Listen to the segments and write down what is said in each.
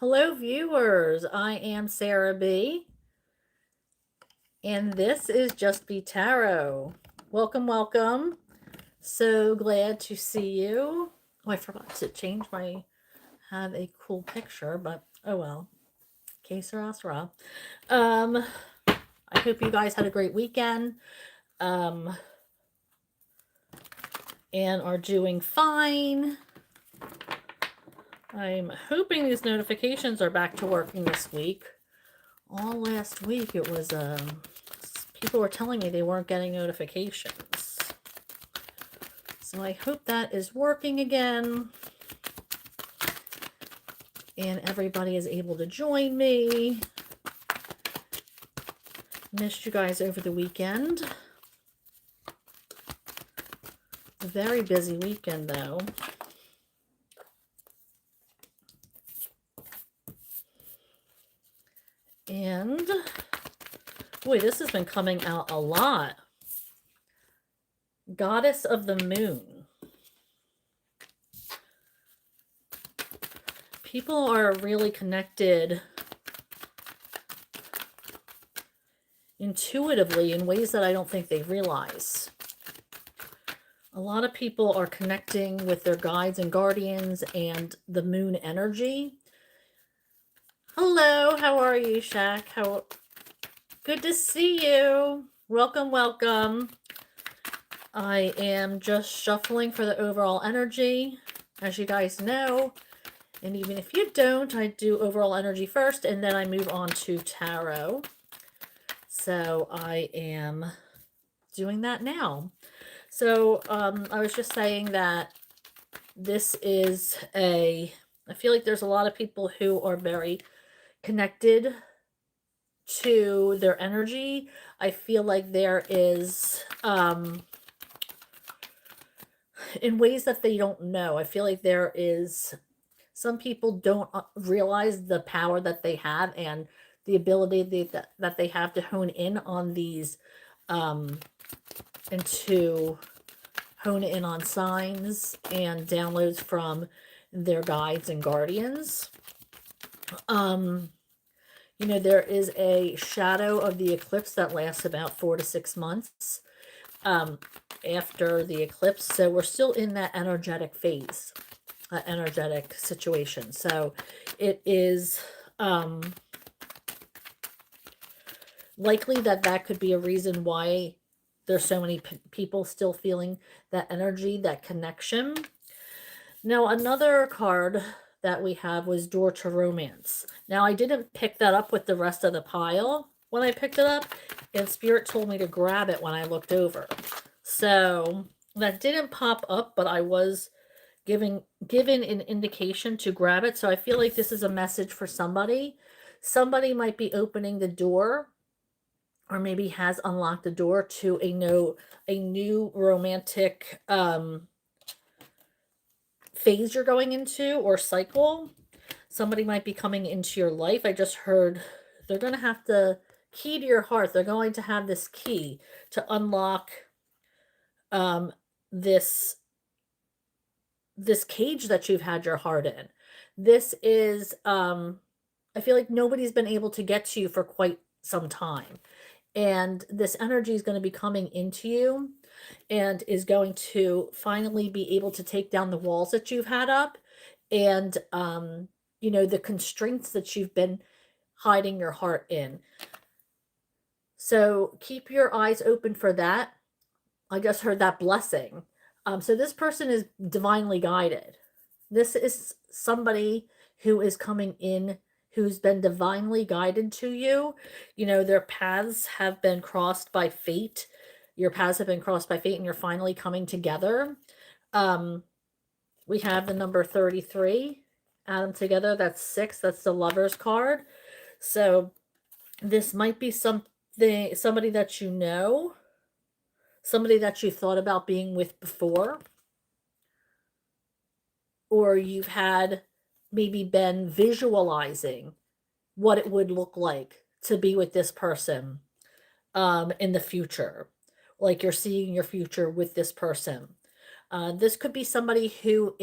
Hello, viewers. I am Sarah B. And this is Just Be Tarot. Welcome, welcome. So glad to see you. Oh, I forgot to change my, have a cool picture, but oh well. Que sera, sera. I hope you guys had a great weekend. And are doing fine. I'm hoping these notifications are back to working this week. All last week it was people were telling me they weren't getting notifications, so I hope that is working again and everybody is able to join me. Missed you guys over the weekend. A very busy weekend though. And boy, this has been coming out a lot. Goddess of the Moon. People are really connected intuitively in ways that I don't think they realize. A lot of people are connecting with their guides and guardians and the moon energy. Hello, how are you, Shaq? Good to see you. Welcome, welcome. I am just shuffling for the overall energy, as you guys know. And even if you don't, I do overall energy first, and then I move on to tarot. So I am doing that now. So I was just saying that this is I feel like there's a lot of people who are very connected to their energy. I feel like there is, in ways that they don't know, I feel like there is, some people don't realize the power that they have and the ability that they have to hone in on these, and to hone in on signs and downloads from their guides and guardians. You know, there is a shadow of the eclipse that lasts about 4 to 6 months after the eclipse. So we're still in that energetic phase, energetic situation. So it is likely that that could be a reason why there's so many people still feeling that energy, that connection. Now, another card that we have was Door to Romance. Now, I didn't pick that up with the rest of the pile when I picked it up, and Spirit told me to grab it when I looked over. So that didn't pop up, but I was given an indication to grab it. So I feel like this is a message for somebody. Somebody might be opening the door, or maybe has unlocked the door to a new romantic phase you're going into, or cycle. Somebody might be coming into your life. I just heard they're going to have to key to your heart. They're going to have this key to unlock this cage that you've had your heart in. This is I feel like nobody's been able to get to you for quite some time. And this energy is going to be coming into you and is going to finally be able to take down the walls that you've had up, and you know, the constraints that you've been hiding your heart in. So keep your eyes open for that. I just heard that blessing. So this person is divinely guided. This is somebody who is coming in, who's been divinely guided to you. You know, their paths have been crossed by fate. Your paths have been crossed by fate, and you're finally coming together. We have the number 33. Add them together. That's 6. That's the Lover's card. So this might be somebody that you know, somebody that you thought about being with before, or you've had maybe been visualizing what it would look like to be with this person in the future. Like you're seeing your future with this person. This could be somebody who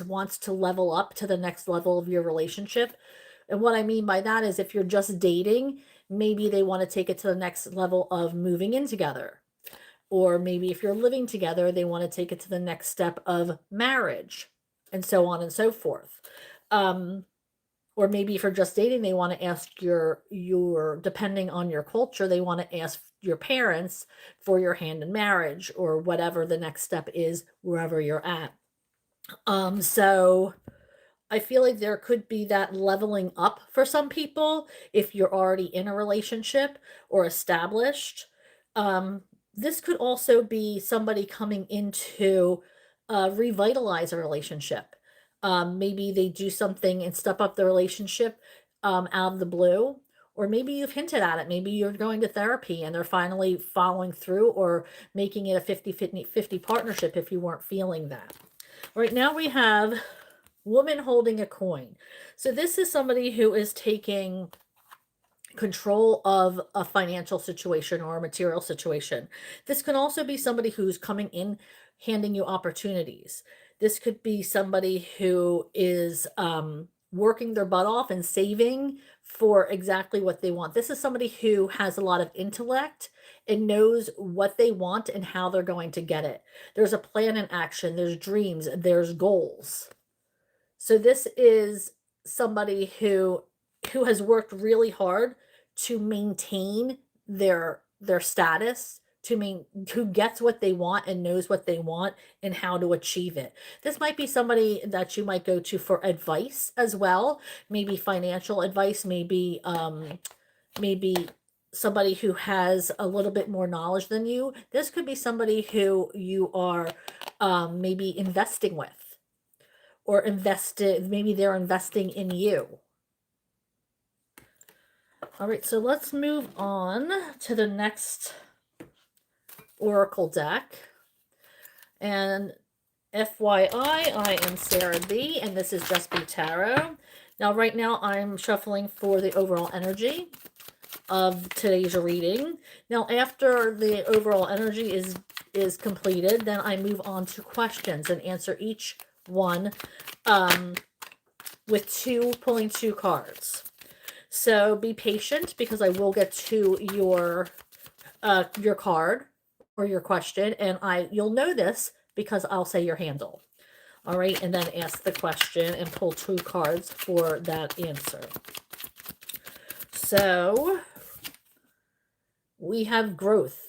wants to level up to the next level of your relationship. And what I mean by that is if you're just dating, maybe they want to take it to the next level of moving in together. Or maybe if you're living together, they want to take it to the next step of marriage, and so on and so forth. Um, or maybe if you're just dating, they want to ask your depending on your culture, they want to ask your parents for your hand in marriage or whatever the next step is wherever you're at. So I feel like there could be that leveling up for some people if you're already in a relationship or established. Um, this could also be somebody coming in to revitalize a relationship. Maybe they do something and step up the relationship out of the blue. Or maybe you've hinted at it. Maybe you're going to therapy and they're finally following through or making it a 50-50 partnership if you weren't feeling that. Right now we have woman holding a coin. So this is somebody who is taking control of a financial situation or a material situation. This can also be somebody who's coming in handing you opportunities. This could be somebody who is working their butt off and saving for exactly what they want. This is somebody who has a lot of intellect and knows what they want and how they're going to get it. There's a plan in action, there's dreams, there's goals. So this is somebody who has worked really hard to maintain their status, who gets what they want and knows what they want and how to achieve it. This might be somebody that you might go to for advice as well, maybe financial advice, maybe somebody who has a little bit more knowledge than you. This could be somebody who you are maybe investing with or invested, maybe they're investing in you. All right, so let's move on to the next Oracle deck. And FYI, I am Sarah B, and this is Just Be Tarot. Now, right now, I'm shuffling for the overall energy of today's reading. Now, after the overall energy is completed, then I move on to questions and answer each one with pulling two cards. So be patient because I will get to your card or your question, and you'll know this because I'll say your handle. All right, and then ask the question and pull two cards for that answer. So we have growth.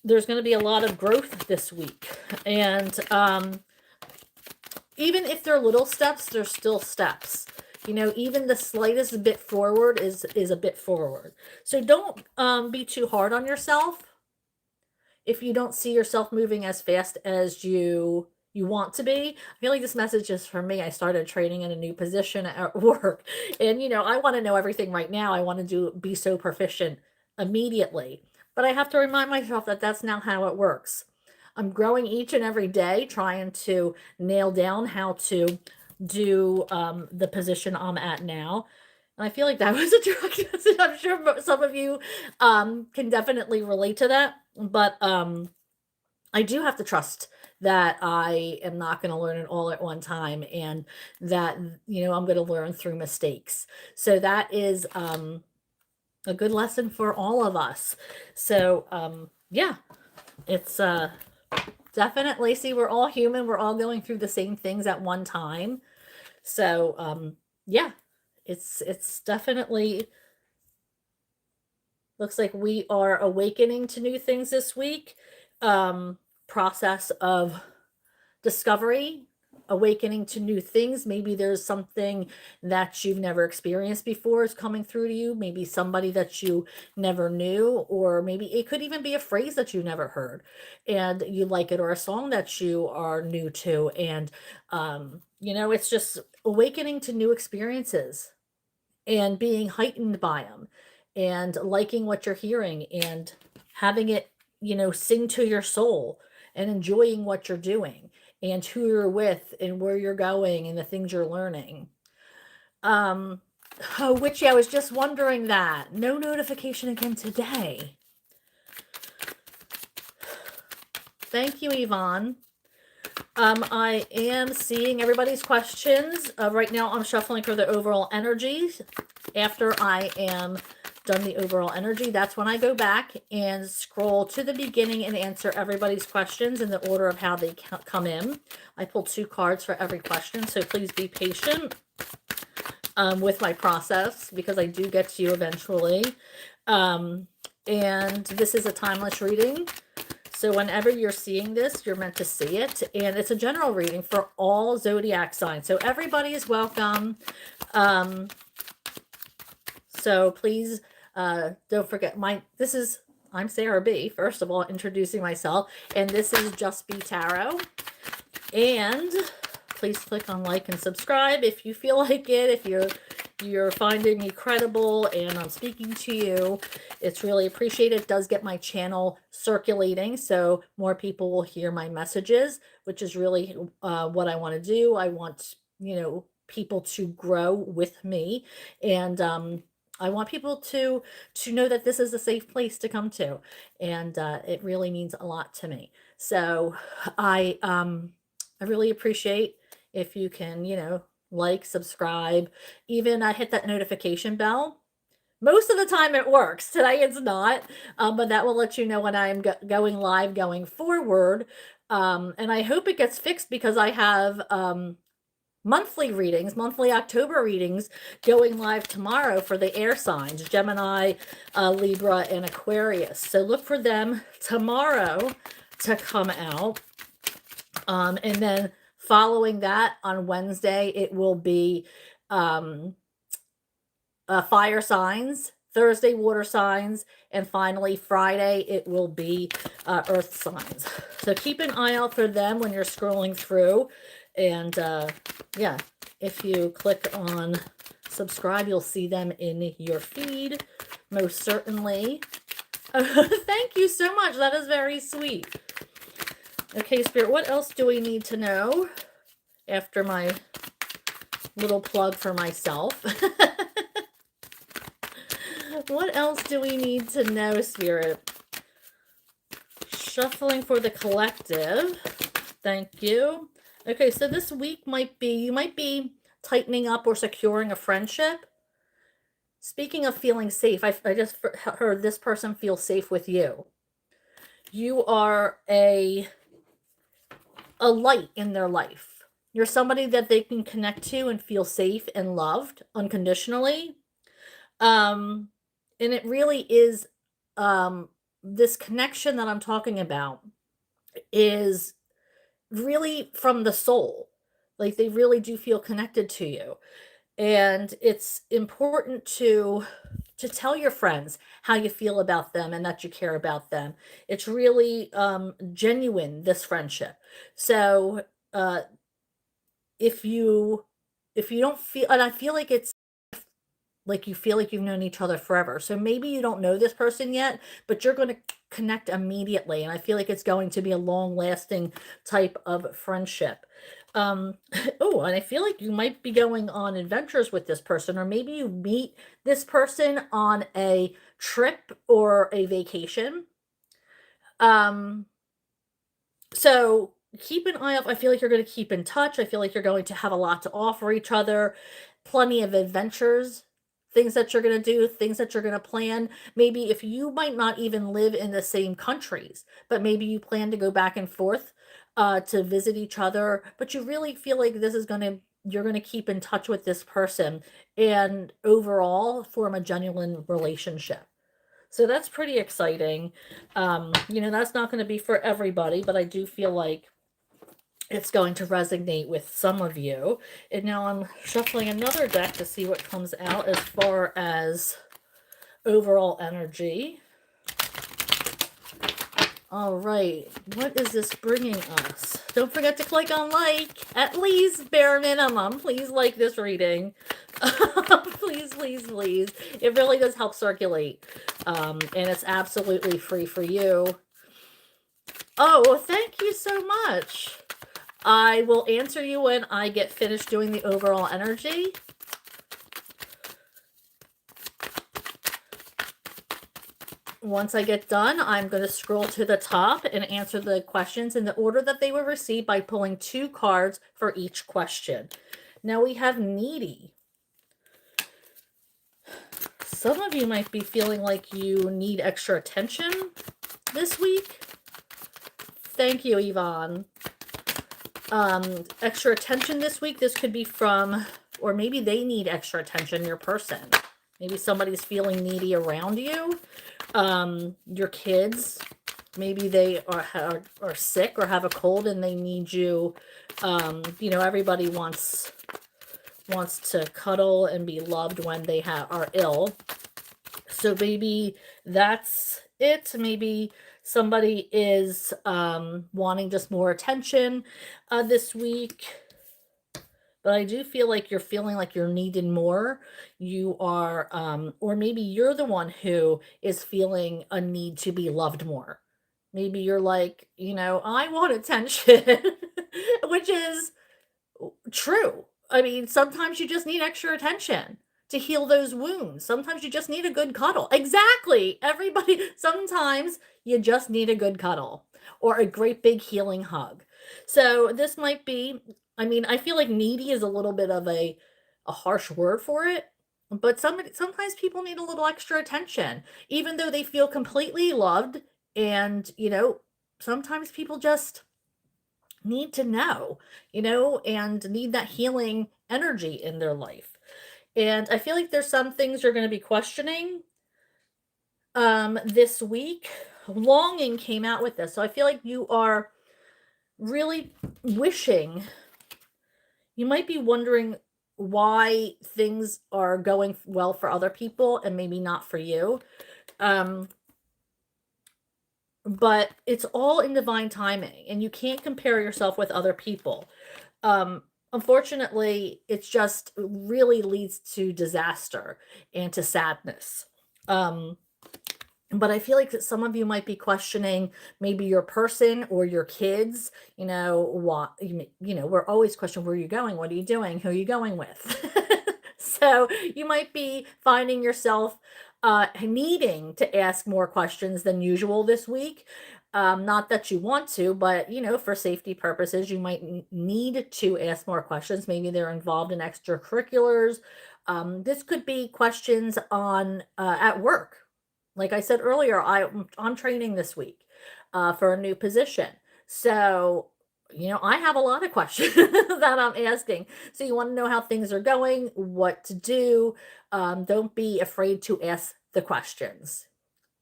There's going to be a lot of growth this week, and even if they're little steps, they're still steps. You know, even the slightest bit forward is a bit forward. So don't be too hard on yourself if you don't see yourself moving as fast as you want to be. I feel like this message is for me. I started training in a new position at work, and you know, I want to know everything right now. I want to be so proficient immediately. But I have to remind myself that that's not how it works. I'm growing each and every day, trying to nail down how to do the position I'm at now. And I feel like that was a direct message. I'm sure some of you can definitely relate to that. But I do have to trust that I am not going to learn it all at one time, and that, you know, I'm going to learn through mistakes. So that is a good lesson for all of us. So yeah, it's definitely, see, we're all human. We're all going through the same things at one time. So yeah, it's definitely looks like we are awakening to new things this week. Process of discovery, awakening to new things. Maybe there's something that you've never experienced before is coming through to you. Maybe somebody that you never knew, or maybe it could even be a phrase that you never heard and you like it, or a song that you are new to. And, you know, it's just awakening to new experiences and being heightened by them and liking what you're hearing and having it, you know, sing to your soul and enjoying what you're doing and who you're with and where you're going and the things you're learning. Oh, Witchy, I was just wondering that. No notification again today. Thank you, Yvonne. I am seeing everybody's questions. Right now I'm shuffling for the overall energy. After I am done the overall energy, that's when I go back and scroll to the beginning and answer everybody's questions in the order of how they come in. I pull 2 cards for every question, so please be patient with my process, because I do get to you eventually. And this is a timeless reading. So whenever you're seeing this, you're meant to see it. And it's a general reading for all zodiac signs. So everybody is welcome. So please don't forget I'm Sarah B, first of all, introducing myself. And this is Just Be Tarot. And please click on like and subscribe if you feel like it. If you're finding me credible and I'm speaking to you, it's really appreciated. It does get my channel circulating, so more people will hear my messages, which is really what I want to do. I want, people to grow with me, and I want people to know that this is a safe place to come to, and it really means a lot to me. So I really appreciate if you can, like, subscribe, even hit that notification bell. Most of the time it works. Today it's not, but that will let you know when I'm going live going forward. And I hope it gets fixed, because I have monthly October readings going live tomorrow for the air signs, Gemini, Libra, and Aquarius. So look for them tomorrow to come out. And then following that on Wednesday, it will be fire signs, Thursday water signs, and finally Friday it will be earth signs. So keep an eye out for them when you're scrolling through. And yeah, if you click on subscribe, you'll see them in your feed, most certainly. Thank you so much. That is very sweet. Okay, Spirit, what else do we need to know after my little plug for myself? What else do we need to know, Spirit? Shuffling for the collective. Thank you. Okay, so this week you might be tightening up or securing a friendship. Speaking of feeling safe, I just heard this person feel safe with you. You are a light in their life. You're somebody that they can connect to and feel safe and loved unconditionally. And it really is, this connection that I'm talking about is really from the soul. Like, they really do feel connected to you. And it's important to tell your friends how you feel about them and that you care about them. It's really genuine, this friendship. So if you don't feel, and I feel like it's like you feel like you've known each other forever. So maybe you don't know this person yet, but you're going to connect immediately. And I feel like it's going to be a long lasting type of friendship. Oh, and I feel like you might be going on adventures with this person, or maybe you meet this person on a trip or a vacation. So keep an eye out. I feel like you're going to keep in touch. I feel like you're going to have a lot to offer each other, plenty of adventures, things that you're going to do, things that you're going to plan. Maybe if you might not even live in the same countries, but maybe you plan to go back and forth to visit each other, but you really feel like you're going to keep in touch with this person and overall form a genuine relationship. So that's pretty exciting. That's not going to be for everybody, but I do feel like it's going to resonate with some of you. And now I'm shuffling another deck to see what comes out as far as overall energy. All right, what is this bringing us? Don't forget to click on like, at least bare minimum. Please like this reading. Please, please, please. It really does help circulate. And it's absolutely free for you. Oh, well, thank you so much. I will answer you when I get finished doing the overall energy. once I get done, I'm going to scroll to the top and answer the questions in the order that they were received by pulling 2 cards for each question. Now we have needy. Some of you might be feeling like you need extra attention this week. Thank you, Yvonne. Extra attention this week. This could be from, or maybe they need extra attention, your person. Maybe somebody's feeling needy around you. Your kids, maybe they are sick or have a cold and they need you. Everybody wants to cuddle and be loved when they are ill. So maybe that's it. Maybe somebody is wanting just more attention this week. But I do feel like you're feeling like you're needed more. You are, or maybe you're the one who is feeling a need to be loved more. Maybe you're like, I want attention, which is true. I mean, sometimes you just need extra attention to heal those wounds. Sometimes you just need a good cuddle. Exactly. Everybody, sometimes you just need a good cuddle or a great big healing hug. So this might be, I feel like needy is a little bit of a harsh word for it, but sometimes people need a little extra attention, even though they feel completely loved. And, sometimes people just need to know, and need that healing energy in their life. And I feel like there's some things you're going to be questioning this week. Longing came out with this. So I feel like you are really wishing, you might be wondering why things are going well for other people and maybe not for you. But it's all in divine timing, and you can't compare yourself with other people. Unfortunately, it's just really leads to disaster and to sadness. But I feel like that some of you might be questioning maybe your person or your kids. What, we're always questioning, where are you going? What are you doing? Who are you going with? So you might be finding yourself needing to ask more questions than usual this week. Not that you want to, but for safety purposes, you might need to ask more questions. Maybe they're involved in extracurriculars. This could be questions on at work. Like I said earlier, I'm training this week for a new position. So, I have a lot of questions that I'm asking. So you want to know how things are going, what to do. Don't be afraid to ask the questions.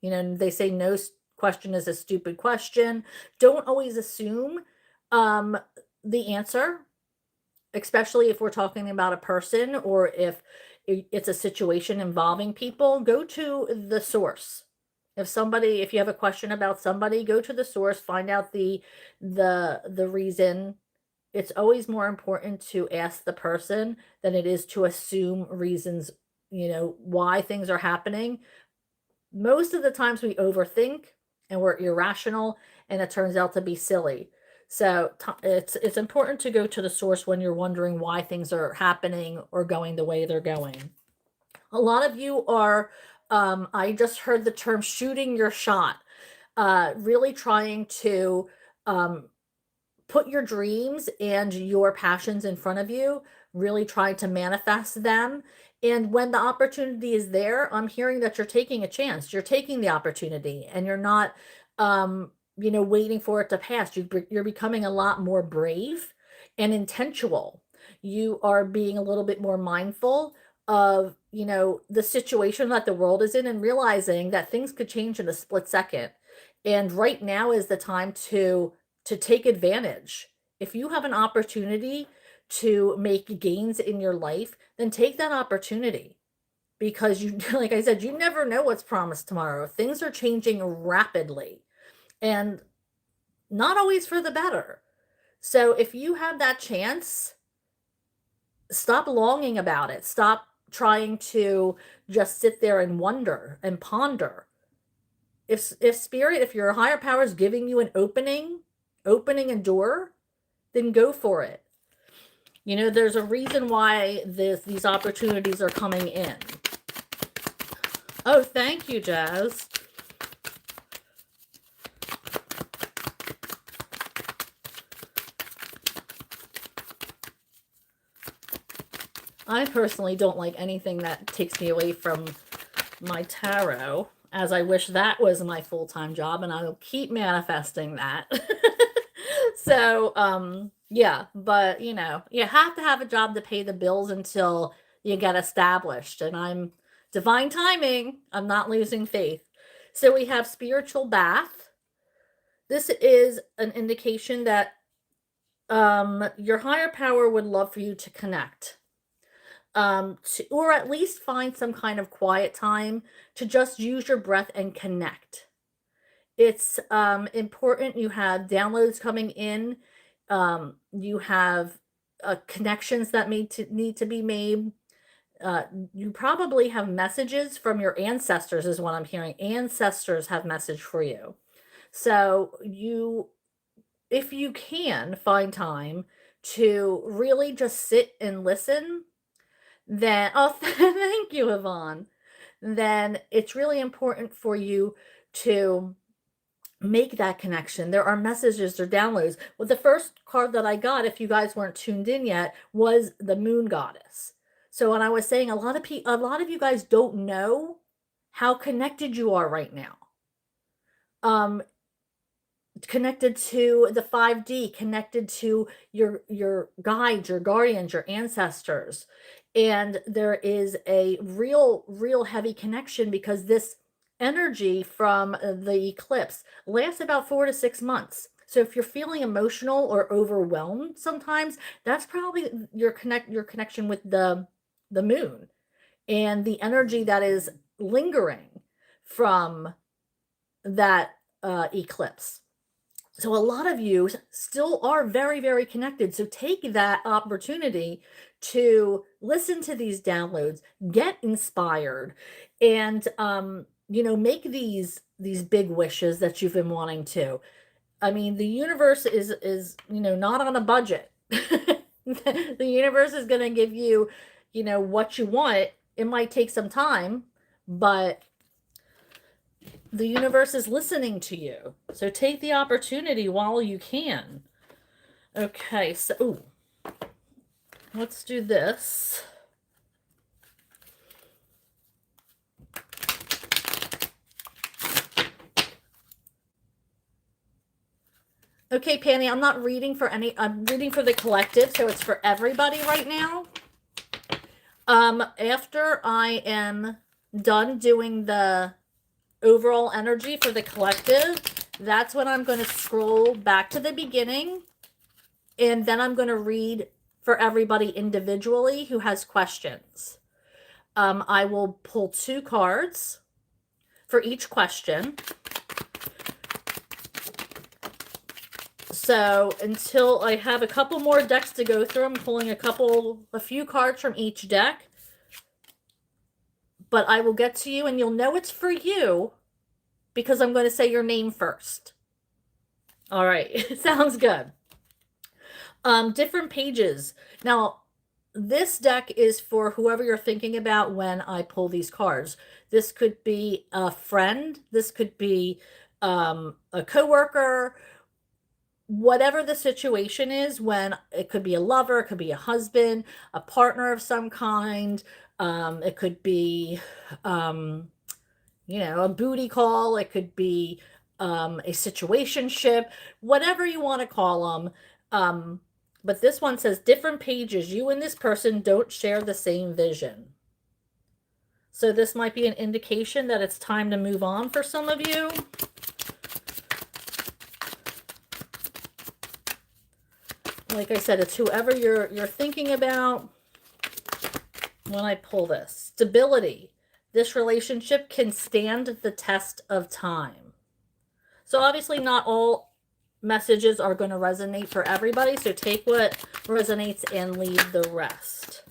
They say no question is a stupid question. Don't always assume the answer, especially if we're talking about a person or if it's a situation involving people. Go to the source. If you have a question about somebody, go to the source, find out the reason. It's always more important to ask the person than it is to assume reasons, why things are happening. Most of the times we overthink and we're irrational, and it turns out to be silly. So it's important to go to the source when you're wondering why things are happening or going the way they're going. A lot of you are, I just heard the term shooting your shot, really trying to put your dreams and your passions in front of you, really trying to manifest them. And when the opportunity is there, I'm hearing that you're taking a chance. You're taking the opportunity and you're not, waiting for it to pass. You're becoming a lot more brave and intentional. You are being a little bit more mindful of, the situation that the world is in, and realizing that things could change in a split second. And right now is the time to take advantage. If you have an opportunity to make gains in your life, then take that opportunity, because like I said, you never know what's promised tomorrow. Things are changing rapidly and not always for the better. So if you have that chance, stop longing about it. Stop trying to just sit there and wonder and ponder. If spirit, if your higher power is giving you an opening a door, then go for it. There's a reason why these opportunities are coming in. Oh, thank you, Jazz. I personally don't like anything that takes me away from my tarot, as I wish that was my full-time job, and I'll keep manifesting that. So, yeah, but you know, you have to have a job to pay the bills until you get established. And I'm divine timing. I'm not losing faith. So we have spiritual bath. This is an indication that your higher power would love for you to connect. Or at least find some kind of quiet time to just use your breath and connect. It's important. You have downloads coming in. You have connections that need to be made. Uh, you probably have messages from your ancestors, is what I'm hearing. Ancestors have message for you. So if you can find time to really just sit and listen, then, oh, thank you, Yvonne. Then it's really important for you to make that connection. There are messages or downloads. Well, the first card that I got, if you guys weren't tuned in yet, was the Moon Goddess. So when I was saying, a lot of you guys don't know how connected you are right now. Connected to the 5D, connected to your guides, your guardians, your ancestors. And there is a real heavy connection, because this energy from the eclipse lasts about 4 to 6 months. So if you're feeling emotional or overwhelmed sometimes, that's probably your connection with the moon and the energy that is lingering from that eclipse. So a lot of you still are very connected. So take that opportunity to listen to these downloads, get inspired, and make these big wishes that you've been wanting to. I mean, the universe is not on a budget. The universe is going to give you, what you want. It might take some time, but the universe is listening to you. So take the opportunity while you can. Okay, so let's do this. Okay, Penny, I'm not reading for I'm reading for the collective, so it's for everybody right now. After I am done doing the overall energy for the collective, that's when I'm going to scroll back to the beginning, and then I'm going to read for everybody individually who has questions. I will pull 2 cards for each question. So until I have a couple more decks to go through, I'm pulling a few cards from each deck. But I will get to you, and you'll know it's for you because I'm going to say your name first. All right, sounds good. Different pages. Now, this deck is for whoever you're thinking about when I pull these cards. This could be a friend. This could be a coworker. Whatever the situation is, when it could be a lover, it could be a husband, a partner of some kind. It could be, a booty call. It could be a situationship, whatever you want to call them. But this one says different pages. You and this person don't share the same vision. So this might be an indication that it's time to move on for some of you. Like I said, it's whoever you're thinking about when I pull this. Stability. This relationship can stand the test of time. So obviously not all messages are going to resonate for everybody, so take what resonates and leave the rest.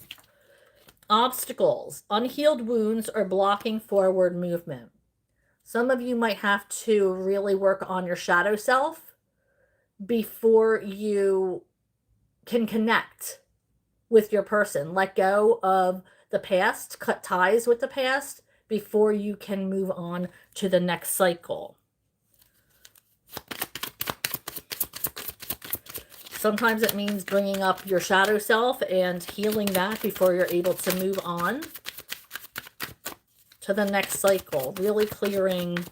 Obstacles. Unhealed wounds are blocking forward movement. Some of you might have to really work on your shadow self before you can connect with your person. Let go of the past, cut ties with the past before you can move on to the next cycle. Sometimes it means bringing up your shadow self and healing that before you're able to move on to the next cycle. Really clearing,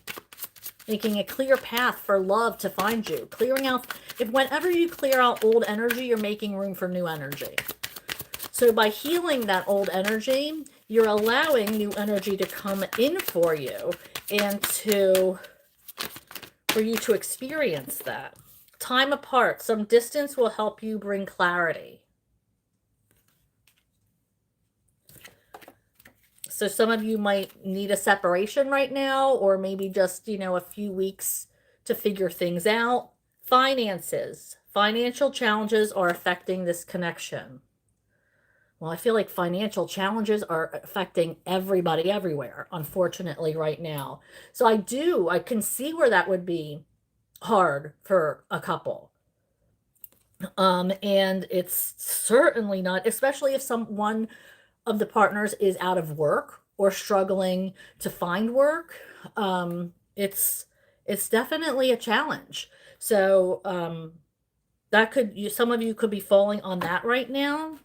making a clear path for love to find you. Clearing out, whenever you clear out old energy, you're making room for new energy. So by healing that old energy, you're allowing new energy to come in for you and for you to experience that. Time apart, some distance will help you bring clarity. So some of you might need a separation right now, or maybe just, a few weeks to figure things out. Finances. Financial challenges are affecting this connection. Well, I feel like financial challenges are affecting everybody everywhere, unfortunately, right now. So I can see where that would be hard for a couple. And it's certainly not, especially if one of the partners is out of work or struggling to find work. It's definitely a challenge. So some of you could be falling on that right now.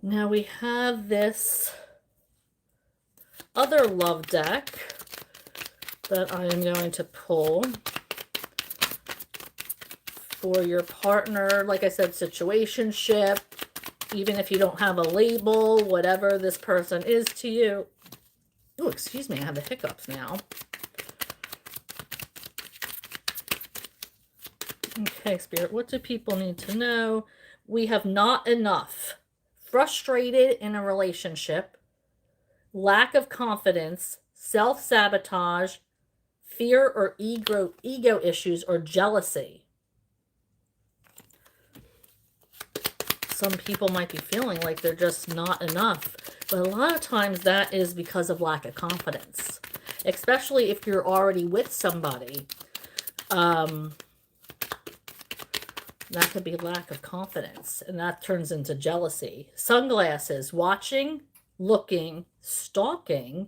Now we have this other love deck that I am going to pull for your partner. Like I said, situationship, even if you don't have a label, whatever this person is to you. Oh, excuse me, I have the hiccups now. Okay, Spirit, what do people need to know? We have not enough. Frustrated in a relationship, lack of confidence, self-sabotage, fear or ego issues, or jealousy. Some people might be feeling like they're just not enough, but a lot of times that is because of lack of confidence, especially if you're already with somebody. That could be lack of confidence, and that turns into jealousy. Sunglasses, watching, looking, stalking,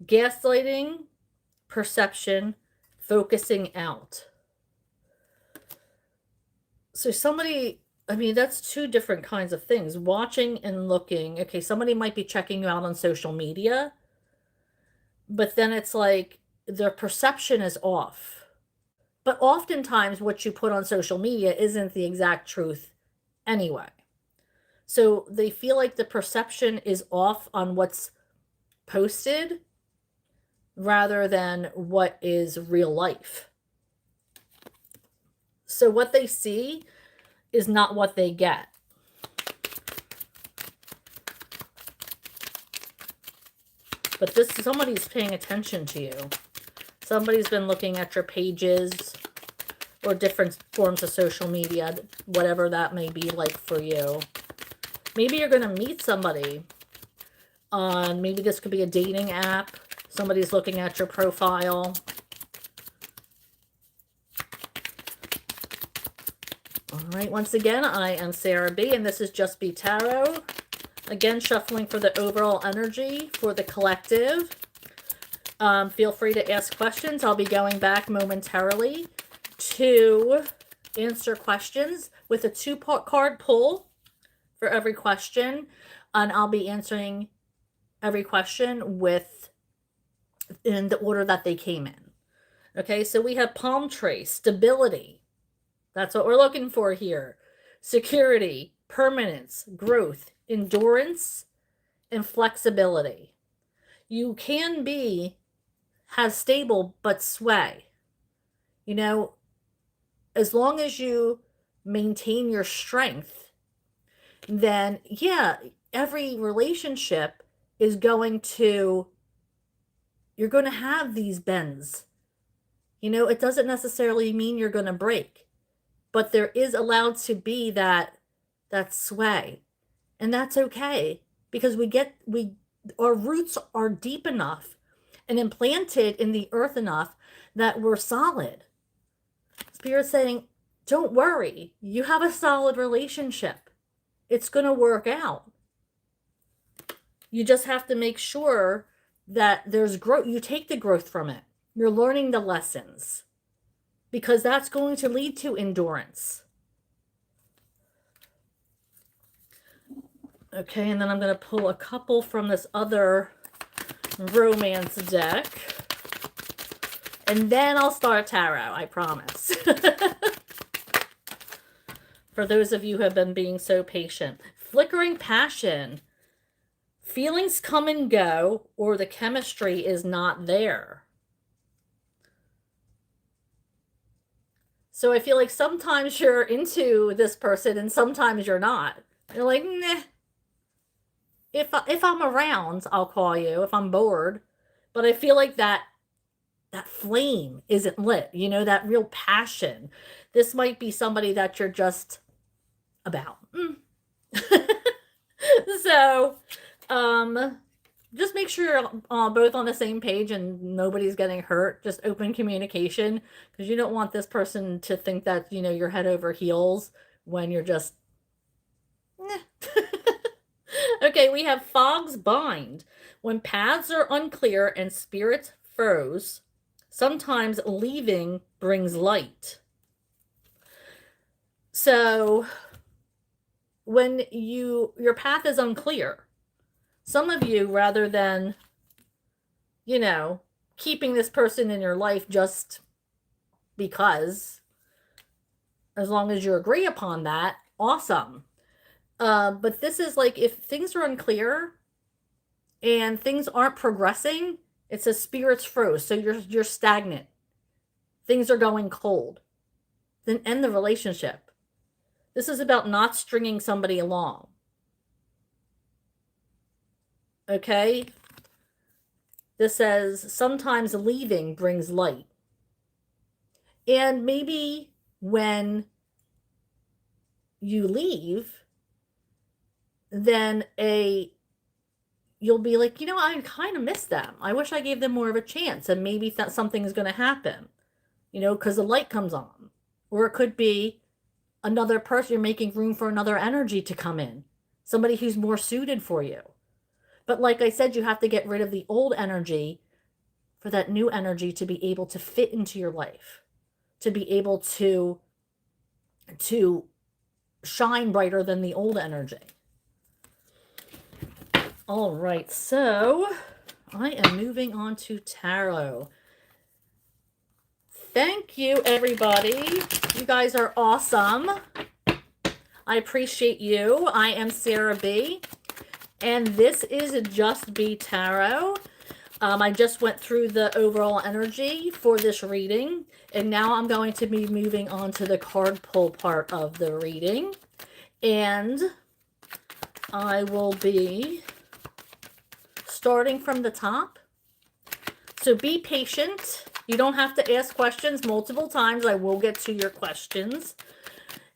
gaslighting, perception, focusing out. So that's two different kinds of things. Watching and looking. Okay, somebody might be checking you out on social media, but then it's like their perception is off. But oftentimes what you put on social media isn't the exact truth anyway. So they feel like the perception is off on what's posted rather than what is real life. So what they see is not what they get. But somebody's paying attention to you. Somebody's been looking at your pages or different forms of social media, whatever that may be like for you. Maybe you're going to meet somebody on, maybe this could be a dating app. Somebody's looking at your profile. All right, once again, I am Sarah B, and this is Just Be Tarot. Again, shuffling for the overall energy for the collective. Feel free to ask questions. I'll be going back momentarily to answer questions with a 2-card pull for every question. And I'll be answering every question in the order that they came in. Okay, so we have palm tree, stability. That's what we're looking for here. Security, permanence, growth, endurance, and flexibility. You can have stable but sway. As long as you maintain your strength, then every relationship is you're going to have these bends. It doesn't necessarily mean you're going to break, but there is allowed to be that sway. And that's okay, because our roots are deep enough and implanted in the earth enough that we're solid. Spirit's saying, don't worry. You have a solid relationship. It's going to work out. You just have to make sure that there's growth. You take the growth from it. You're learning the lessons, because that's going to lead to endurance. Okay, and then I'm going to pull a couple from this other romance deck. And then I'll start tarot, I promise. For those of you who have been being so patient. Flickering passion. Feelings come and go, or the chemistry is not there. So I feel like sometimes you're into this person and sometimes you're not. You're like, nah. If I'm around, I'll call you if I'm bored. But I feel like that flame isn't lit, you know, that real passion. This might be somebody that you're just about. So, just make sure you're both on the same page and nobody's getting hurt. Just open communication, because you don't want this person to think that, you know, you're head over heels when you're just Okay, we have fogs bind. When paths are unclear and spirits froze, sometimes leaving brings light. So when your path is unclear, some of you, rather than, you know, keeping this person in your life just because, as long as you agree upon that, awesome. But this is like, if things are unclear and things aren't progressing, it says spirits froze. So you're stagnant. Things are going cold. Then end the relationship. This is about not stringing somebody along. Okay? This says sometimes leaving brings light. And maybe when you leave, then you'll be like, you know, I kind of miss them. I wish I gave them more of a chance, and maybe that something's going to happen, you know, because the light comes on. Or it could be another person, you're making room for another energy to come in, somebody who's more suited for you. But like I said, you have to get rid of the old energy for that new energy to be able to fit into your life, to be able to shine brighter than the old energy. All right, so I am moving on to tarot. Thank you, everybody. You guys are awesome. I appreciate you. I am Sarah B, and this is Just Be Tarot. I just went through the overall energy for this reading, and now I'm going to be moving on to the card pull part of the reading. And I will be starting from the top. So be patient. You don't have to ask questions multiple times. I will get to your questions.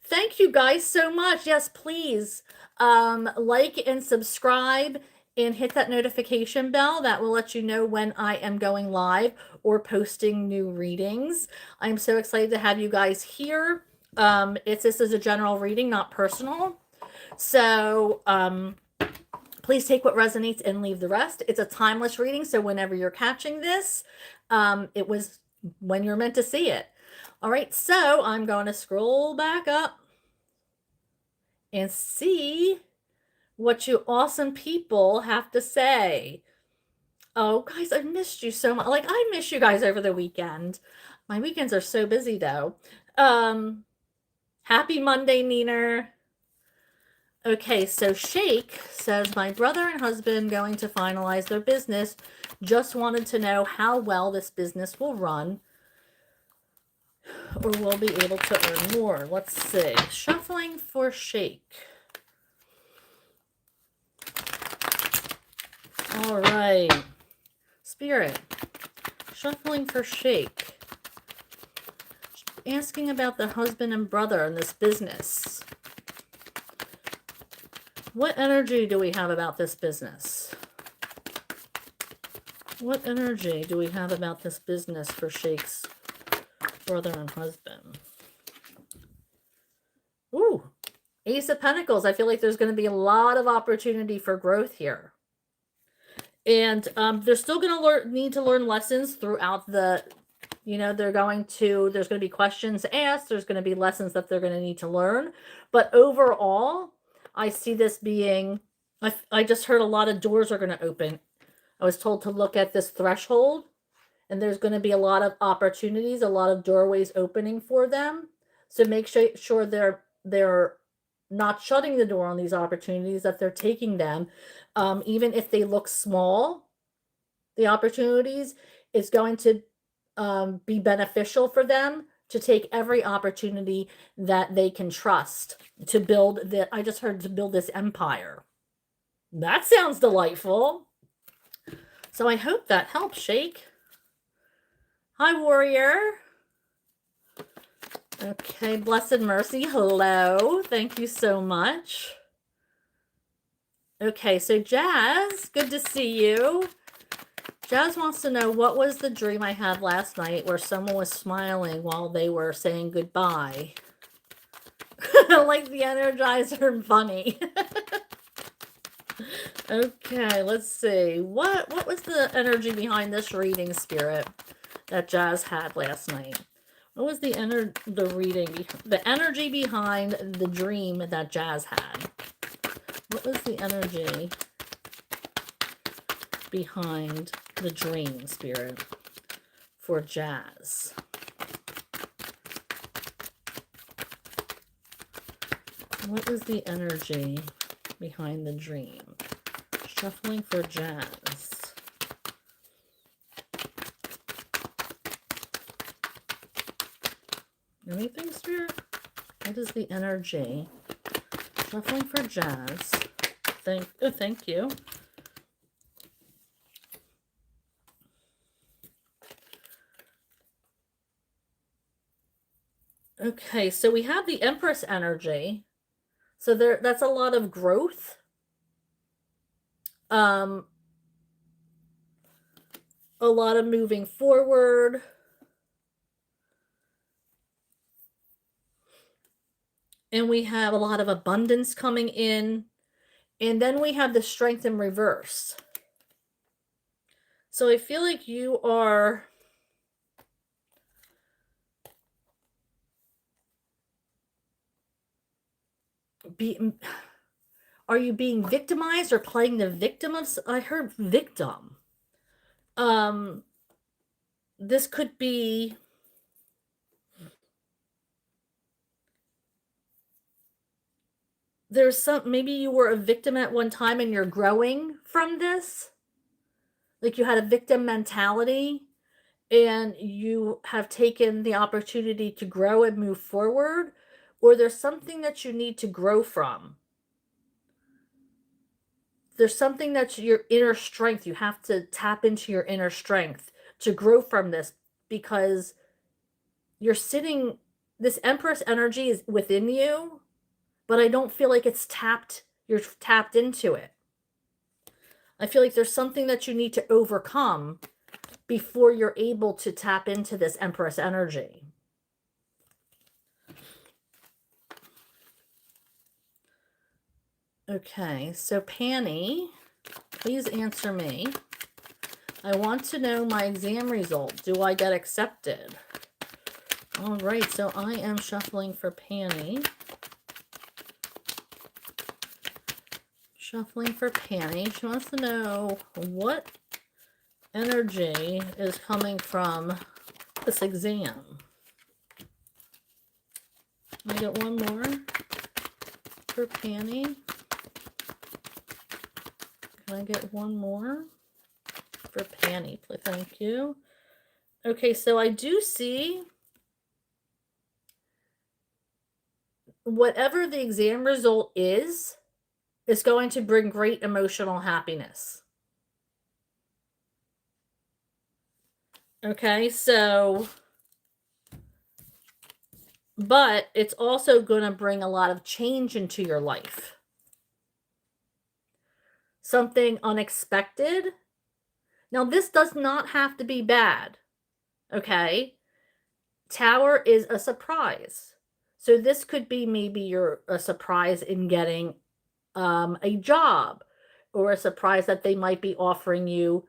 Thank you guys so much. Yes, please like and subscribe and hit that notification bell. That will let you know when I am going live or posting new readings. I'm so excited to have you guys here. This is a general reading, not personal. So please take what resonates and leave the rest. It's a timeless reading, so whenever you're catching this, it was when you're meant to see it. All right, so I'm going to scroll back up and see what you awesome people have to say. Oh, guys, I missed you so much. Like, I miss you guys over the weekend. My weekends are so busy, though. Happy Monday, Neener. Okay, so Shake says, my brother and husband going to finalize their business. Just wanted to know how well this business will run or will be able to earn more. Let's see. Shuffling for Shake. All right. Spirit. Shuffling for Shake. Asking about the husband and brother in this business. What energy do we have about this business? What energy do we have about this business for Shake's brother and husband? Ooh, Ace of Pentacles. I feel like there's going to be a lot of opportunity for growth here. And they're still going to need to learn lessons throughout the, you know, there's going to be questions asked. There's going to be lessons that they're going to need to learn. But overall, I see this being I just heard a lot of doors are going to open. I was told to look at this threshold, and there's going to be a lot of opportunities, a lot of doorways opening for them. So make sure they're not shutting the door on these opportunities, that they're taking them, even if they look small. The opportunities is going to be beneficial for them to take every opportunity that they can trust to build that. I just heard to build this empire. That sounds delightful. So I hope that helps, Shake. Hi, Warrior. Okay, Blessed Mercy, hello. Thank you so much. Okay, so Jazz, good to see you. Jazz wants to know, what was the dream I had last night where someone was smiling while they were saying goodbye? Like the Energizer and Bunny. Okay, let's see. What was the energy behind this reading, Spirit, that Jazz had last night? What was the energy behind the dream that Jazz had? What was the energy behind the dream, Spirit, for Jazz? What was the energy behind the dream? Shuffling for Jazz. Anything, Spirit? What is the energy? Shuffling for Jazz. Thank you. Okay, so we have the Empress energy. So that's a lot of growth. A lot of moving forward. And we have a lot of abundance coming in. And then we have the Strength in reverse. So I feel like you are are you being victimized or playing the victim of? I heard victim. This could be maybe you were a victim at one time and you're growing from this. Like you had a victim mentality and you have taken the opportunity to grow and move forward, or there's something that you need to grow from. There's something that's your inner strength. You have to tap into your inner strength to grow from this, because this Empress energy is within you, but I don't feel like you're tapped into it. I feel like there's something that you need to overcome before you're able to tap into this Empress energy. Okay, so Panny, please answer me. I want to know my exam result. Do I get accepted? All right, so I am shuffling for Panny. Shuffling for Panny. She wants to know what energy is coming from this exam. Can I get one more for Panny? Can I get one more for Panny, please? Thank you. Okay, so I do see whatever the exam result is going to bring great emotional happiness. Okay, so, but it's also going to bring a lot of change into your life. Something unexpected. Now, this does not have to be bad. Okay? Tower is a surprise. So this could be maybe a surprise in getting a job, or a surprise that they might be offering you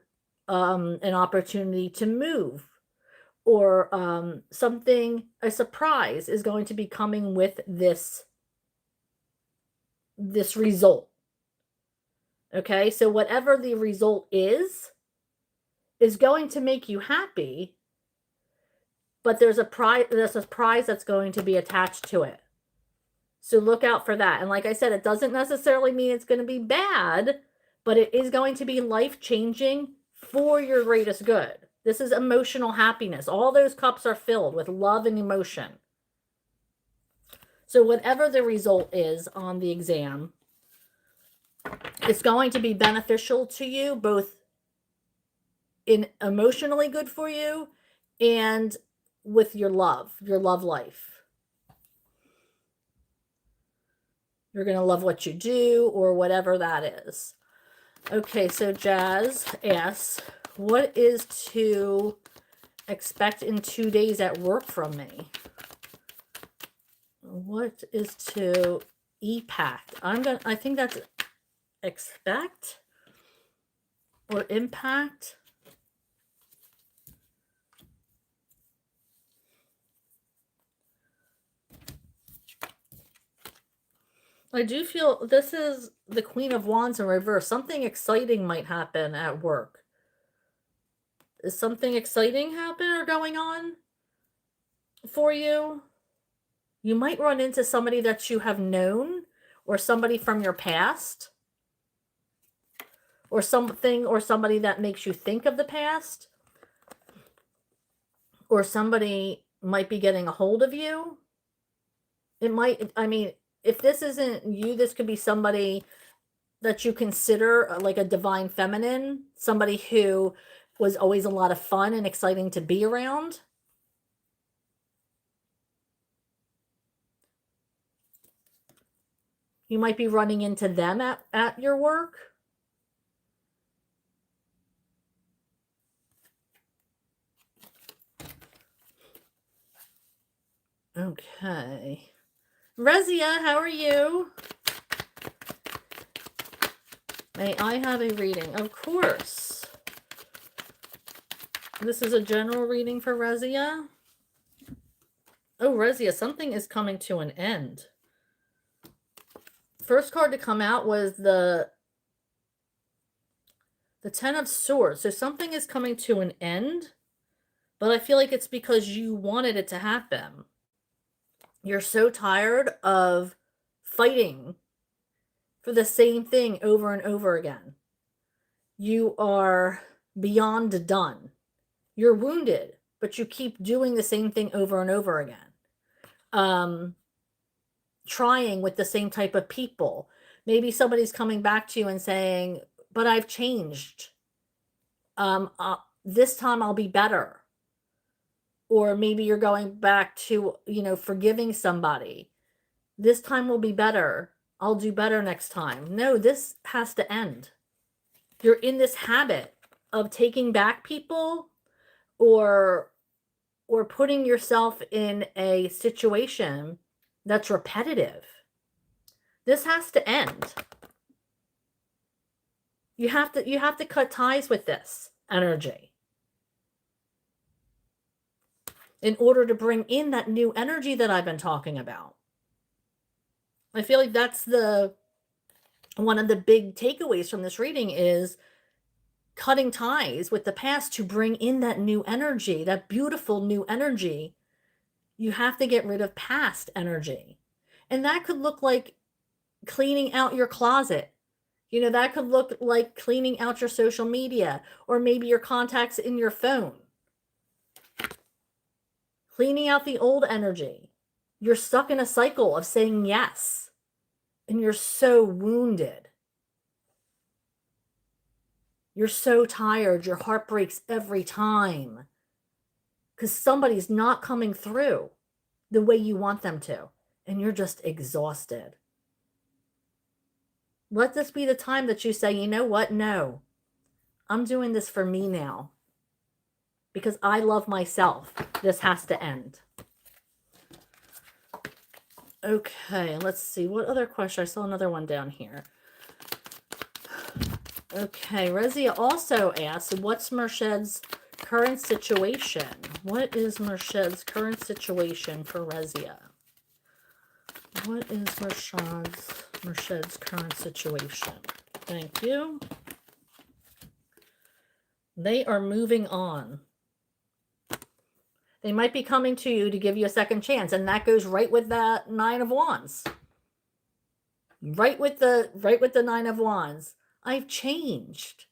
an opportunity to move, or a surprise is going to be coming with this result. Okay, so whatever the result is going to make you happy, but there's a prize that's going to be attached to it. So look out for that. And like I said, it doesn't necessarily mean it's going to be bad, but it is going to be life-changing for your greatest good. This is emotional happiness. All those cups are filled with love and emotion. So whatever the result is on the exam, it's going to be beneficial to you, both in emotionally good for you and with your love life. You're going to love what you do or whatever that is. Okay, so Jazz asks, what is to expect in 2 days at work from me? What is to impact? I think that's expect or impact. I do feel this is the Queen of Wands in reverse. Something exciting might happen at work. Is something exciting happen or going on for you? You might run into somebody that you have known or somebody from your past or something or somebody that makes you think of the past, or somebody might be getting a hold of you. It might, I mean, if this isn't you, this could be somebody that you consider like a divine feminine, somebody who was always a lot of fun and exciting to be around. You might be running into them at your work. Okay. Rezia, how are you? May I have a reading? Of course. This is a general reading for Rezia. Oh, Rezia, something is coming to an end. First card to come out was the Ten of Swords. So something is coming to an end, but I feel like it's because you wanted it to happen. You're so tired of fighting for the same thing over and over again. You are beyond done. You're wounded, but you keep doing the same thing over and over again. Trying with the same type of people. Maybe somebody's coming back to you and saying, but I've changed. This time I'll be better. Or maybe you're going back to, forgiving somebody. This time will be better. I'll do better next time. No, this has to end. You're in this habit of taking back people or putting yourself in a situation that's repetitive. This has to end. You have to cut ties with this energy in order to bring in that new energy that I've been talking about. I feel like that's one of the big takeaways from this reading is cutting ties with the past to bring in that new energy, that beautiful new energy. You have to get rid of past energy. And that could look like cleaning out your closet. That could look like cleaning out your social media or maybe your contacts in your phone. Cleaning out the old energy. You're stuck in a cycle of saying yes, and you're so wounded. You're so tired. Your heart breaks every time because somebody's not coming through the way you want them to, and you're just exhausted. Let this be the time that you say, you know what? No, I'm doing this for me now because I love myself. This has to end. Okay, let's see. What other question? I saw another one down here. Okay, Rezia also asked, what's Mershed's current situation? What is Mershed's current situation for Rezia? What is Mershed's current situation? Thank you. They are moving on. They might be coming to you to give you a second chance, and that goes right with that Nine of Wands. Right with the Nine of Wands. I've changed.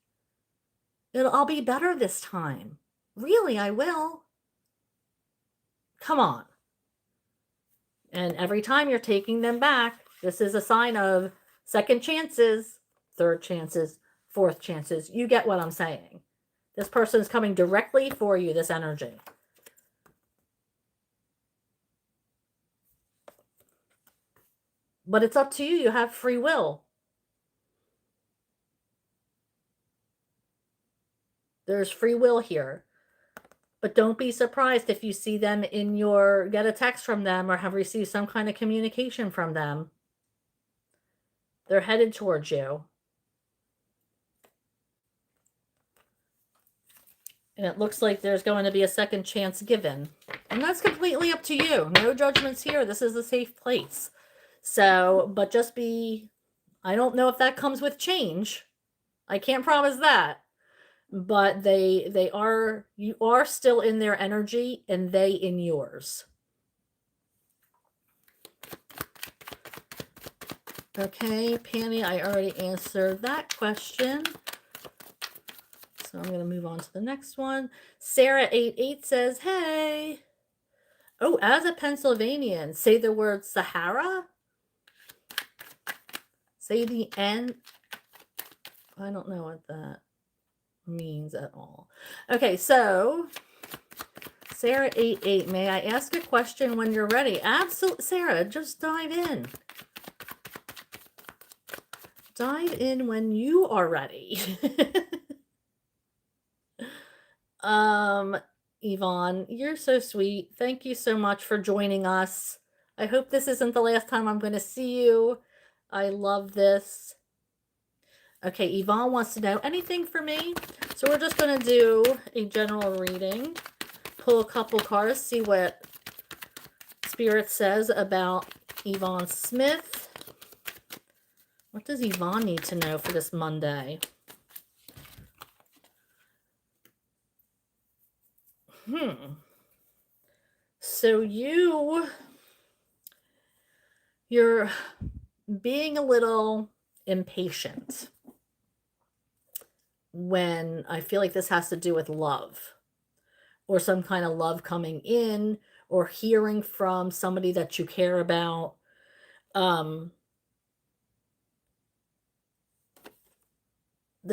I'll be better this time. Really, I will. Come on. And every time you're taking them back, this is a sign of second chances, third chances, fourth chances. You get what I'm saying. This person is coming directly for you, this energy. But it's up to you. You have free will. There's free will here. But don't be surprised if you see them in get a text from them or have received some kind of communication from them. They're headed towards you. And it looks like there's going to be a second chance given. And that's completely up to you. No judgments here. This is a safe place. So, but just I don't know if that comes with change. I can't promise that. But you are still in their energy and they in yours. Okay, Penny, I already answered that question. So I'm going to move on to the next one. Sarah88 says, hey. Oh, as a Pennsylvanian, say the word Sahara. Say the N. I don't know what that means at all. Okay, so Sarah88, may I ask a question when you're ready? Absolutely, Sarah, just dive in. Dive in when you are ready. Yvonne, you're so sweet. Thank you so much for joining us. I hope this isn't the last time I'm going to see you. I love this. Okay, Yvonne wants to know anything for me. So we're just going to do a general reading. Pull a couple cards, see what Spirit says about Yvonne Smith. What does Yvonne need to know for this Monday? So you're being a little impatient when I feel like this has to do with love or some kind of love coming in or hearing from somebody that you care about. The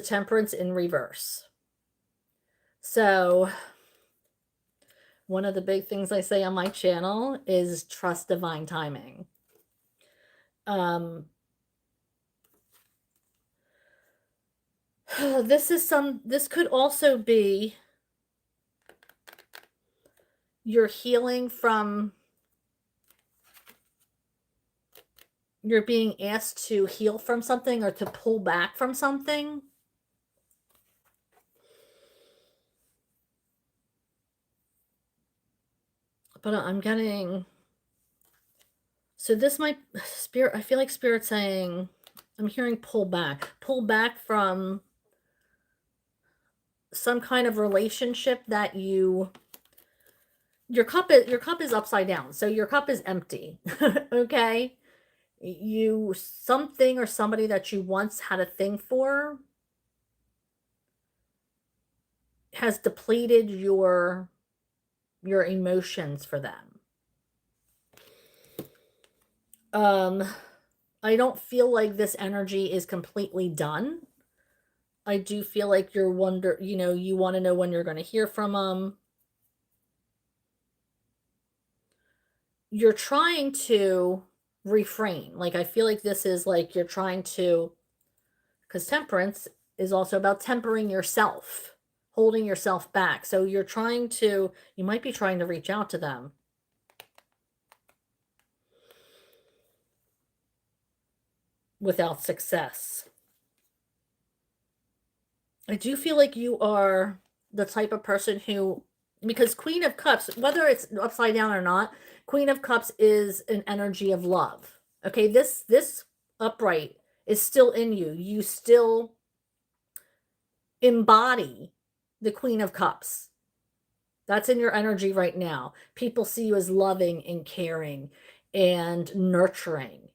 Temperance in reverse. So one of the big things I say on my channel is trust divine timing. This could also be you're healing from, you're being asked to heal from something or to pull back from something. But I'm getting, so this might, Spirit, I feel like Spirit's saying, I'm hearing pull back from some kind of relationship that your cup is upside down. So your cup is empty. Okay. Something or somebody that you once had a thing for has depleted your emotions for them. I don't feel like this energy is completely done. I do feel like you want to know when you're going to hear from them. You're trying to refrain. Like, I feel like this is like you're trying to, because Temperance is also about tempering yourself, holding yourself back. So you might be trying to reach out to them. Without success. I do feel like you are the type of person who, because Queen of Cups, whether it's upside down or not, Queen of Cups is an energy of love. Okay, this upright is still in you. You still embody the Queen of Cups. That's in your energy right now. People see you as loving and caring and nurturing.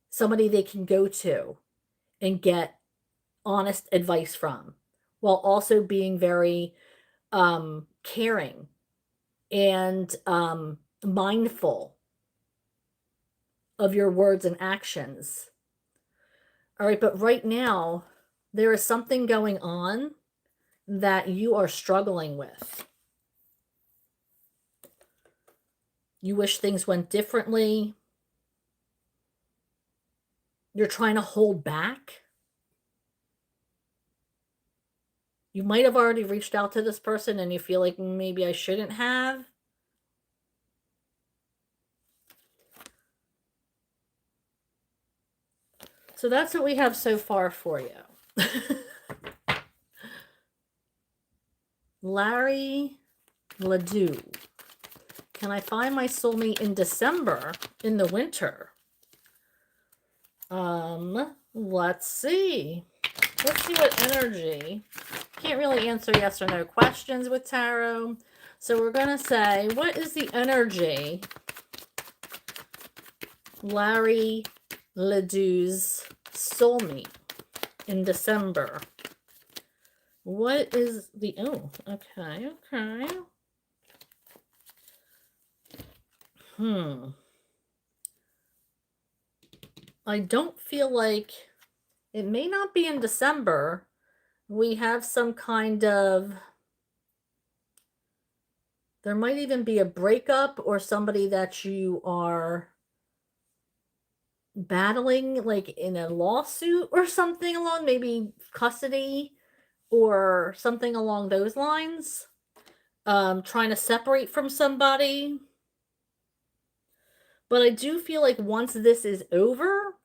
Somebody they can go to and get honest advice from, while also being very caring and mindful of your words and actions. All right, but right now, there is something going on that you are struggling with. You wish things went differently. You're trying to hold back. You might have already reached out to this person and you feel like maybe I shouldn't have. So that's what we have so far for you. Larry Ledoux. Can I find my soulmate in December, in the winter? Let's see. Let's see what energy. Can't really answer yes or no questions with tarot. So we're going to say, what is the energy Larry Ledoux's soulmate in December? What is the, oh, okay. I don't feel like, it may not be in December. We have some kind of, there might even be a breakup or somebody that you are battling, like in a lawsuit or something along, maybe custody or something along those lines. Trying to separate from somebody. But I do feel like once this is over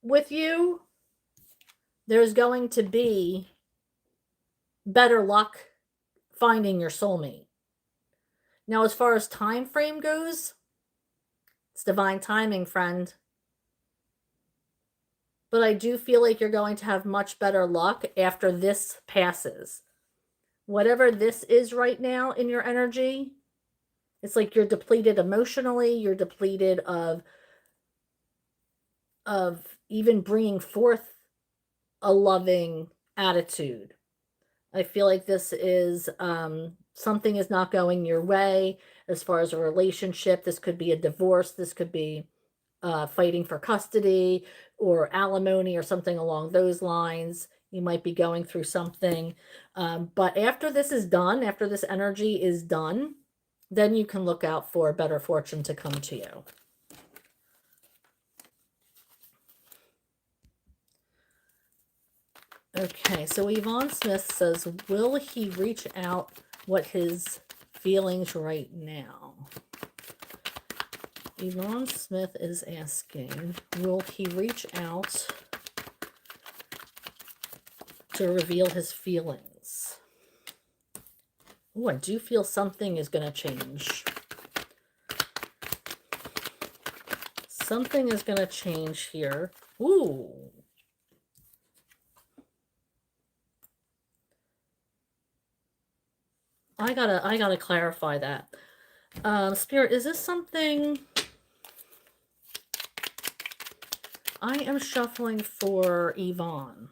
with you, there's going to be better luck finding your soulmate. Now, as far as time frame goes, it's divine timing, friend. But I do feel like you're going to have much better luck after this passes. Whatever this is right now in your energy, it's like you're depleted emotionally, you're depleted of even bringing forth a loving attitude. I feel like this is something is not going your way as far as a relationship. This could be a divorce. This could be fighting for custody or alimony or something along those lines. You might be going through something. But after this is done, after this energy is done, then you can look out for better fortune to come to you. Okay, so Yvonne Smith says, will he reach out? What his feelings right now? Yvonne Smith is asking, will he reach out to reveal his feelings? Oh, I do feel something is going to change. Something is going to change here. Ooh. I gotta clarify that. Spirit, is this something? I am shuffling for Yvonne.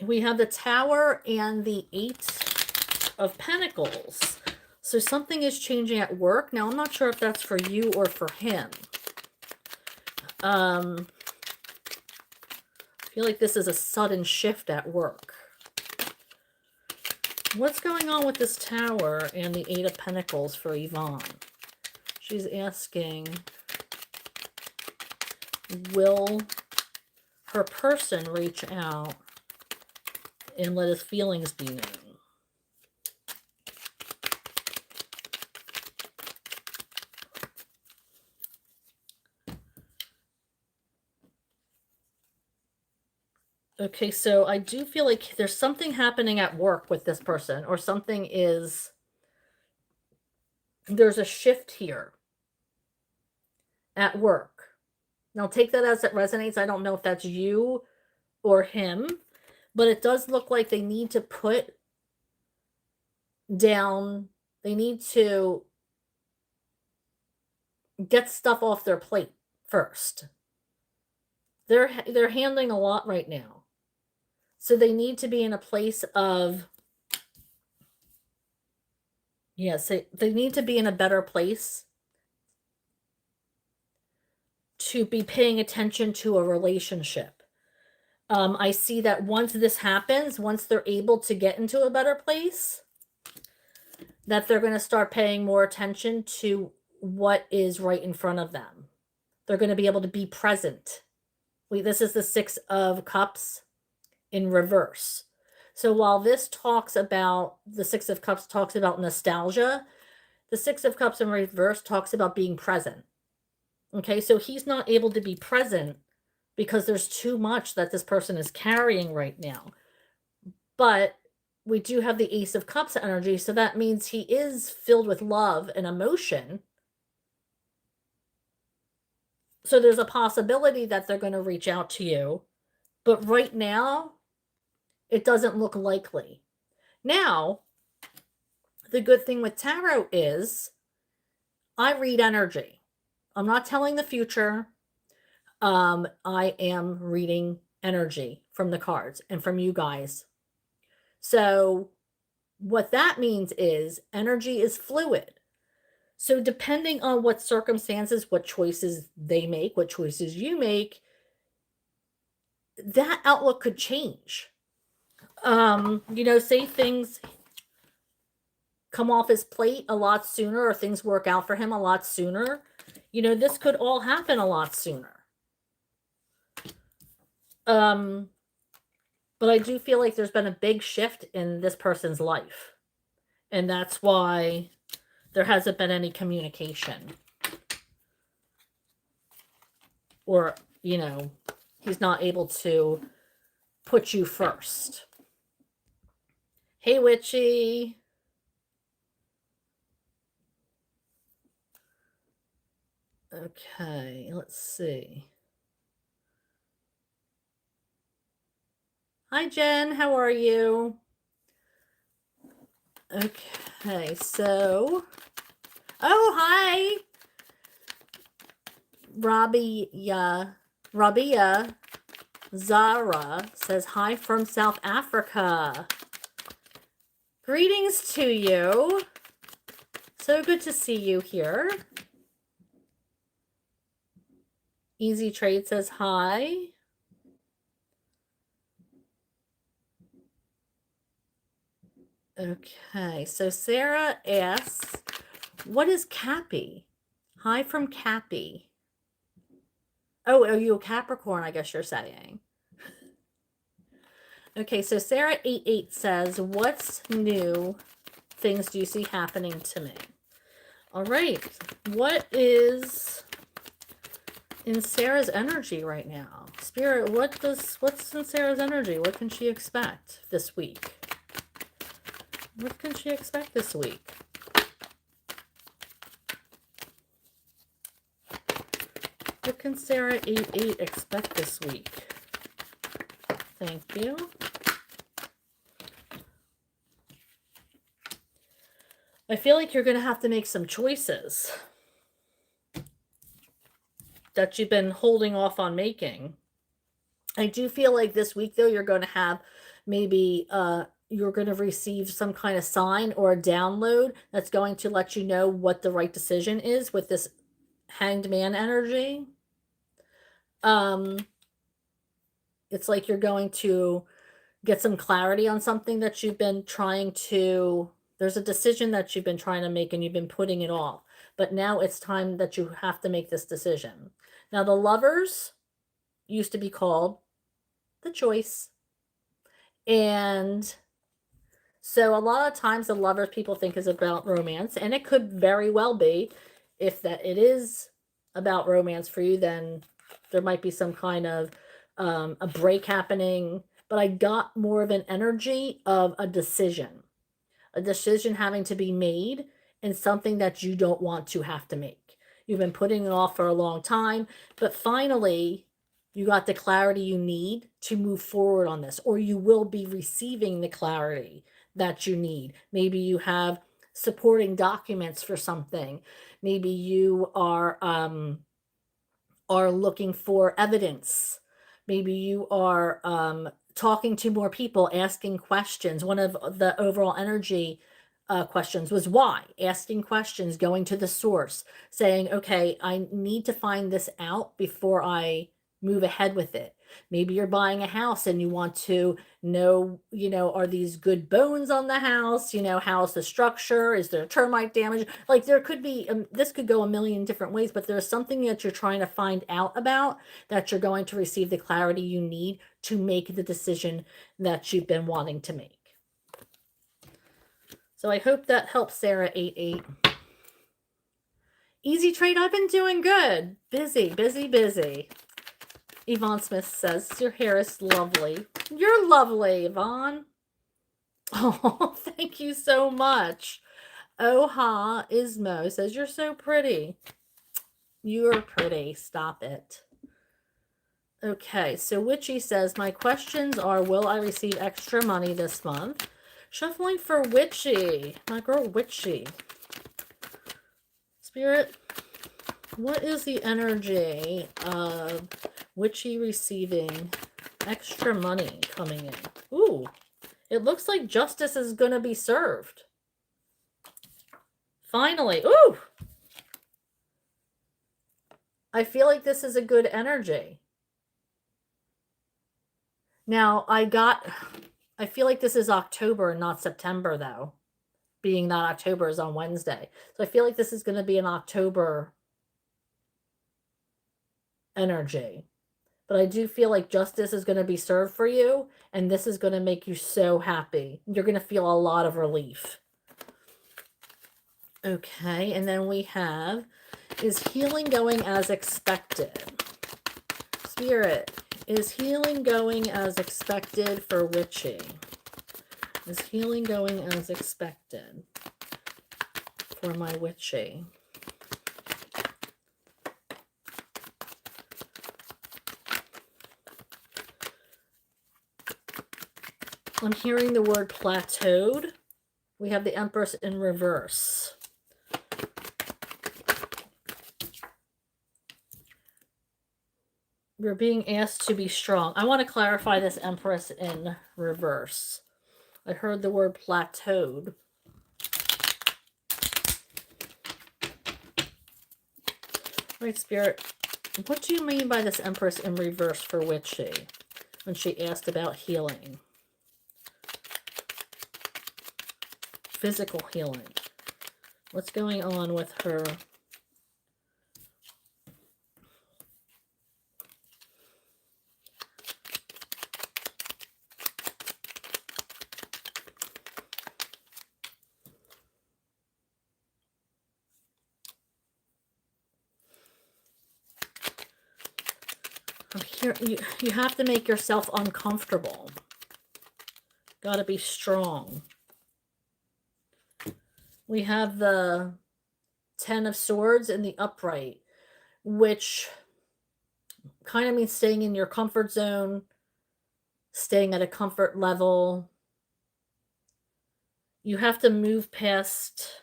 We have the Tower and the Eight of Pentacles. So something is changing at work. Now, I'm not sure if that's for you or for him. I feel like this is a sudden shift at work. What's going on with this Tower and the Eight of Pentacles for Yvonne? She's asking, will her person reach out and let his feelings be known? Okay, so I do feel like there's something happening at work with this person, or something is, there's a shift here. at work. Now take that as it resonates. I don't know if that's you or him, but it does look like they need to put down, they need to get stuff off their plate first. They're handling a lot right now. So they need to be in a place of, yes, they need to be in a better place to be paying attention to a relationship. I see that once this happens, once they're able to get into a better place, that they're going to start paying more attention to what is right in front of them. They're going to be able to be present. This is the Six of Cups in reverse. So while this talks about, the Six of Cups talks about nostalgia, the Six of Cups in reverse talks about being present. Okay, so he's not able to be present because there's too much that this person is carrying right now. But we do have the Ace of Cups energy, so that means he is filled with love and emotion. So there's a possibility that they're going to reach out to you. But right now, it doesn't look likely. Now, the good thing with tarot is I read energy. I'm not telling the future. I am reading energy from the cards and from you guys. So what that means is energy is fluid. So depending on what circumstances, what choices they make, what choices you make, that outlook could change. Say things come off his plate a lot sooner, or things work out for him a lot sooner. This could all happen a lot sooner. But I do feel like there's been a big shift in this person's life. And that's why there hasn't been any communication. Or, he's not able to put you first. Hey, Witchy. Okay, let's see. Hi, Jen. How are you? Okay, so... Oh, hi! Rabia Zara says, hi from South Africa. Greetings to you. So good to see you here. Easy Trade says, hi. Okay, so Sarah asks, what is Cappy? Hi from Cappy. Oh, are you a Capricorn, I guess you're saying. Okay, so Sarah88 says, what's new things do you see happening to me? All right, what is in Sarah's energy right now? Spirit, what's in Sarah's energy? What can she expect this week? What can she expect this week? What can Sarah88 expect this week? Thank you. I feel like you're going to have to make some choices that you've been holding off on making. I do feel like this week, though, you're going to have maybe you're going to receive some kind of sign or a download that's going to let you know what the right decision is with this Hanged Man energy. It's like you're going to get some clarity on something that you've been trying to, there's a decision that you've been trying to make and you've been putting it off. But now it's time that you have to make this decision. Now, the Lovers used to be called the Choice. And so a lot of times the Lovers people think is about romance, and it could very well be. If that it is about romance for you, then there might be some kind of a break happening. But I got more of an energy of a decision having to be made, and something that you don't want to have to make. You've been putting it off for a long time, but finally you got the clarity you need to move forward on this, or you will be receiving the clarity that you need. Maybe you have supporting documents for something. Maybe you are looking for evidence. Maybe you are talking to more people, asking questions. One of the overall energy questions was why. Asking questions, going to the source, saying, okay, I need to find this out before I move ahead with it. Maybe you're buying a house and you want to know, are these good bones on the house? How's the structure? Is there termite damage? Like there could be, this could go a million different ways, but there's something that you're trying to find out about that you're going to receive the clarity you need to make the decision that you've been wanting to make. So I hope that helps, Sarah 88. Easy trade, I've been doing good. Busy, busy, busy. Yvonne Smith says, your hair is lovely. You're lovely, Yvonne. Oh, thank you so much. Oha Ismo says, you're so pretty. You're pretty. Stop it. Okay, so Witchy says, my questions are, will I receive extra money this month? Shuffling for Witchy. My girl Witchy. Spirit, what is the energy of Witchy receiving extra money coming in? Ooh, it looks like justice is going to be served. Finally. Ooh! I feel like this is a good energy. Now, I feel like this is October and not September, though. Being that October is on Wednesday. So I feel like this is going to be an October energy. But I do feel like justice is going to be served for you, and this is going to make you so happy. You're going to feel a lot of relief. Okay, and then we have, is healing going as expected? Spirit, is healing going as expected for Witchy? Is healing going as expected for my Witchy? I'm hearing the word plateaued. We have the Empress in reverse. We're being asked to be strong. I want to clarify this Empress in reverse. I heard the word plateaued. Right, Spirit, what do you mean by this Empress in reverse for Witchy when she asked about healing? Physical healing. What's going on with her? I'm here. You have to make yourself uncomfortable. Got to be strong. We have the Ten of Swords in the upright, which kind of means staying in your comfort zone, staying at a comfort level. You have to move past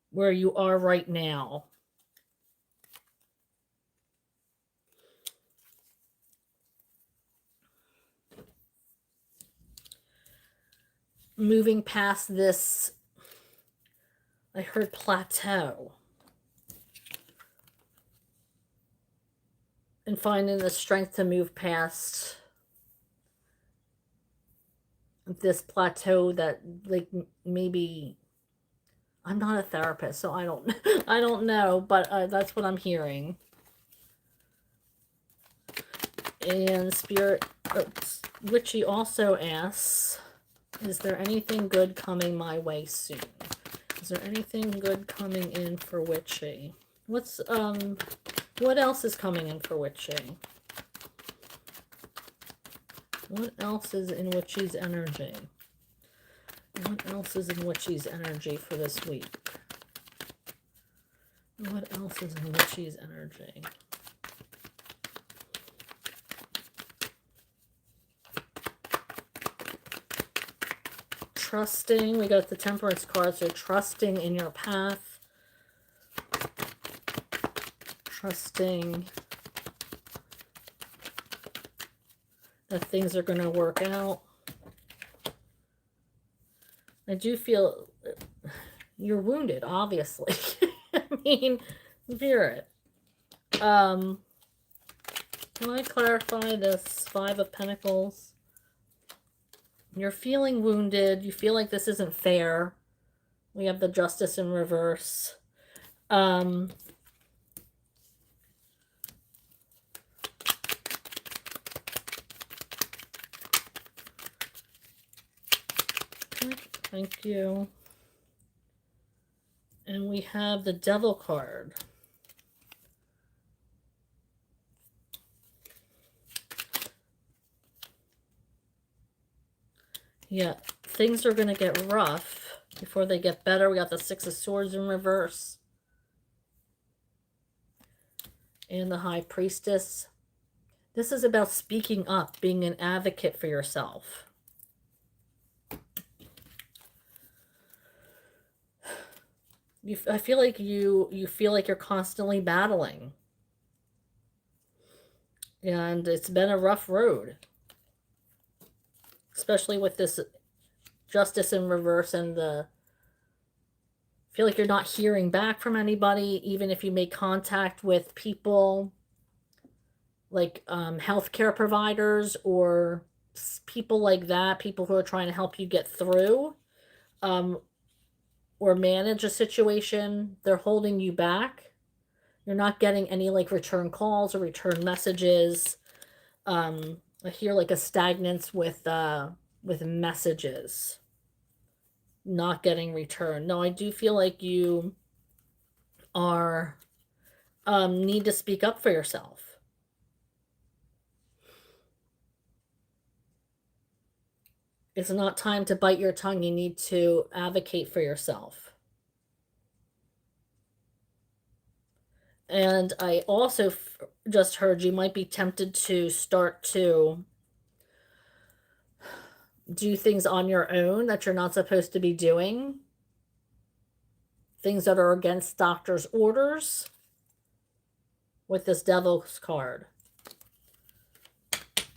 where you are right now. Moving past this, I heard plateau. And finding the strength to move past this plateau that, like, maybe, I'm not a therapist, so I don't know, but that's what I'm hearing. And Spirit, Witchy also asks, is there anything good coming my way soon? Is there anything good coming in for Witchy? What else is coming in for Witchy? What else is in Witchy's energy? What else is in Witchy's energy for this week? What else is in Witchy's energy? Trusting. We got the Temperance card, so trusting in your path. Trusting that things are going to work out. I do feel you're wounded, obviously. I mean, Spirit. Can I clarify this Five of Pentacles? You're feeling wounded. You feel like this isn't fair. We have the Justice in reverse. Thank you. And we have the Devil card. Yeah, things are going to get rough before they get better. We got the Six of Swords in reverse. And the High Priestess. This is about speaking up, being an advocate for yourself. I feel like you feel like you're constantly battling. And it's been a rough road. Especially with this Justice in reverse and the feel like you're not hearing back from anybody, even if you make contact with people like healthcare providers or people like that, people who are trying to help you get through or manage a situation. They're holding you back. You're not getting any like return calls or return messages. I hear like a stagnance with messages not getting returned. No, I do feel like you are need to speak up for yourself. It's not time to bite your tongue. You need to advocate for yourself. And I also just heard you might be tempted to start to do things on your own that you're not supposed to be doing. Things that are against doctor's orders with this Devil's card.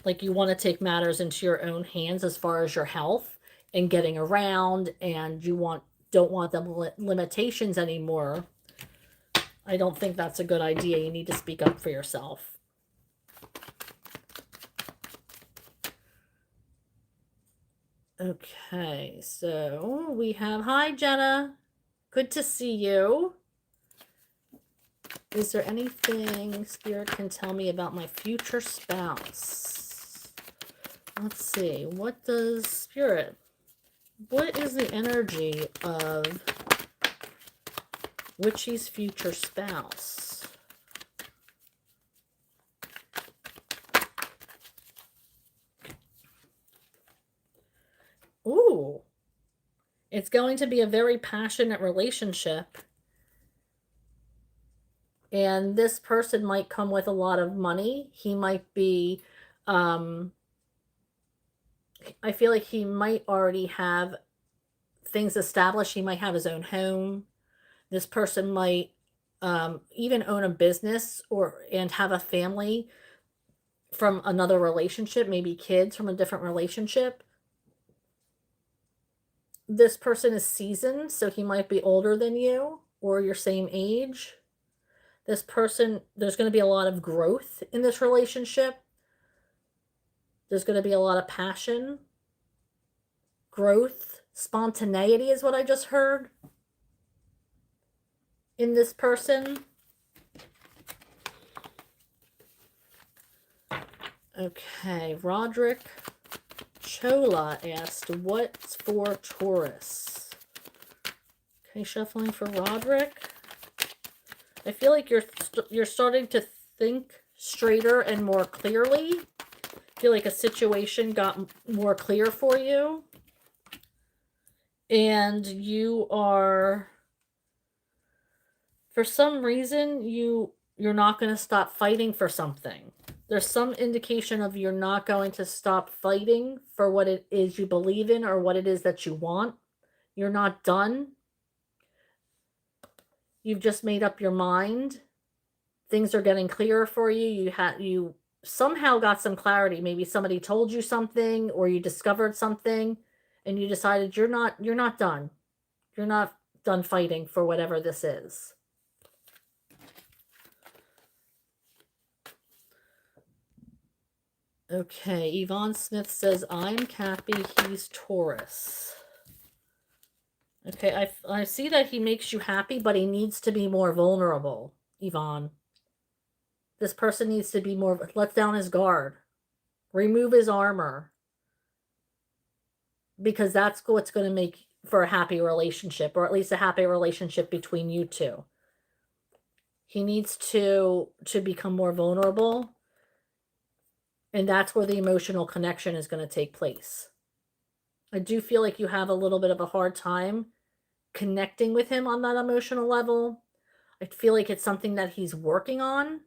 Like you want to take matters into your own hands as far as your health and getting around, and you don't want the limitations anymore. I don't think that's a good idea. You need to speak up for yourself. Okay, so we have, hi Jenna, good to see you. Is there anything Spirit can tell me about my future spouse? Let's see, what does Spirit, what is the energy of Witchy's future spouse? Ooh, it's going to be a very passionate relationship. And this person might come with a lot of money. He might be, I feel like he might already have things established. He might have his own home. This person might even own a business and have a family from another relationship, maybe kids from a different relationship. This person is seasoned, so he might be older than you or your same age. This person, there's going to be a lot of growth in this relationship. There's going to be a lot of passion, growth, spontaneity is what I just heard in this person. Okay, Roderick Chola asked, what's for Taurus? Okay, shuffling for Roderick. I feel like you're starting to think straighter and more clearly. I feel like a situation got more clear for you. And you are For some reason, you're not going to stop fighting for something. There's some indication of you're not going to stop fighting for what it is you believe in or what it is that you want. You're not done. You've just made up your mind. Things are getting clearer for you. You somehow got some clarity. Maybe somebody told you something or you discovered something and you decided you're not done. You're not done fighting for whatever this is. Okay, Yvonne Smith says, I'm Cappy, he's Taurus. Okay, I see that he makes you happy, but he needs to be more vulnerable, Yvonne. This person needs to be more, let down his guard. Remove his armor. Because that's what's going to make for a happy relationship, or at least a happy relationship between you two. He needs to become more vulnerable. And that's where the emotional connection is going to take place. I do feel like you have a little bit of a hard time connecting with him on that emotional level. I feel like it's something that he's working on.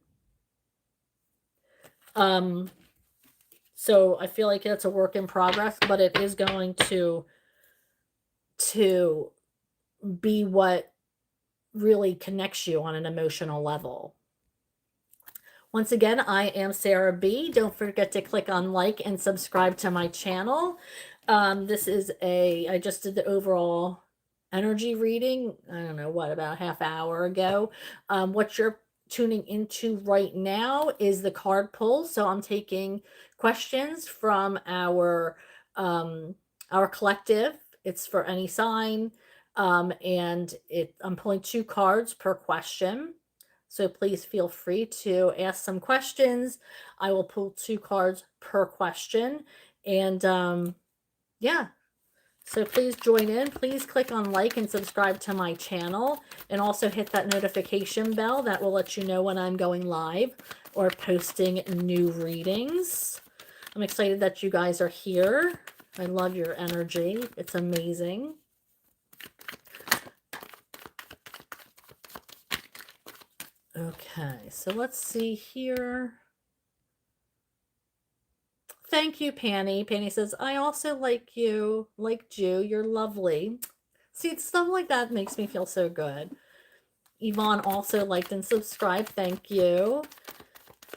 So I feel like it's a work in progress, but it is going to be what really connects you on an emotional level. Once again, I am Sarah B. Don't forget to click on like and subscribe to my channel. This is I just did the overall energy reading, I don't know, about a half hour ago. What you're tuning into right now is the card pull. So I'm taking questions from our collective. It's for any sign. And I'm pulling 2 cards per question. So please feel free to ask some questions. I will pull 2 cards per question. And yeah, so please join in. Please click on like and subscribe to my channel. And also hit that notification bell. That will let you know when I'm going live or posting new readings. I'm excited that you guys are here. I love your energy. It's amazing. Okay, so let's see here. Thank you, Panny. Panny says, I also like you, liked you. You're lovely. See, stuff like that makes me feel so good. Yvonne also liked and subscribed. Thank you.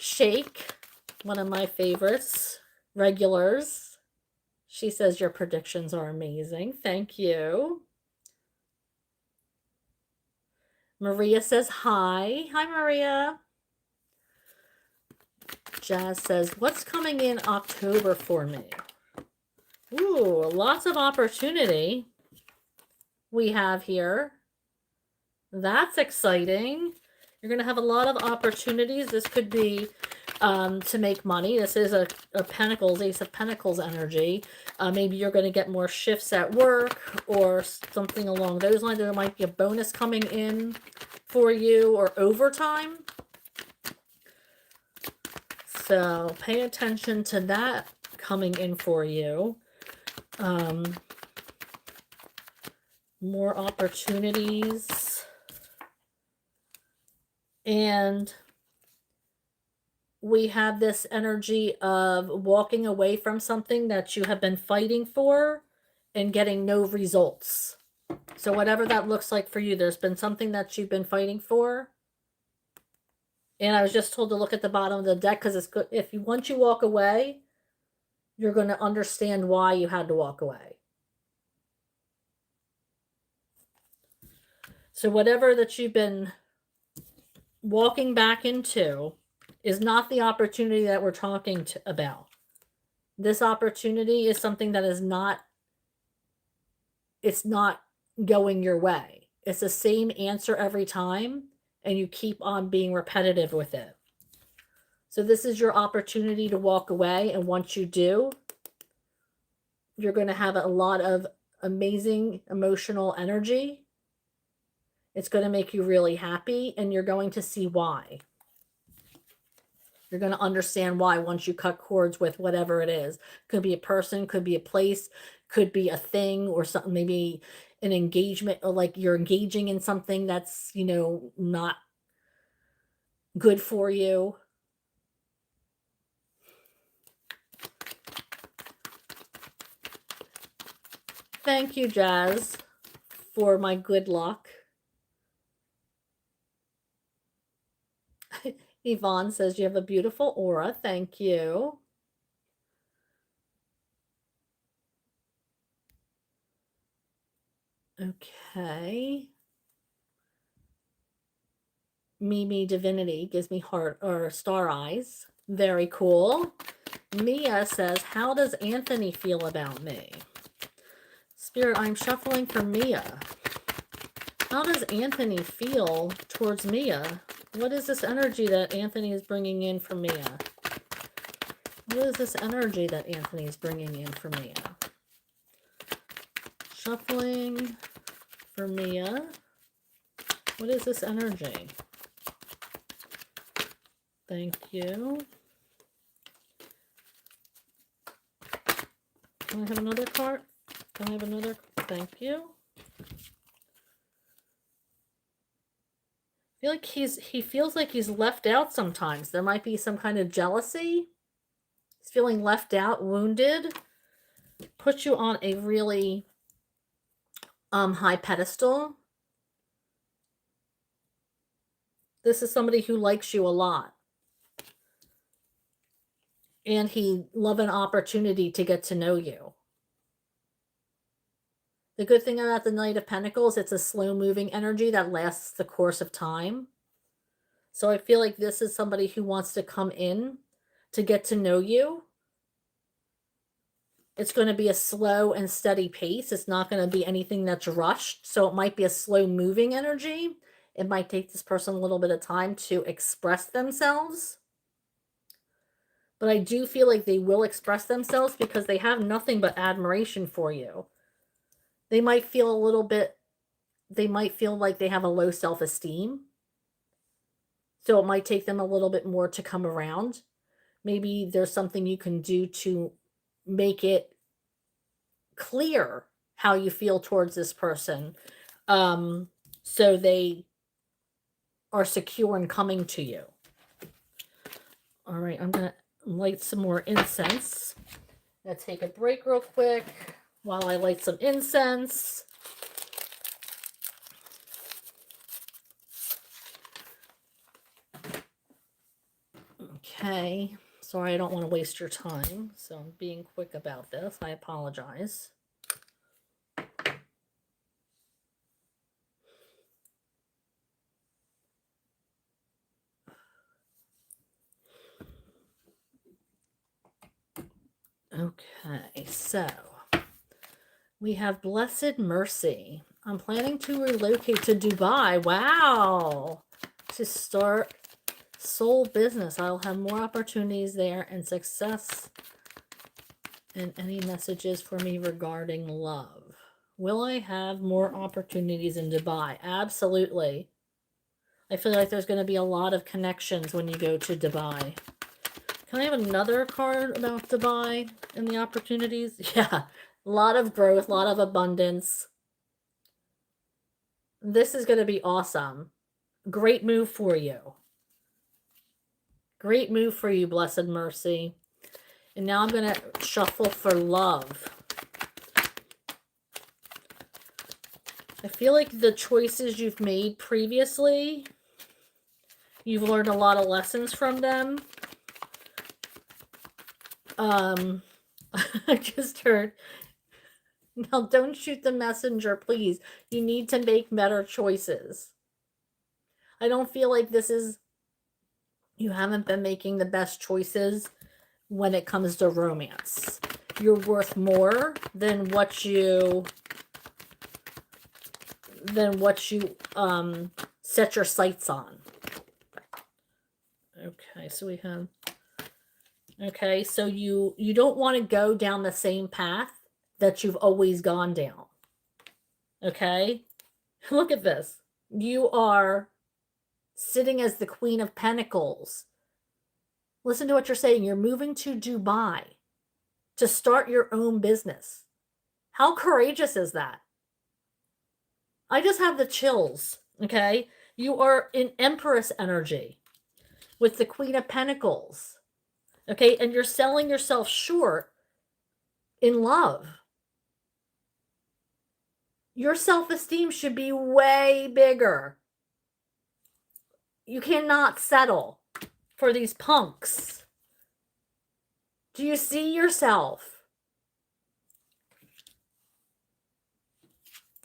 Shake, one of my favorites, regulars. She says your predictions are amazing. Thank you. Maria says hi. Hi, Maria. Jazz says, what's coming in October for me? Ooh, lots of opportunity we have here. That's exciting. You're going to have a lot of opportunities. This could be to make money. This is a Pentacles, Ace of Pentacles energy. Maybe you're going to get more shifts at work or something along those lines. There might be a bonus coming in for you or overtime. So pay attention to that coming in for you. More opportunities. And we have this energy of walking away from something that you have been fighting for and getting no results. So whatever that looks like for you, there's been something that you've been fighting for. And I was just told to look at the bottom of the deck because it's good. Once you walk away, you're going to understand why you had to walk away. So whatever that you've been walking back into is not the opportunity that we're talking about. This opportunity is something that is not, it's not going your way. It's the same answer every time, and you keep on being repetitive with it. So this is your opportunity to walk away, and once you do, you're going to have a lot of amazing emotional energy. It's going to make you really happy, and you're going to see why. You're going to understand why once you cut cords with whatever it is. Could be a person, could be a place, could be a thing or something. Maybe an engagement, or like you're engaging in something that's, not good for you. Thank you, Jazz, for my good luck. Yvonne says you have a beautiful aura. Thank you. Okay. Mimi Divinity gives me heart or star eyes. Very cool. Mia says, how does Anthony feel about me? Spirit, I'm shuffling for Mia. How does Anthony feel towards Mia? What is this energy that Anthony is bringing in for Mia? What is this energy that Anthony is bringing in for Mia? Shuffling for Mia. What is this energy? Thank you. Can I have another card? Can I have another? Thank you. I feel like he feels like he's left out sometimes. There might be some kind of jealousy. He's feeling left out, wounded. Puts you on a really high pedestal. This is somebody who likes you a lot. And he'd love an opportunity to get to know you. The good thing about the Knight of Pentacles, it's a slow-moving energy that lasts the course of time. So I feel like this is somebody who wants to come in to get to know you. It's going to be a slow and steady pace. It's not going to be anything that's rushed. So it might be a slow-moving energy. It might take this person a little bit of time to express themselves. But I do feel like they will express themselves because they have nothing but admiration for you. They might feel like they have a low self-esteem. So it might take them a little bit more to come around. Maybe there's something you can do to make it clear how you feel towards this person. So they are secure in coming to you. All right, I'm going to light some more incense. Let's take a break real quick while I light some incense. Okay, sorry, I don't want to waste your time, so I'm being quick about this. I apologize. Okay, so we have Blessed Mercy. I'm planning to relocate to Dubai. Wow! To start soul business. I'll have more opportunities there and success. And any messages for me regarding love? Will I have more opportunities in Dubai? Absolutely. I feel like there's going to be a lot of connections when you go to Dubai. Can I have another card about Dubai and the opportunities? Yeah, a lot of growth, a lot of abundance. This is going to be awesome. Great move for you. Great move for you, Blessed Mercy. And now I'm going to shuffle for love. I feel like the choices you've made previously, you've learned a lot of lessons from them. I just heard, now don't shoot the messenger, please. You need to make better choices. I don't feel like you haven't been making the best choices when it comes to romance. You're worth more than what you set your sights on. Okay, so we have, okay, so you don't want to go down the same path that you've always gone down. Okay? Look at this. You are sitting as the Queen of Pentacles. Listen to what you're saying. You're moving to Dubai to start your own business. How courageous is that? I just have the chills, okay? You are in Empress energy with the Queen of Pentacles, okay? And you're selling yourself short in love. Your self-esteem should be way bigger. You cannot settle for these punks. Do you see yourself?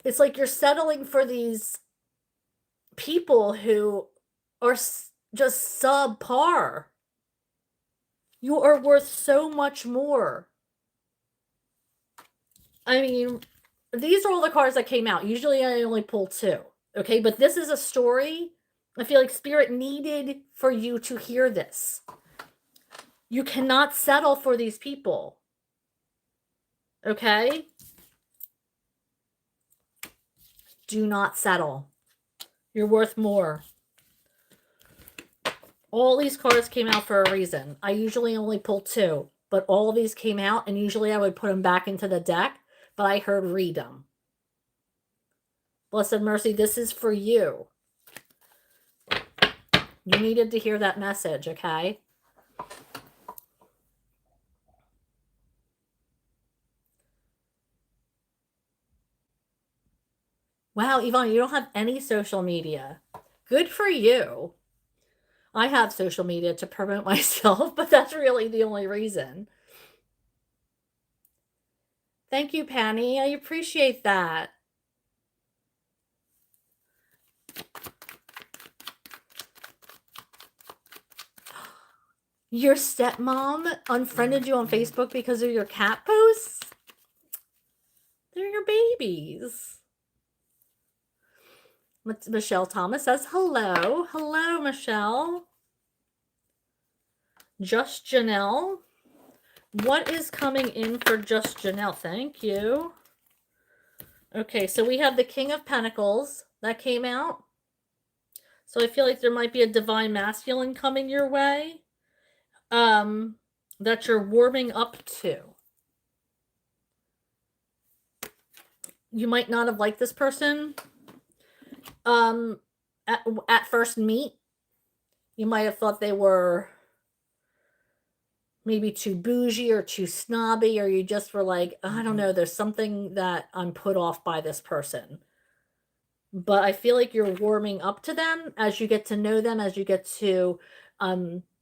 It's like you're settling for these people who are just subpar. You are worth so much more. I mean, these are all the cards that came out. Usually I only pull 2. Okay, but this is a story I feel like Spirit needed for you to hear this. You cannot settle for these people. Okay? Do not settle. You're worth more. All these cards came out for a reason. I usually only pull 2, but all of these came out, and usually I would put them back into the deck, but I heard read them. Blessed Mercy, this is for you. You needed to hear that message, okay? Wow, Yvonne, you don't have any social media. Good for you. I have social media to promote myself, but that's really the only reason. Thank you, Penny. I appreciate that. Your stepmom unfriended you on Facebook because of your cat posts? They're your babies. Michelle Thomas says hello. Hello, Michelle. Just Janelle. What is coming in for Just Janelle? Thank you. Okay, so we have the King of Pentacles that came out. So I feel like there might be a divine masculine coming your way that you're warming up to. You might not have liked this person at first meet. You might have thought they were maybe too bougie or too snobby, or you just were like, I don't know, there's something that I'm put off by this person. But I feel like you're warming up to them as you get to know them, as you get to,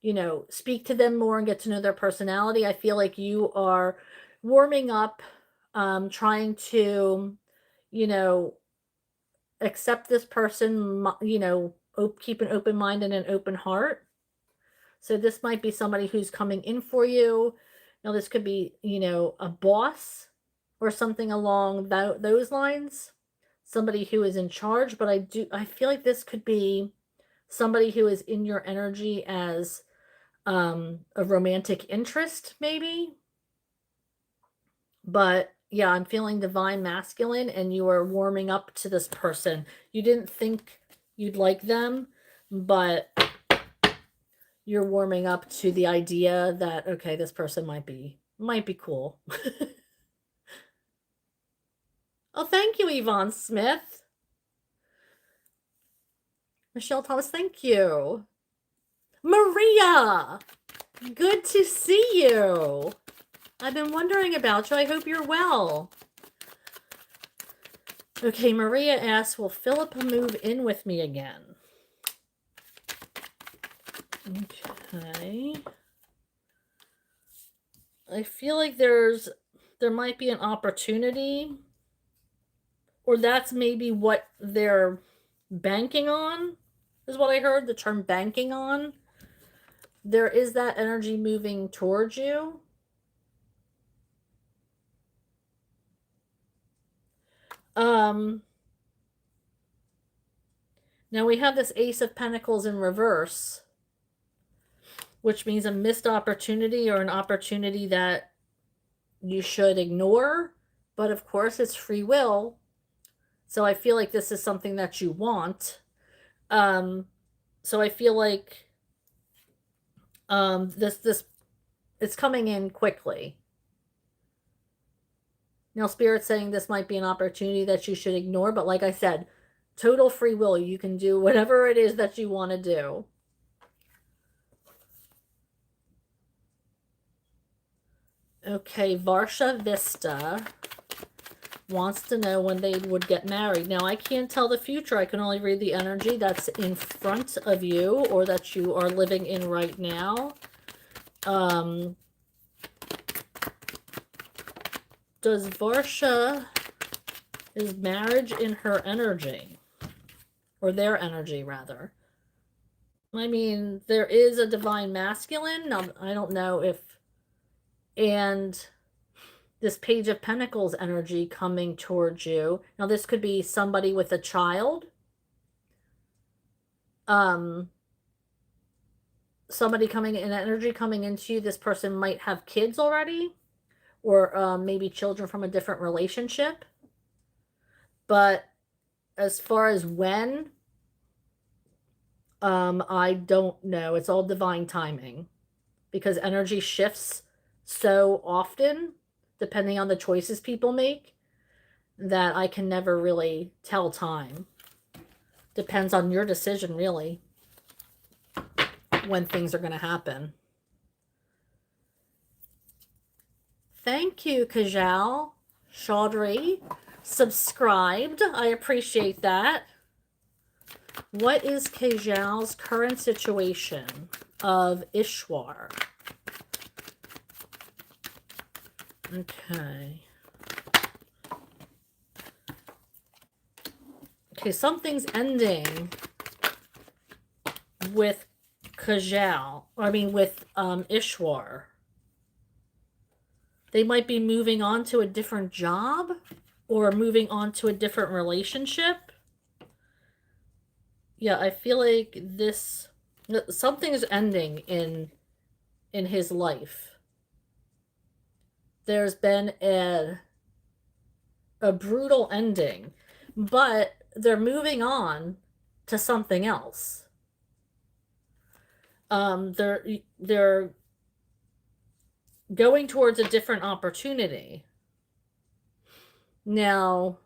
you know, speak to them more and get to know their personality. I feel like you are warming up, trying to, you know, accept this person, you know, keep an open mind and an open heart. So this might be somebody who's coming in for you. Now this could be, you know, a boss or something along those lines. Somebody who is in charge, but I feel like this could be somebody who is in your energy as a romantic interest, maybe. But yeah, I'm feeling divine masculine, and you are warming up to this person. You didn't think you'd like them, but you're warming up to the idea that, okay, this person might be cool. Oh, thank you, Yvonne Smith. Michelle Thomas, thank you. Maria, good to see you. I've been wondering about you. I hope you're well. Okay, Maria asks, will Philip move in with me again? Okay. I feel like there might be an opportunity, or that's maybe what they're banking on, is what I heard, the term banking on. There is that energy moving towards you. Now we have this Ace of Pentacles in reverse, which means a missed opportunity or an opportunity that you should ignore. But of course, it's free will. So I feel like this is something that you want. So I feel like this it's coming in quickly. Now, Spirit's saying this might be an opportunity that you should ignore, but like I said, Total free will. You can do whatever it is that you want to do. Okay, Varsha Vista wants to know when they would get married. Now, I can't tell the future. I can only read the energy that's in front of you or that you are living in right now. Does Varsha, is marriage in her energy? Or their energy, rather? I mean, there is a divine masculine. Now, I don't know if... And this Page of Pentacles energy coming towards you. Now, this could be somebody with a child. Somebody coming in, energy coming into you. This person might have kids already. Or maybe children from a different relationship. But as far as when, I don't know. It's all divine timing. Because energy shifts so often, depending on the choices people make, that I can never really tell time. Depends on your decision, really, when things are going to happen. Thank you, Kajal. Chaudhry subscribed. I appreciate that. What is Kajal's current situation of Ishwar? Okay. Okay, something's ending with Kajal. I mean, with Ishwar. They might be moving on to a different job or moving on to a different relationship. Yeah, I feel like this... something is ending in his life. There's been a brutal ending, but they're moving on to something else. They're going towards a different opportunity. Now,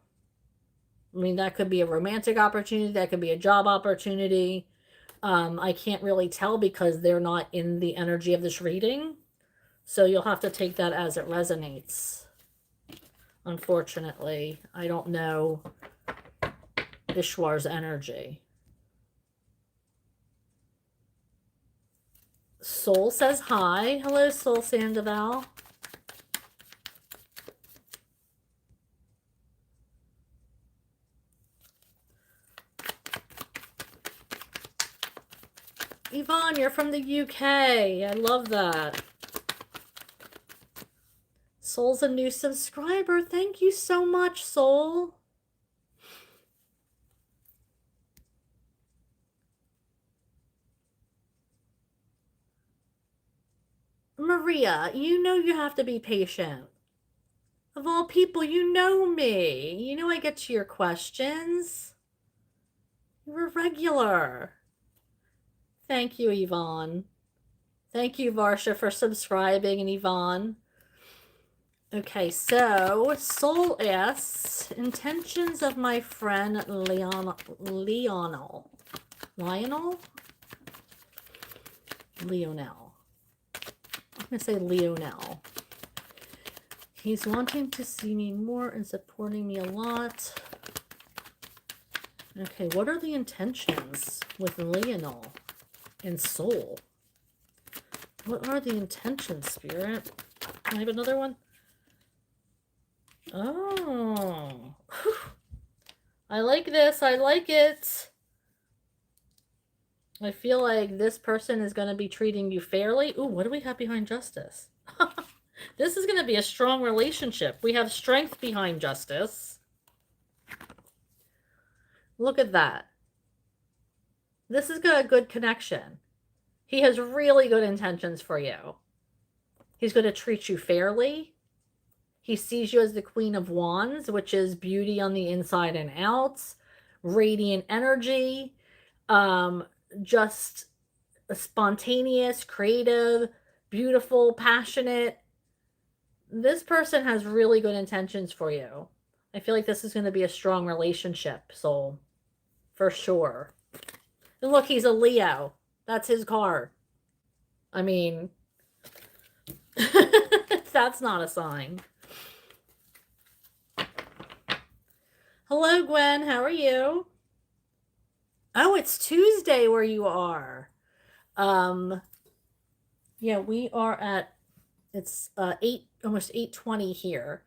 I mean, that could be a romantic opportunity, that could be a job opportunity. I can't really tell because they're not in the energy of this reading. So you'll have to take that as it resonates. Unfortunately, I don't know Ishwar's energy. Soul says hi. Hello, Soul Sandoval. Yvonne, you're from the UK. I love that. Soul's a new subscriber. Thank you so much, Soul. Maria, you know you have to be patient. Of all people, you know me. You know I get to your questions. You're a regular. Thank you, Yvonne. Thank you, Varsha, for subscribing, and Yvonne. Okay, so Soul asks, intentions of my friend Lionel. I'm going to say Leonel. He's wanting to see me more and supporting me a lot. Okay, what are the intentions with Leonel and Soul? What are the intentions, Spirit? Can I have another one? Oh. I like this. I like it. I feel like this person is going to be treating you fairly. Ooh, what do we have behind Justice? This is going to be a strong relationship. We have strength behind Justice. Look at that. This is a good connection. He has really good intentions for you. He's going to treat you fairly. He sees you as the Queen of Wands, which is beauty on the inside and out, radiant energy, just spontaneous, creative, beautiful, passionate. This person has really good intentions for you. I feel like this is going to be a strong relationship, Soul. for sure. And look, he's a Leo. That's his card. I mean, that's not a sign. Hello, Gwen. How are you? Oh, it's Tuesday where you are. Yeah, we are at, it's 8, almost 8:20 here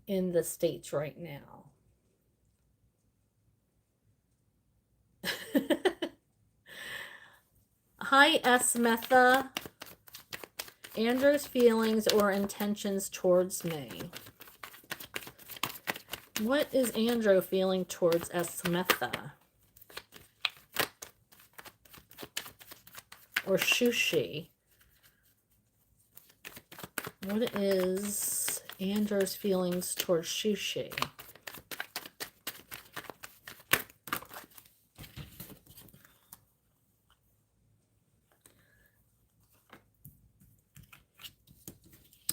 in the States right now. Hi, Esmetha. Andrew's feelings or intentions towards me. What is Andrew feeling towards Esmetha? Or Shushi? What is Andrew's feelings towards Shushi?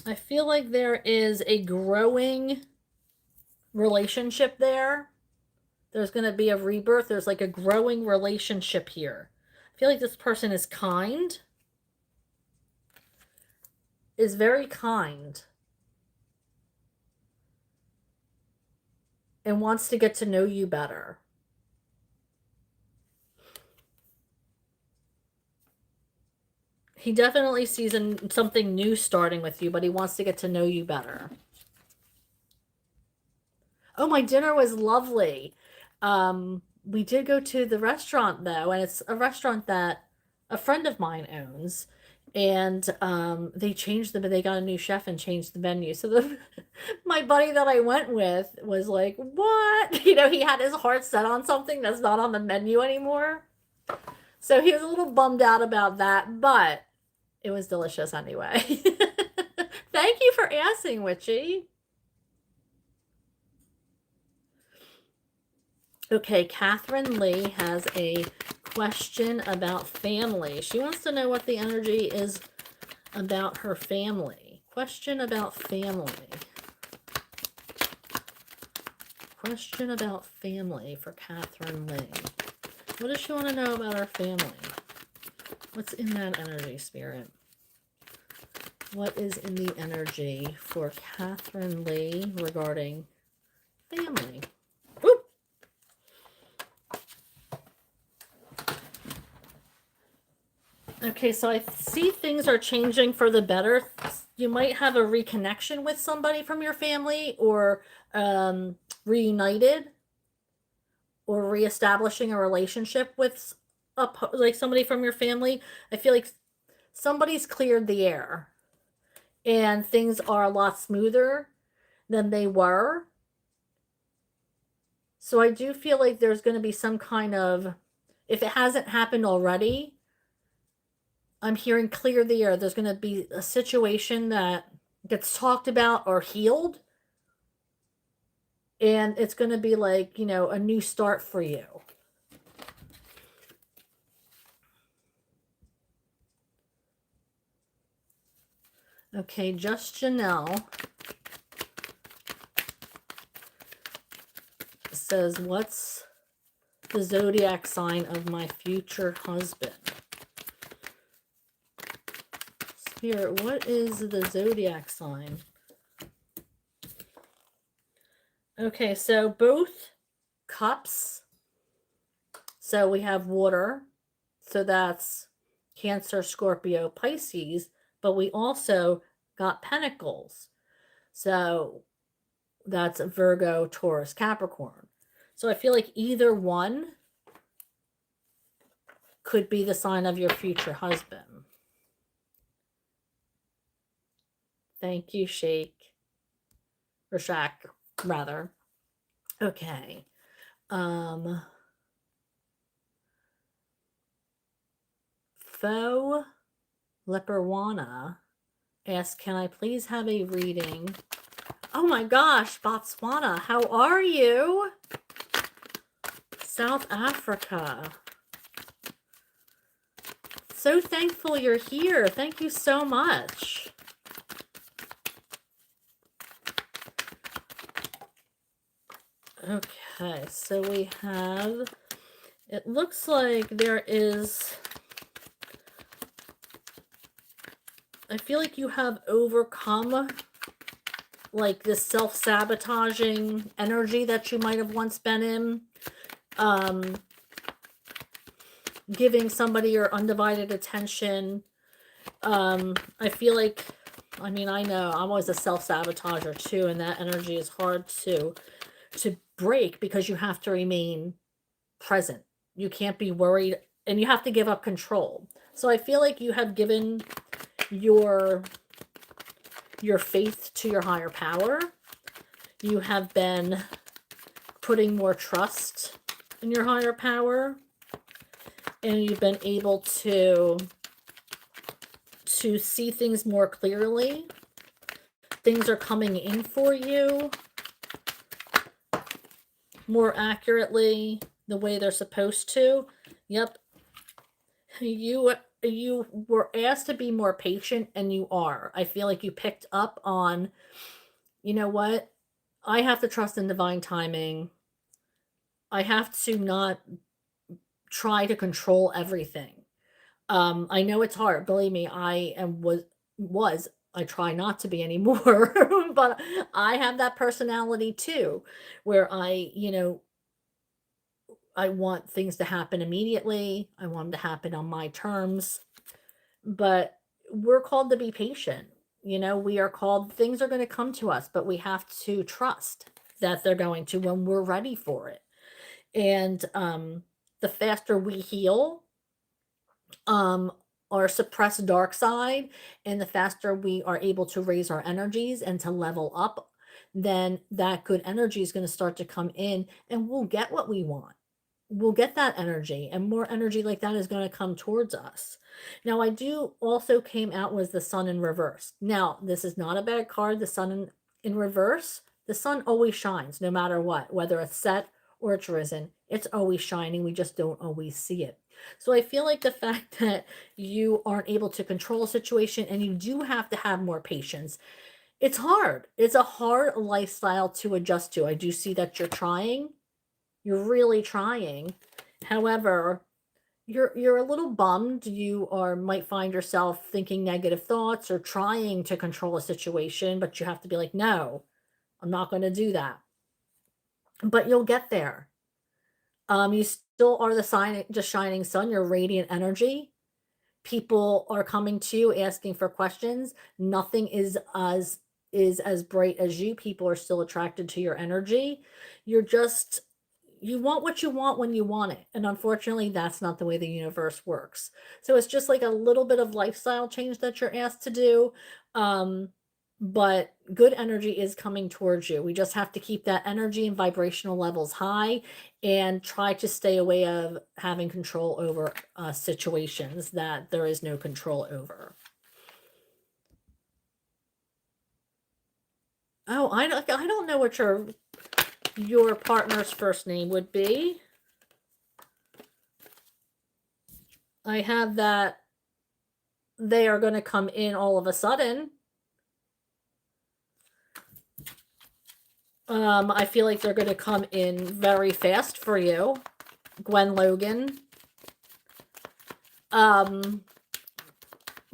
I feel like there is a growing relationship there. There's going to be a rebirth. There's like a growing relationship here. I feel like this person is kind. Is very kind. And wants to get to know you better. He definitely sees something new starting with you, but he wants to get to know you better. Oh, my dinner was lovely. We did go to the restaurant, though, and it's a restaurant that a friend of mine owns. And they changed they got a new chef and changed the menu. So my buddy that I went with was like, what? You know, he had his heart set on something that's not on the menu anymore. So he was a little bummed out about that, but it was delicious anyway. Thank you for asking, Witchy. Okay, Catherine Lee has a question about family. She wants to know what the energy is about her family. Question about family. Question about family for Catherine Lee. What does she want to know about her family? What's in that energy, Spirit? What is in the energy for Catherine Lee regarding family? Whoop. Okay, so I see things are changing for the better. You might have a reconnection with somebody from your family, or reunited, or reestablishing a relationship with like somebody from your family. I feel like somebody's cleared the air and things are a lot smoother than they were. So I do feel like there's going to be some kind of, if it hasn't happened already, I'm hearing clear the air. There's going to be a situation that gets talked about or healed. And it's going to be like, you know, a new start for you. Okay, Just Janelle says, what's the zodiac sign of my future husband? Spirit, what is the zodiac sign? Okay, so both cups. So we have water. So that's Cancer, Scorpio, Pisces. But we also got pentacles. So that's Virgo, Taurus, Capricorn. So I feel like either one could be the sign of your future husband. Thank you, Shake. Or Shaq, rather. Okay. Faux Leperwana asks, can I please have a reading? Oh my gosh, Botswana, how are you? South Africa. So thankful you're here. Thank you so much. Okay, so we have It looks like there is, I feel like you have overcome like this self-sabotaging energy that you might have once been in. Giving somebody your undivided attention. I feel like, I mean, I know I'm always a self-sabotager too, and that energy is hard to break because you have to remain present. You can't be worried, and you have to give up control. So I feel like you have given your faith to your higher power. You have been putting more trust in your higher power, and you've been able to see things more clearly. Things are coming in for you more accurately, the way they're supposed to. Yep. You were asked to be more patient, and you are. I feel like you picked up on, you know what? I have to trust in divine timing. I have to not try to control everything. I know it's hard. Believe me, I am was I try not to be anymore, but I have that personality too, where I want things to happen immediately. I want them to happen on my terms. But we're called to be patient. We are called, things are going to come to us, but we have to trust that they're going to when we're ready for it. And the faster we heal, um, our suppressed dark side, and the faster we are able to raise our energies and to level up, then that good energy is going to start to come in, and we'll get what we want. We'll get that energy, and more energy like that is going to come towards us. Now, I do also came out was the sun in reverse. Now, this is not a bad card, the sun in reverse. The sun always shines no matter what, whether it's set or it's risen. It's always shining. We just don't always see it. So I feel like the fact that you aren't able to control a situation and you do have to have more patience, it's hard. It's a hard lifestyle to adjust to. I do see that you're trying. You're really trying. However, you're a little bummed. You might find yourself thinking negative thoughts or trying to control a situation, but you have to be like, no, I'm not going to do that. But you'll get there. You still are the sign, just shining sun. You're radiant energy. People are coming to you asking for questions. Nothing is as bright as you. People are still attracted to your energy. You want what you want when you want it. And unfortunately, that's not the way the universe works. So it's just like a little bit of lifestyle change that you're asked to do. But good energy is coming towards you. We just have to keep that energy and vibrational levels high and try to stay away of having control over situations that there is no control over. Oh, I don't know what your partner's first name would be. I have that they are going to come in all of a sudden. I feel like they're going to come in very fast for you, Gwen Logan. But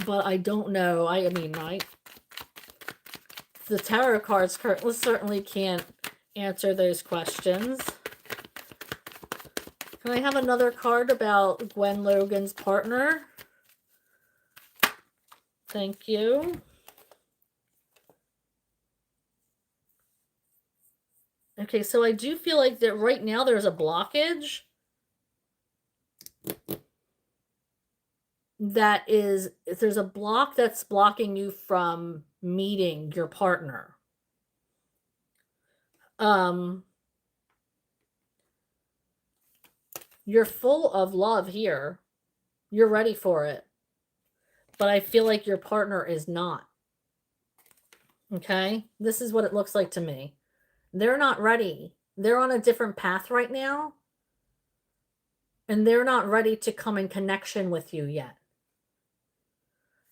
I don't know. The tarot cards certainly can't answer those questions. Can I have another card about Gwen Logan's partner? Thank you. Okay, so I do feel like that right now there's a blockage there's a block that's blocking you from meeting your partner. You're full of love here. You're ready for it. But I feel like your partner is not. Okay? This is what it looks like to me. They're not ready. They're on a different path right now. And they're not ready to come in connection with you yet.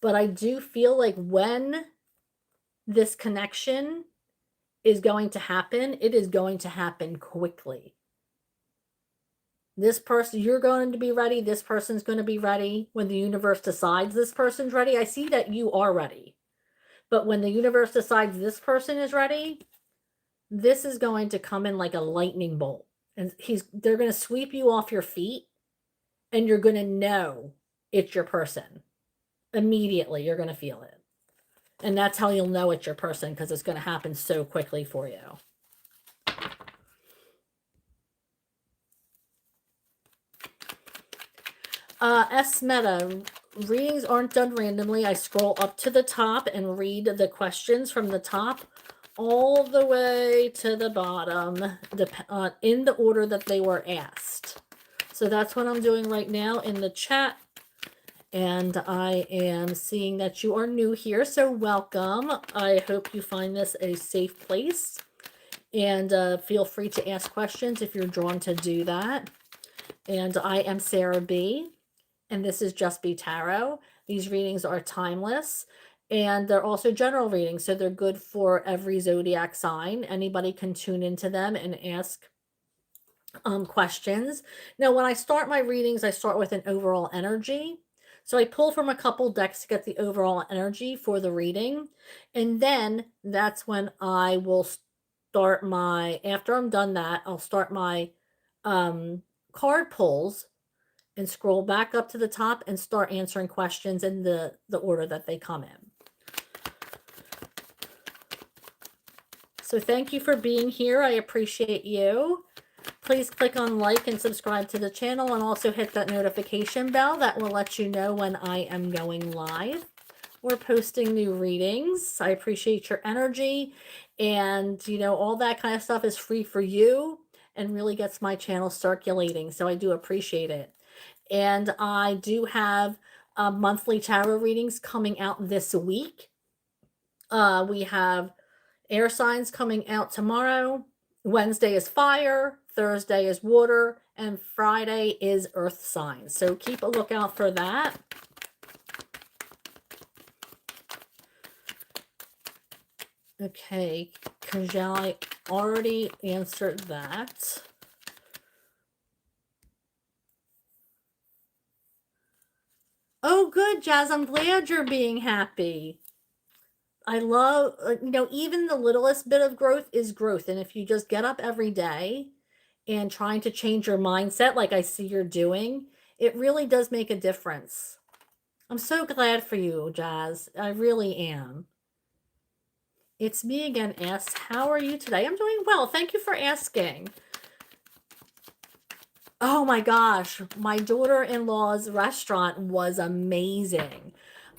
But I do feel like when this connection is going to happen, it is going to happen quickly. This person, you're going to be ready. This person's going to be ready. When the universe decides this person's ready, I see that you are ready. But when the universe decides this person is ready, this is going to come in like a lightning bolt. And they're going to sweep you off your feet, and you're going to know it's your person. Immediately, you're going to feel it. And that's how you'll know it's your person, because it's going to happen so quickly for you. Meta, readings aren't done randomly. I scroll up to the top and read the questions from the top all the way to the bottom, in the order that they were asked. So that's what I'm doing right now in the chat. And I am seeing that you are new here, so welcome. I hope you find this a safe place. And feel free to ask questions if you're drawn to do that. And I am Sarah B., and this is Just Be Tarot. These readings are timeless, and they're also general readings, so they're good for every zodiac sign. Anybody can tune into them and ask questions. Now, when I start my readings, I start with an overall energy. So I pull from a couple decks to get the overall energy for the reading, and then that's when I will start after I'm done that, I'll start my card pulls and scroll back up to the top and start answering questions in the order that they come in. So thank you for being here. I appreciate you. Please click on like and subscribe to the channel, and also hit that notification bell. That will let you know when I am going live or posting new readings. I appreciate your energy, and all that kind of stuff is free for you and really gets my channel circulating. So I do appreciate it. And I do have monthly tarot readings coming out this week. We have air signs coming out tomorrow. Wednesday is fire, Thursday is water, and Friday is earth signs. So keep a lookout for that. Okay, Kajal, I already answered that. Oh, good, Jazz. I'm glad you're being happy. I love, even the littlest bit of growth is growth. And if you just get up every day and trying to change your mindset, like I see you're doing, it really does make a difference. I'm so glad for you, Jazz. I really am. It's me again, S. How are you today? I'm doing well. Thank you for asking. Oh my gosh, my daughter-in-law's restaurant was amazing.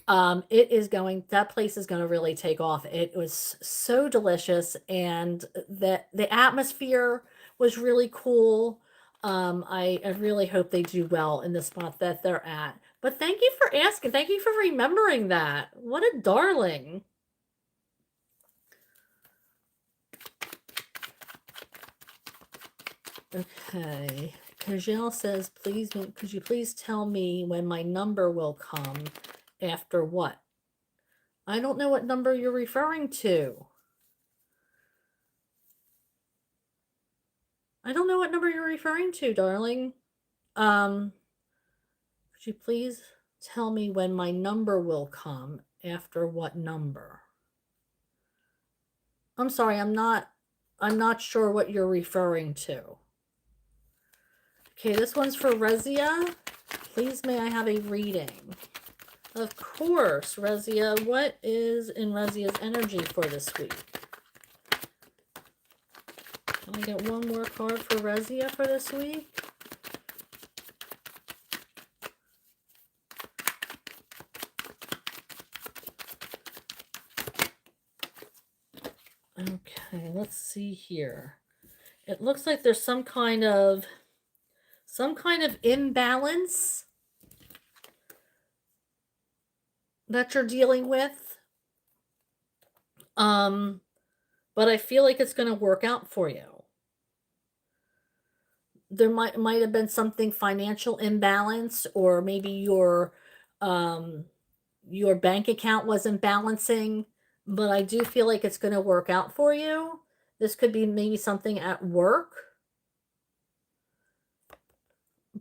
That place is going to really take off. It was so delicious, and the atmosphere was really cool. I really hope they do well in the spot that they're at. But thank you for asking. Thank you for remembering that. What a darling. Okay. Kajal says, please, could you please tell me when my number will come after what? I don't know what number you're referring to. I don't know what number you're referring to, darling. Could you please tell me when my number will come after what number? I'm sorry, I'm not sure what you're referring to. Okay, this one's for Rezia. Please may I have a reading? Of course, Rezia. What is in Rezia's energy for this week? Can I get one more card for Rezia for this week? Okay, let's see here. It looks like there's some kind of imbalance that you're dealing with. But I feel like it's going to work out for you. There might have been something financial imbalance, or maybe your bank account wasn't balancing, but I do feel like it's going to work out for you. This could be maybe something at work.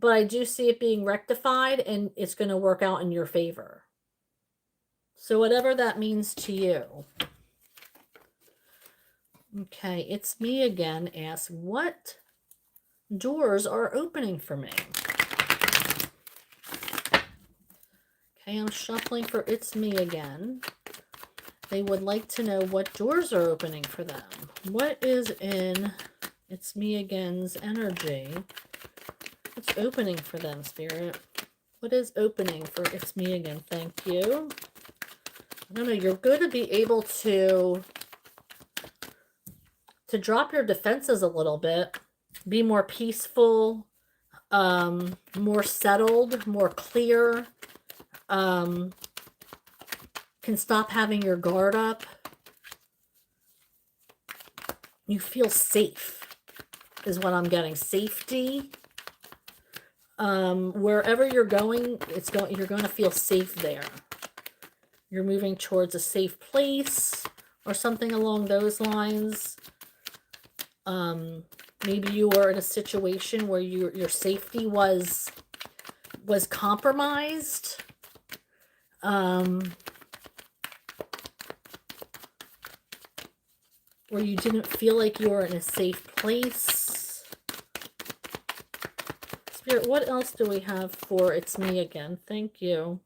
but I do see it being rectified and it's going to work out in your favor. So whatever that means to you. Okay, it's me again. Asks, what doors are opening for me? Okay, I'm shuffling for it's me again. They would like to know what doors are opening for them. What is in it's me again's energy? What's opening for them, Spirit? What is opening for it's me again? Thank you. I don't know. You're going to be able to drop your defenses a little bit, be more peaceful, more settled, more clear, can stop having your guard up. You feel safe is what I'm getting. Safety. Wherever you're going, you're going to feel safe there. You're moving towards a safe place or something along those lines. Maybe you were in a situation where your safety was compromised. Where you didn't feel like you were in a safe place. Spirit, what else do we have for it's me again? Thank you.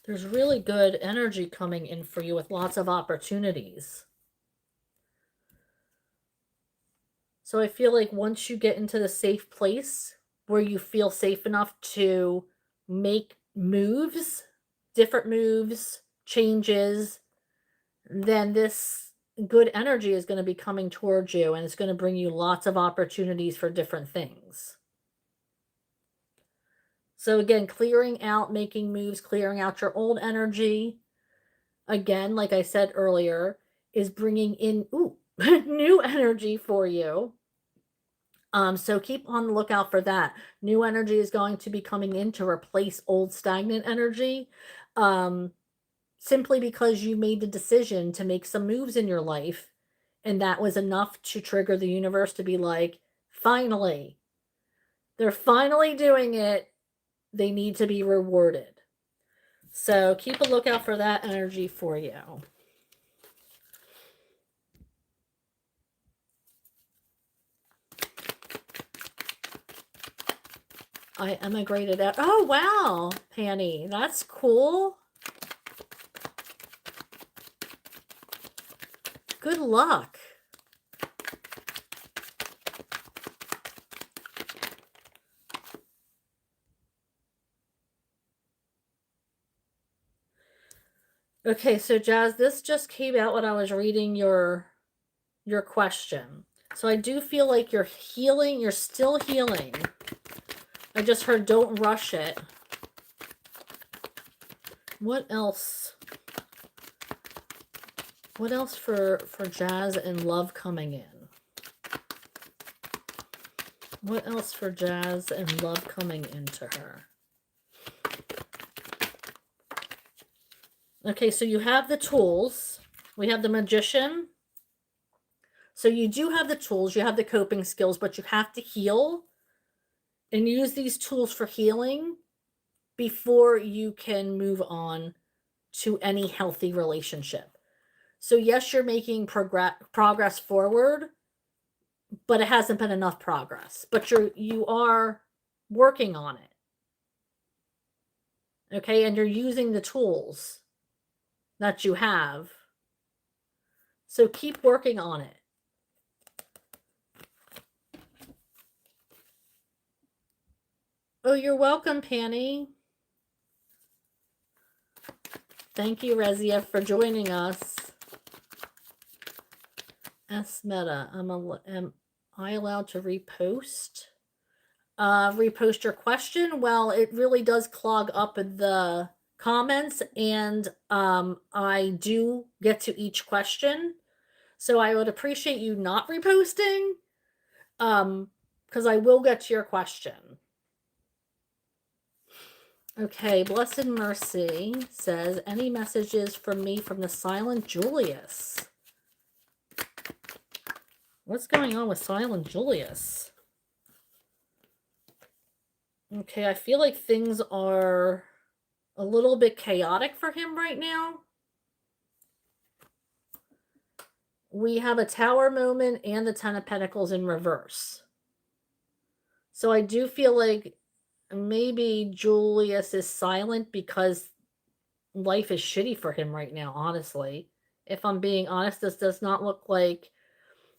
There's really good energy coming in for you with lots of opportunities. So I feel like once you get into the safe place where you feel safe enough to make moves, different moves, changes, then this good energy is going to be coming towards you and it's going to bring you lots of opportunities for different things. So again, clearing out, making moves, clearing out your old energy, again, like I said earlier, is bringing in new energy for you. So keep on the lookout for that. New energy is going to be coming in to replace old stagnant energy. Simply because you made the decision to make some moves in your life, and that was enough to trigger the universe to be like, finally, they're finally doing it. They need to be rewarded. So keep a lookout for that energy for you. I emigrated out. Oh, wow, Penny. That's cool. Good luck. Okay, so Jazz, this just came out when I was reading your question. So I do feel like you're healing. You're still healing. I just heard don't rush it. What else? What else for Jazz and love coming in? What else for Jazz and love coming into her? Okay, so you have the tools. We have the Magician. So you do have the tools. You have the coping skills, but you have to heal and use these tools for healing before you can move on to any healthy relationship. So yes, you're making progress forward, but it hasn't been enough progress. But you are working on it. Okay, and you're using the tools that you have. So keep working on it. Oh, you're welcome, Penny. Thank you, Rezia, for joining us. S Meta, am I allowed to repost? Repost your question? Well, it really does clog up the comments, and I do get to each question. So I would appreciate you not reposting, because I will get to your question. Okay, Blessed Mercy says, any messages from me from the Silent Julius? What's going on with Silent Julius? Okay, I feel like things are a little bit chaotic for him right now. We have a Tower moment and the Ten of Pentacles in reverse. So I do feel like maybe Julius is silent because life is shitty for him right now, honestly. If I'm being honest, this does not look like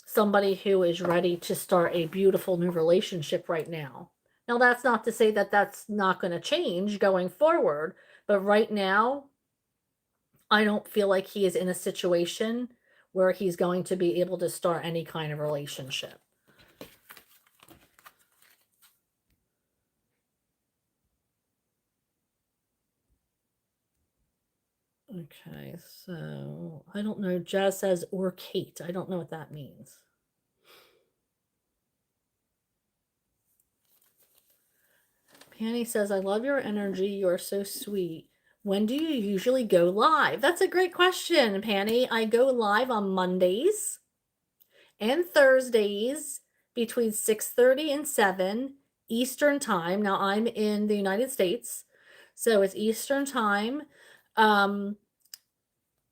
somebody who is ready to start a beautiful new relationship right now. Now, that's not to say that that's not going to change going forward, but right now, I don't feel like he is in a situation where he's going to be able to start any kind of relationship. Okay, so I don't know. Jazz says, or Kate. I don't know what that means. Penny says, I love your energy. You're so sweet. When do you usually go live? That's a great question, Penny. I go live on Mondays and Thursdays between 6:30 and 7 Eastern time. Now I'm in the United States, so it's Eastern time.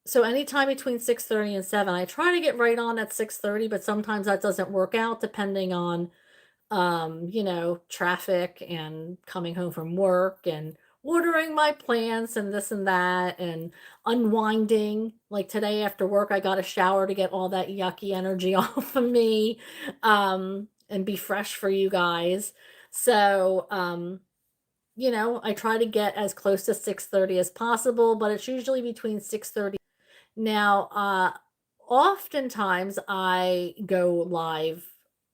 So anytime between 6:30 and 7. I try to get right on at 6:30, but sometimes that doesn't work out depending on traffic and coming home from work and ordering my plants and this and that and unwinding. Like today after work, I got a shower to get all that yucky energy off of me, and be fresh for you guys. So, I try to get as close to 6:30 as possible, but it's usually between 6:30. Now, oftentimes I go live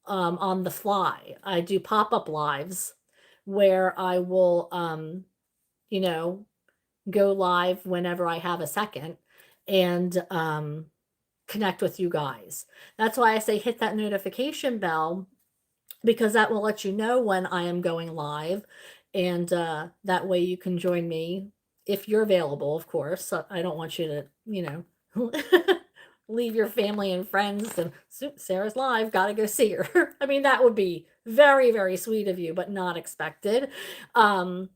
on the fly. I do pop-up lives where I will, you know, go live whenever I have a second and connect with you guys. That's why I say hit that notification bell because that will let you know when I am going live. And that way you can join me if you're available, of course. So I don't want you to, leave your family and friends and Sarah's live, gotta go see her. I mean, that would be very, very sweet of you, but not expected. So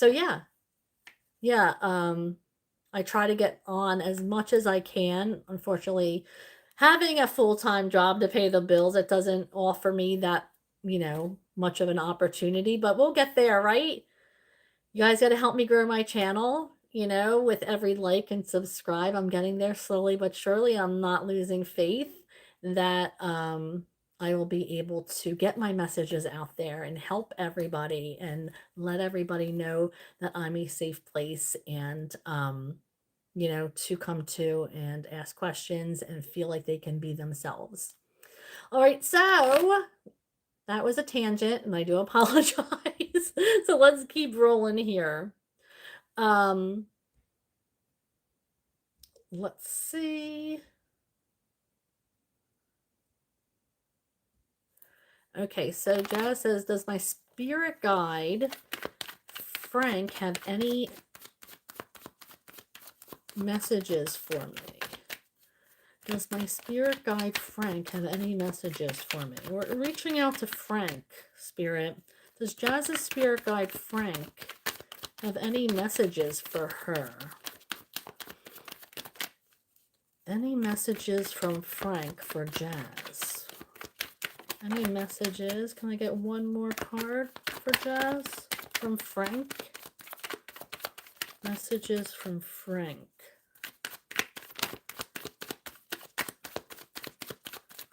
yeah, yeah. I try to get on as much as I can. Unfortunately, having a full-time job to pay the bills, it doesn't offer me that, much of an opportunity, but we'll get there, right? You guys got to help me grow my channel, with every like and subscribe. I'm getting there slowly but surely. I'm not losing faith that I will be able to get my messages out there and help everybody and let everybody know that I'm a safe place and to come to and ask questions and feel like they can be themselves. All right, so that was a tangent and I do apologize. So let's keep rolling here. Let's see. Okay, so Jazz says, does my spirit guide Frank have any messages for me? Does my spirit guide Frank have any messages for me? We're reaching out to Frank, Spirit. Does Jazz's spirit guide Frank have any messages for her? Any messages from Frank for Jazz? Any messages? Can I get one more card for Jazz from Frank? Messages from Frank.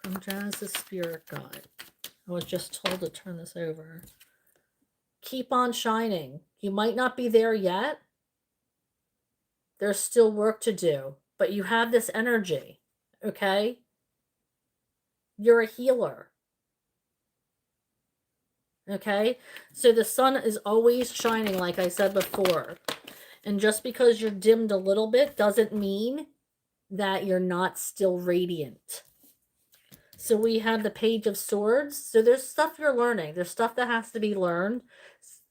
From Jazz's spirit guide. I was just told to turn this over. Keep on shining. You might not be there yet. There's still work to do, but you have this energy, okay? You're a healer. Okay? So the sun is always shining, like I said before. And just because you're dimmed a little bit doesn't mean that you're not still radiant. So we have the Page of Swords. So there's stuff you're learning. There's stuff that has to be learned.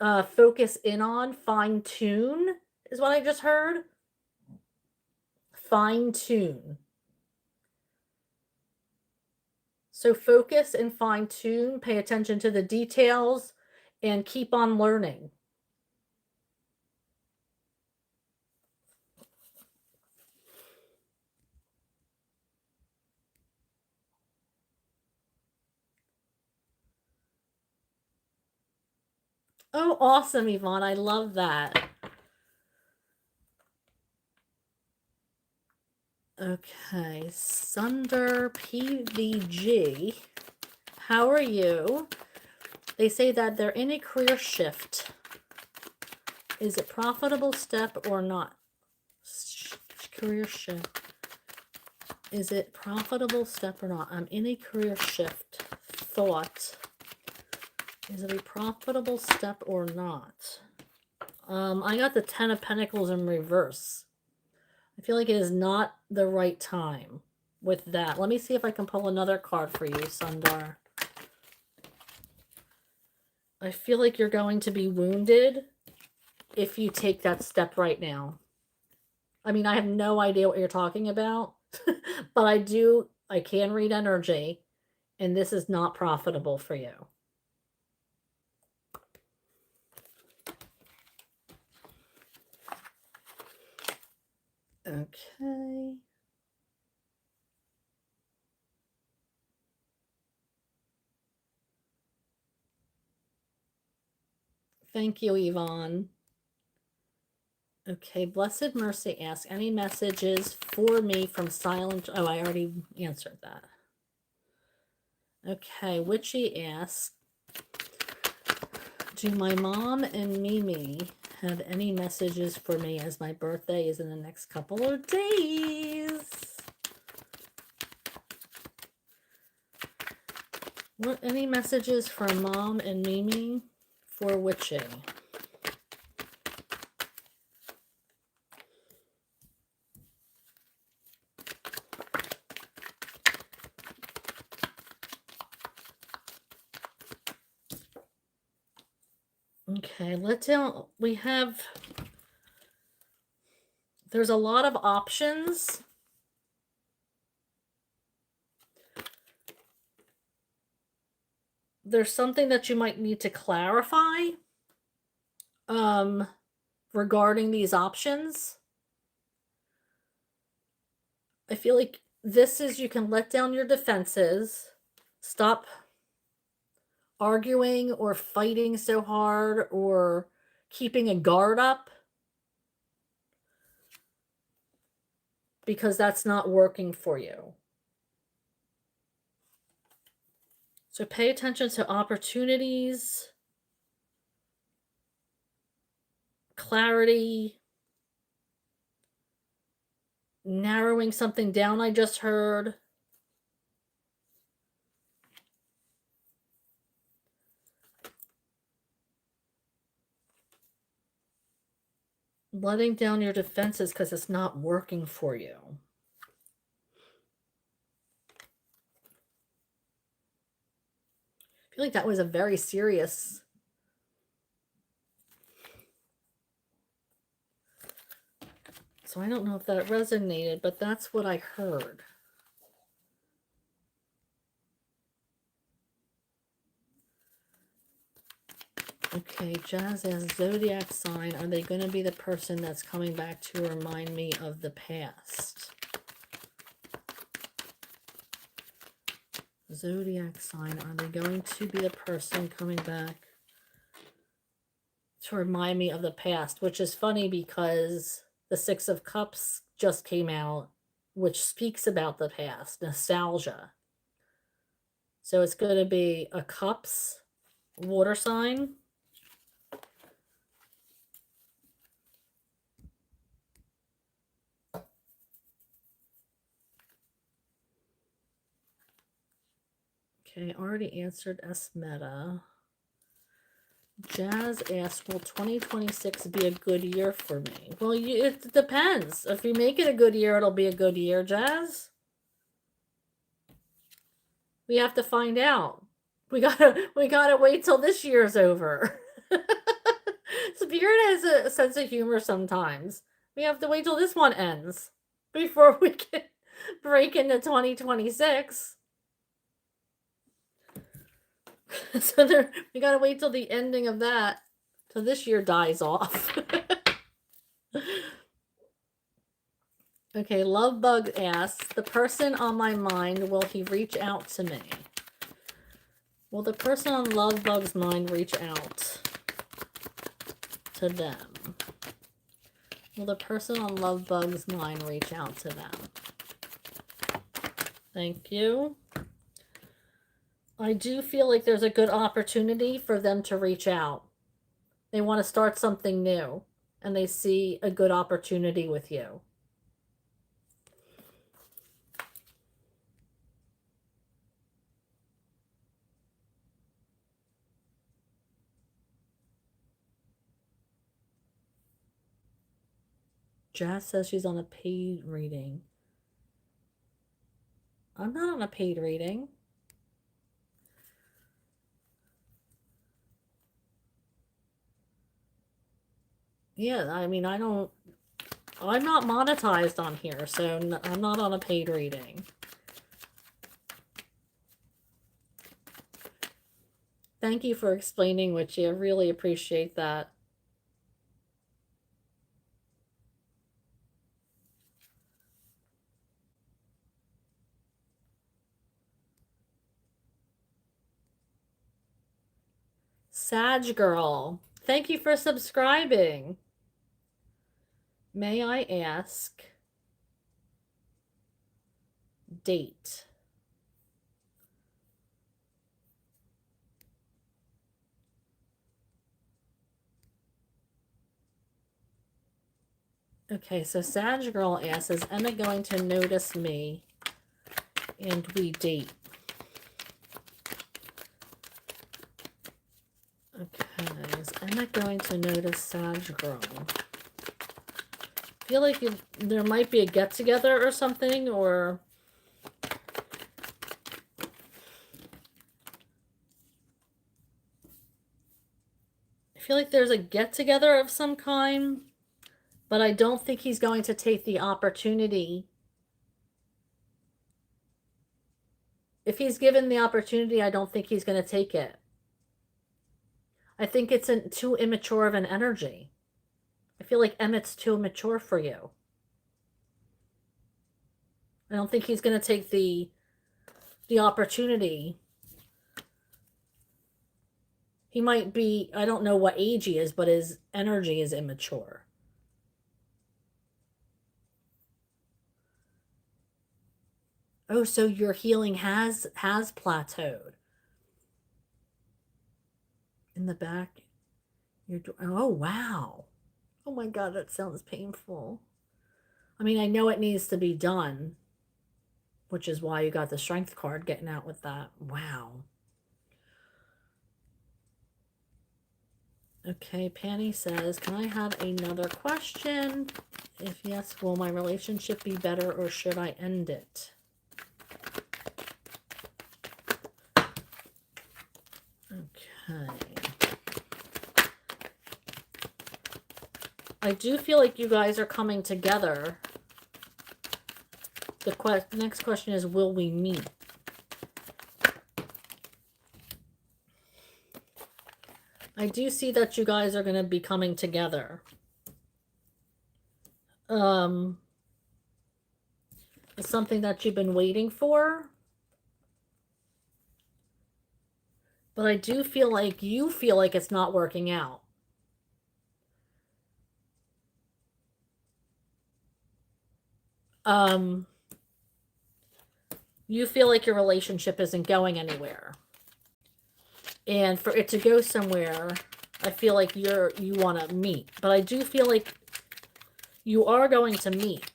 Focus in on, fine tune is what I just heard. Fine tune. So focus and fine tune. Pay attention to the details and keep on learning. Oh, awesome, Yvonne. I love that. Okay, Sunder PVG. How are you? They say that they're in a career shift. Is it profitable step or not? Career shift. Is it profitable step or not? I'm in a career shift. Thought. Is it a profitable step or not? I got the 10 of Pentacles in reverse. I feel like it is not the right time with that. Let me see if I can pull another card for you, Sundar. I feel like you're going to be wounded if you take that step right now. I mean, I have no idea what you're talking about, but I can read energy, and this is not profitable for you. Okay. Thank you, Yvonne. Okay, Blessed Mercy asks, any messages for me from silent... Oh, I already answered that. Okay, Witchy asks, do my mom and Mimi have any messages for me as my birthday is in the next couple of days? What, any messages from Mom and Mimi for Witchy? Okay, there's a lot of options. There's something that you might need to clarify regarding these options. I feel like this is, you can let down your defenses, stop arguing or fighting so hard or keeping a guard up, because that's not working for you. So pay attention to opportunities, clarity, narrowing something down I just heard. Letting down your defenses because it's not working for you. I feel like that was a very serious... So I don't know if that resonated, but that's what I heard. Okay, Jazz asks, zodiac sign, are they going to be the person that's coming back to remind me of the past? Zodiac sign, are they going to be the person coming back to remind me of the past? Which is funny because the Six of Cups just came out, which speaks about the past, nostalgia. So it's going to be a Cups water sign. Okay, already answered Esmeta. Jazz asks, will 2026 be a good year for me? Well, it depends. If you make it a good year, it'll be a good year, Jazz. We have to find out. We gotta wait till this year's over. Spirit has a sense of humor sometimes. We have to wait till this one ends before we can break into 2026. So there, we gotta wait till the ending of that, till this year dies off. Okay, Love Bug asks, the person on my mind, will he reach out to me? Will the person on Love Bug's mind reach out to them? Will the person on Love Bug's mind reach out to them? Thank you. I do feel like there's a good opportunity for them to reach out. They want to start something new, and they see a good opportunity with you. Jazz says she's on a paid reading. I'm not on a paid reading. Yeah, I mean, I'm not monetized on here, so I'm not on a paid reading. Thank you for explaining, Witchy. I really appreciate that. Sag Girl, thank you for subscribing. May I ask date? Okay, so Sag Girl asks, is Emma going to notice me and we date? Okay, is Emma going to notice Sag Girl? I feel like there might be a get-together or something, or... I feel like there's a get-together of some kind, but I don't think he's going to take the opportunity. If he's given the opportunity, I don't think he's going to take it. I think it's too immature of an energy. I feel like Emmett's too mature for you. I don't think he's going to take the opportunity. He might be, I don't know what age he is, but his energy is immature. Oh, so your healing has plateaued. In the back, oh, wow. Oh my God, that sounds painful. I mean, I know it needs to be done, which is why you got the strength card getting out with that. Wow. Okay, Penny says, can I have another question? If yes, will my relationship be better or should I end it? Okay. I do feel like you guys are coming together. The next question is, will we meet? I do see that you guys are going to be coming together. It's something that you've been waiting for. But I do feel like you feel like it's not working out. You feel like your relationship isn't going anywhere. And for it to go somewhere, I feel like you want to meet. But I do feel like you are going to meet.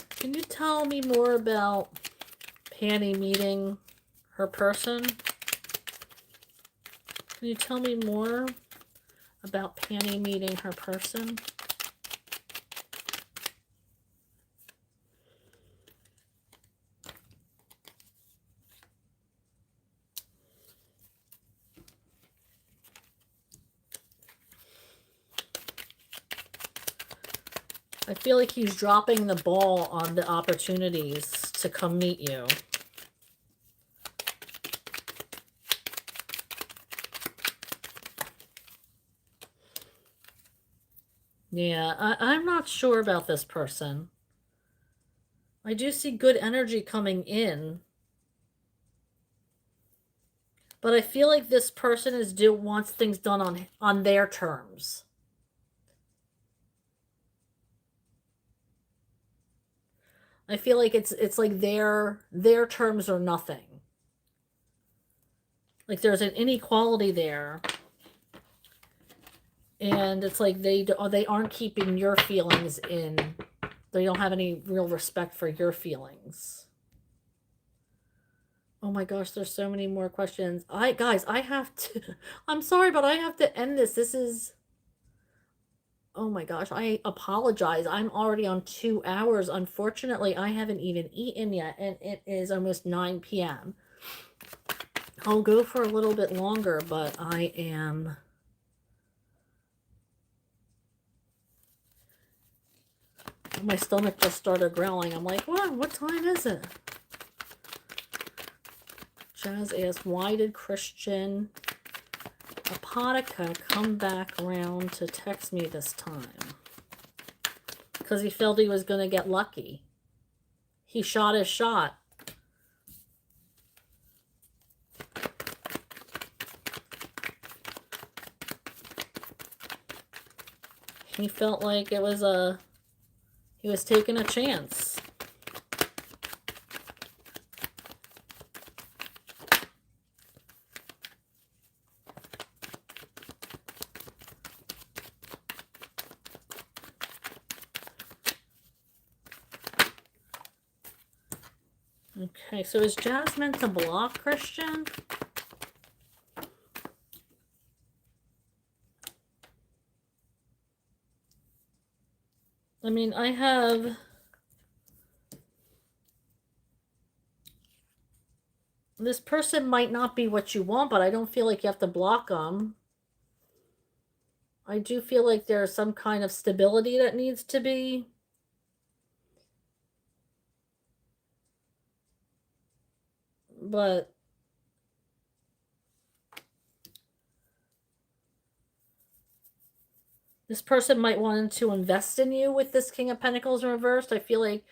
Can you tell me more about Penny meeting her person? Can you tell me more about Penny meeting her person? I feel like he's dropping the ball on the opportunities to come meet you. Yeah, I'm not sure about this person. I do see good energy coming in, but I feel like this person wants things done on their terms. I feel like it's like their terms are nothing. Like there's an inequality there, and it's like they aren't keeping your feelings in. They don't have any real respect for your feelings. Oh my gosh, there's so many more questions. Guys, I have to I'm sorry, but I have to end this. This is Oh my gosh, I apologize. I'm already on 2 hours. Unfortunately, I haven't even eaten yet, and it is almost 9 p.m. I'll go for a little bit longer, but my stomach just started growling. I'm like, what time is it? Jazz asks, why did Christian Apotica come back around to text me this time? Because he felt he was going to get lucky. He shot his shot. He felt like he was taking a chance. Okay, so is Jazz meant to block Christian? I mean, I have... This person might not be what you want, but I don't feel like you have to block them. I do feel like there's some kind of stability that needs to be. But this person might want to invest in you with this King of Pentacles reversed. I feel like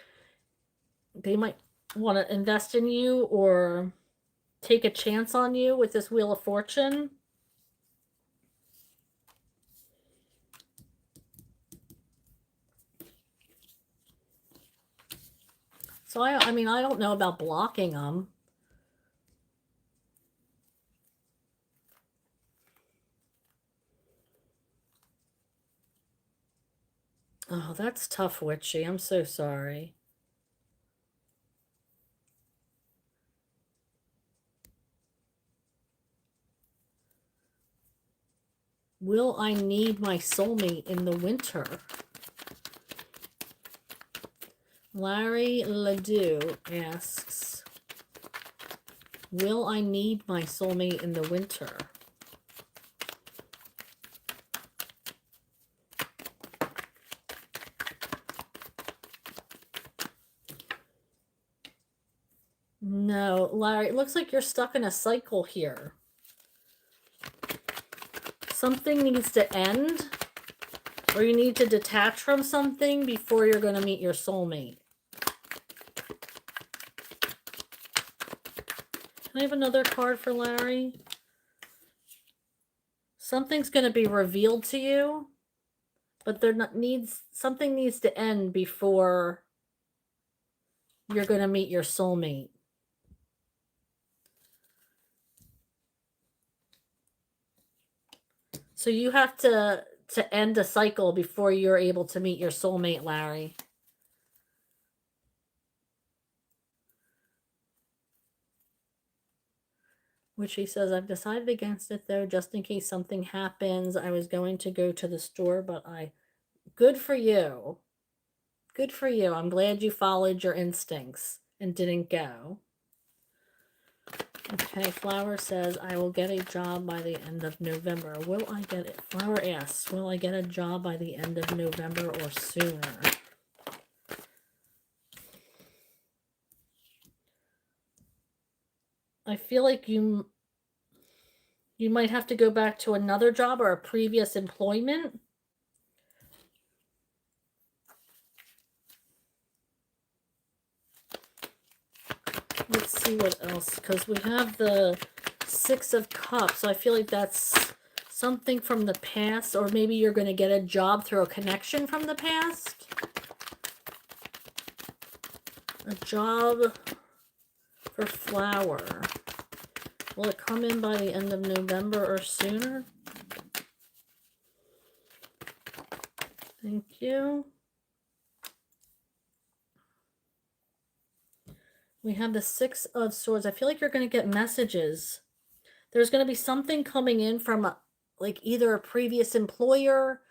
they might want to invest in you or take a chance on you with this Wheel of Fortune. So I mean, I don't know about blocking them. Oh, that's tough, Witchy. I'm so sorry. Will I need my soulmate in the winter? Larry Ledoux asks, will I need my soulmate in the winter? No, Larry, it looks like you're stuck in a cycle here. Something needs to end, or you need to detach from something before you're going to meet your soulmate. Can I have another card for Larry? Something's going to be revealed to you, but something needs to end before you're going to meet your soulmate. So you have to end a cycle before you're able to meet your soulmate, Larry. Which he says, I've decided against it though, just in case something happens. I was going to go to the store, but good for you. Good for you. I'm glad you followed your instincts and didn't go. Okay, Flower says, I will get a job by the end of November. Will I get it? Flower asks, will I get a job by the end of November or sooner? I feel like you might have to go back to another job or a previous employment. see what else, because we have the Six of Cups. So I feel like that's something from the past, or maybe you're going to get a job through a connection from the past. A job for Flower. Will it come in by the end of November or sooner? Thank you. We have the Six of Swords. I feel like you're going to get messages. There's going to be something coming in from like either a previous employer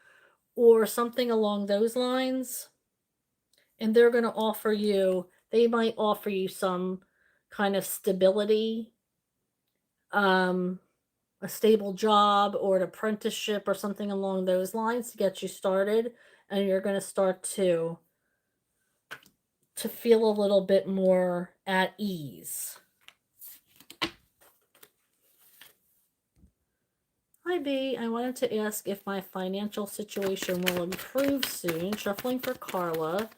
or something along those lines. And they're going to offer you, they might offer you some kind of stability, a stable job or an apprenticeship or something along those lines to get you started. And you're going to start to feel a little bit more at ease. Hi B, I wanted to ask if my financial situation will improve soon. Shuffling for Carla.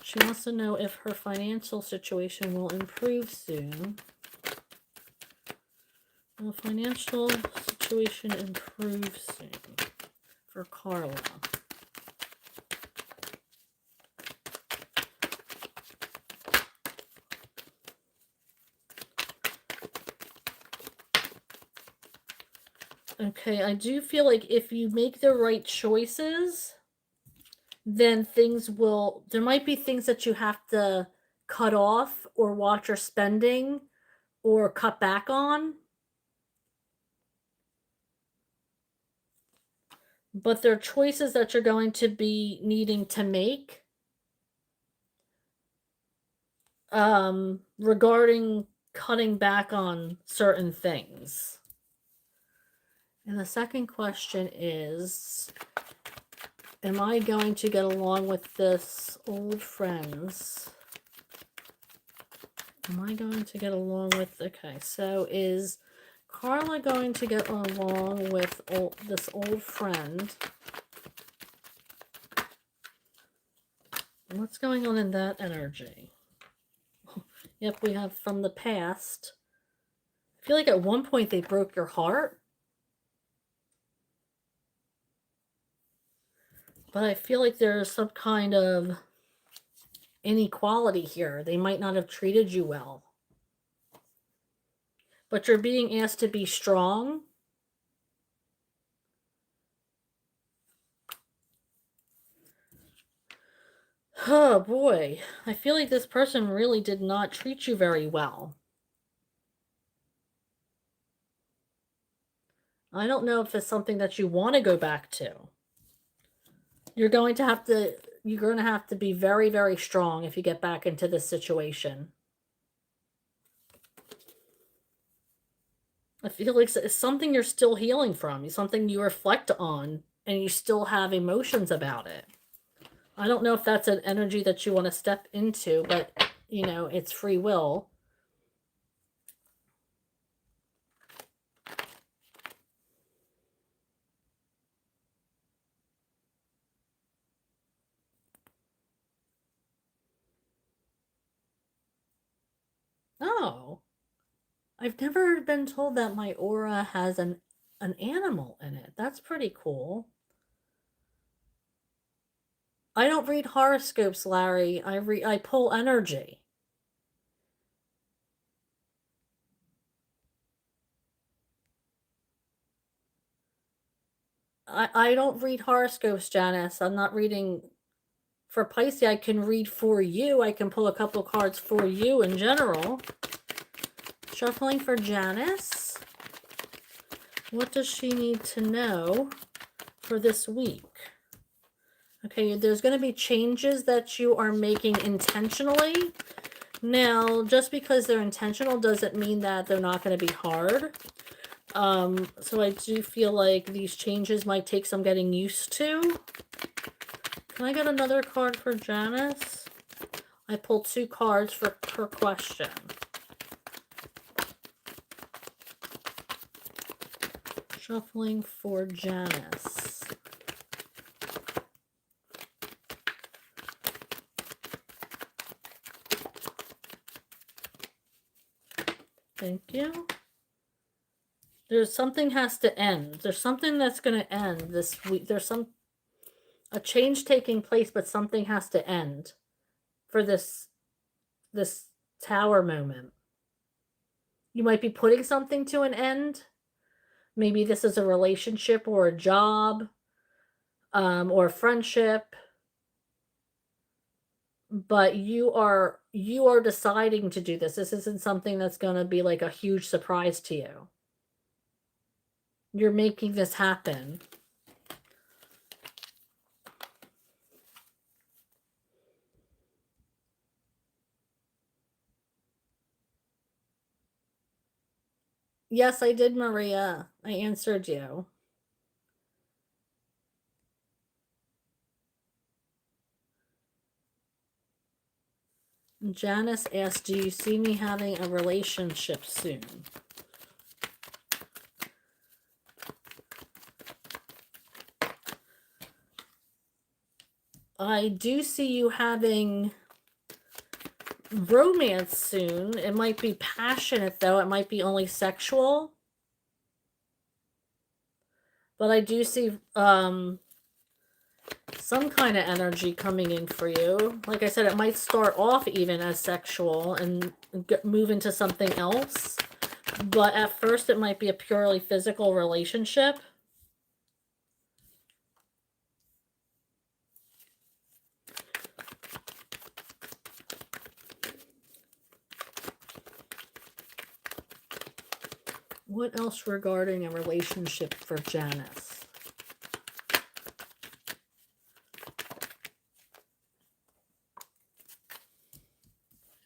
She wants to know if her financial situation will improve soon. Will financial situation improve soon for Carla? Okay, I do feel like if you make the right choices, then things will, there might be things that you have to cut off or watch your spending or cut back on. But there are choices that you're going to be needing to make regarding cutting back on certain things. And the second question is, am I going to get along with this old friends? Am I going to get along with, okay, so is Carla going to get along with this old friend? What's going on in that energy? Yep, we have from the past. I feel like at one point they broke your heart. But I feel like there's some kind of inequality here. They might not have treated you well. But you're being asked to be strong. Oh boy, I feel like this person really did not treat you very well. I don't know if it's something that you want to go back to. You're going to have to be very, very strong if you get back into this situation. I feel like it's something you're still healing from, something you reflect on, and you still have emotions about it. I don't know if that's an energy that you want to step into, but, you know, it's free will. Oh, I've never been told that my aura has an animal in it. That's pretty cool. I don't read horoscopes, Larry. I pull energy. I don't read horoscopes, Janice. I'm not reading for Pisces. I can read for you. I can pull a couple cards for you in general. Shuffling for Janice. What does she need to know for this week? Okay, there's going to be changes that you are making intentionally. Now, just because they're intentional doesn't mean that they're not going to be hard. So I do feel like these changes might take some getting used to. Can I get another card for Janice? I pulled 2 cards for her question. Shuffling for Janice. Thank you. There's something has to end. There's something that's going to end this week. There's a change taking place, but something has to end for this tower moment. You might be putting something to an end. Maybe this is a relationship or a job, or a friendship. But you are deciding to do this. This isn't something that's going to be like a huge surprise to you. You're making this happen. Yes, I did, Maria. I answered you. Janice asked, do you see me having a relationship soon? I do see you having romance soon. It might be passionate, though. It might be only sexual. But I do see some kind of energy coming in for you. Like I said, it might start off even as sexual and move into something else. But at first, it might be a purely physical relationship. What else regarding a relationship for Janice?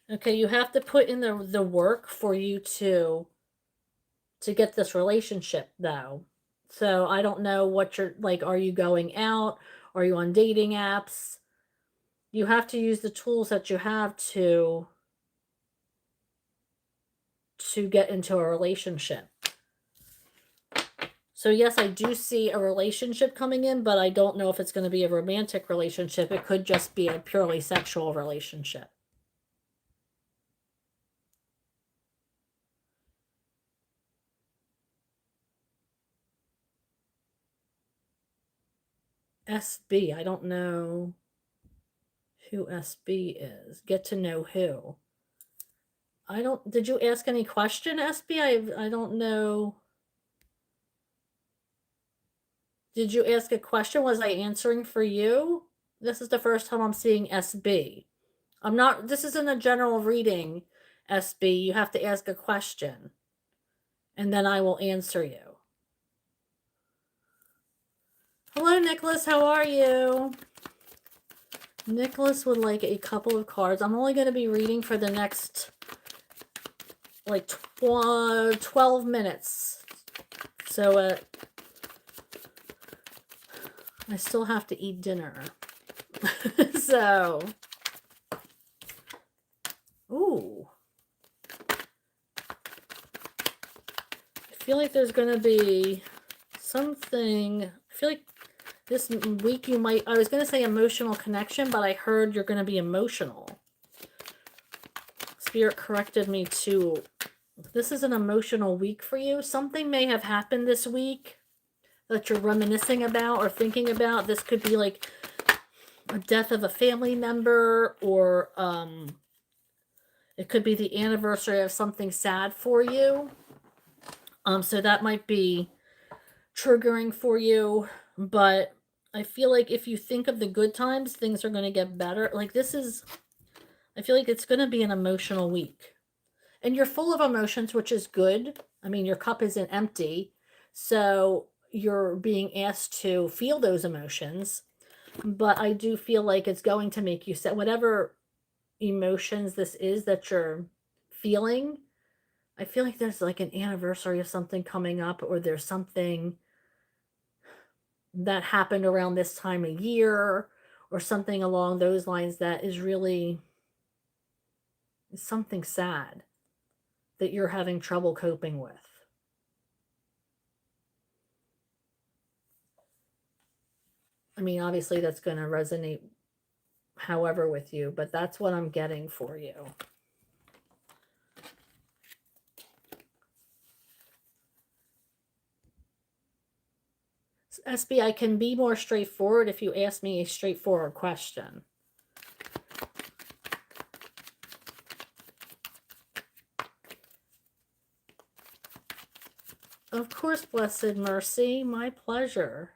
Okay, you have to put in the work for you to get this relationship, though. So I don't know what you're like. Are you going out? Are you on dating apps? You have to use the tools that you have to get into a relationship. So yes, I do see a relationship coming in, but I don't know if it's going to be a romantic relationship. It could just be a purely sexual relationship. SB, I don't know who SB is. Get to know who. I don't, did you ask any question, SB? I don't know. Did you ask a question? Was I answering for you? This is the first time I'm seeing SB. I'm not, this isn't a general reading, SB. You have to ask a question, and then I will answer you. Hello, Nicholas. How are you? Nicholas would like a couple of cards. I'm only going to be reading for the next, like, 12 minutes. So, I still have to eat dinner. So, ooh. I feel like there's going to be something. I feel like this week you might, I was going to say emotional connection, but I heard you're going to be emotional. Spirit corrected me too. This is an emotional week for you. Something may have happened this week that you're reminiscing about or thinking about. This could be like a death of a family member, or it could be the anniversary of something sad for you. So that might be triggering for you, but I feel like if you think of the good times, things are going to get better. Like this is, I feel like it's going to be an emotional week. And you're full of emotions, which is good. I mean, your cup isn't empty. So you're being asked to feel those emotions. But I do feel like it's going to make you sad. Whatever emotions this is that you're feeling, I feel like there's like an anniversary of something coming up, or there's something that happened around this time of year, or something along those lines that is really something sad that you're having trouble coping with. I mean, obviously that's going to resonate however with you, but that's what I'm getting for you. SB, I can be more straightforward if you ask me a straightforward question. Of course, Blessed Mercy, my pleasure.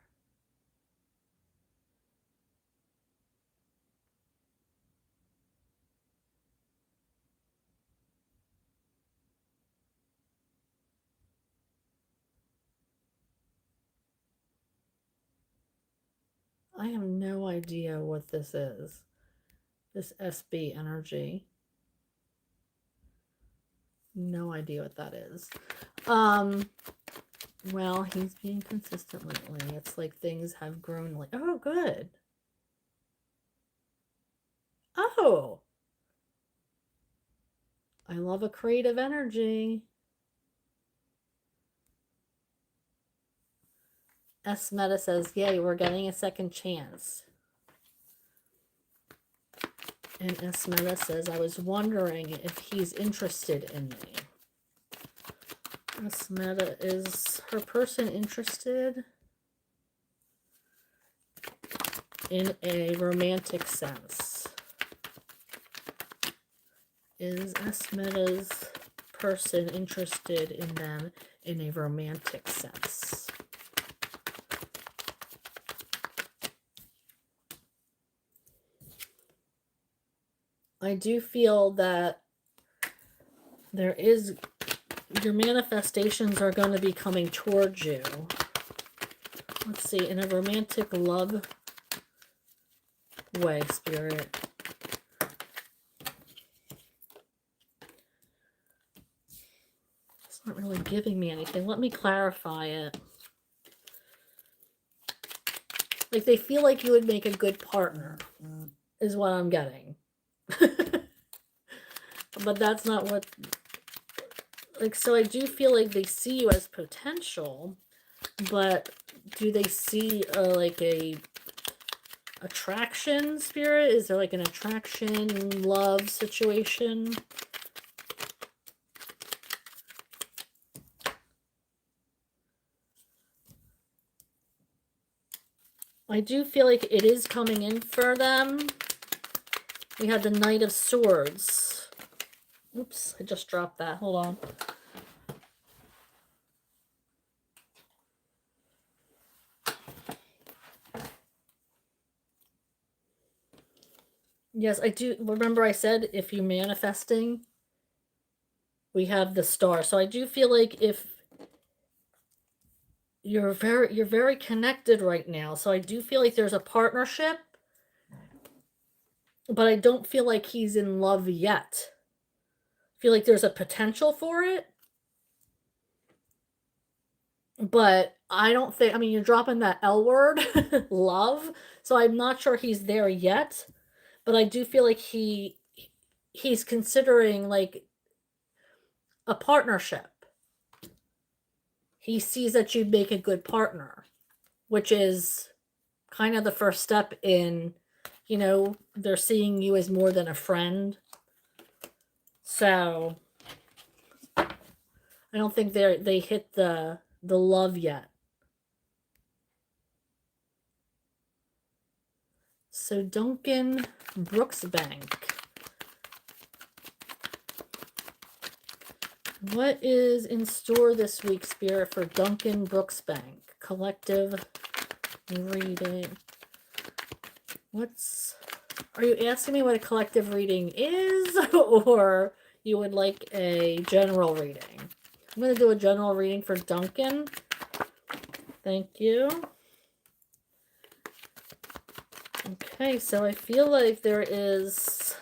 I have no idea what this is. This SB energy. No idea what that is. Well, he's being consistent lately. It's like things have grown like, oh, good. Oh, I love a creative energy. S Meta says, yay, we're getting a second chance. And S Meta says, I was wondering if he's interested in me. S Meta, is her person interested in a romantic sense? Is S Meta's person interested in them in a romantic sense? I do feel that your manifestations are going to be coming towards you. Let's see, in a romantic love way, Spirit. It's not really giving me anything. Let me clarify it. Like, they feel like you would make a good partner, is what I'm getting. But that's not what... Like, so I do feel like they see you as potential, but do they see like a attraction, Spirit? Is there like an attraction, love situation? I do feel like it is coming in for them. We had the Knight of Swords. Oops, I just dropped that. Hold on. Yes, I do. Remember I said if you're manifesting, we have the Star. So I do feel like if you're very connected right now. So I do feel like there's a partnership, but I don't feel like he's in love yet. I feel like there's a potential for it. But I don't think, I mean, you're dropping that L word, love. So I'm not sure he's there yet. But I do feel like he's considering like a partnership. He sees that you'd make a good partner, which is kind of the first step in, you know, they're seeing you as more than a friend. So I don't think they hit the love yet. So Duncan Brooksbank. What is in store this week, Spirit, for Duncan Brooksbank? Collective reading. Are you asking me what a collective reading is, or you would like a general reading? I'm going to do a general reading for Duncan. Thank you. Okay, so I feel like there is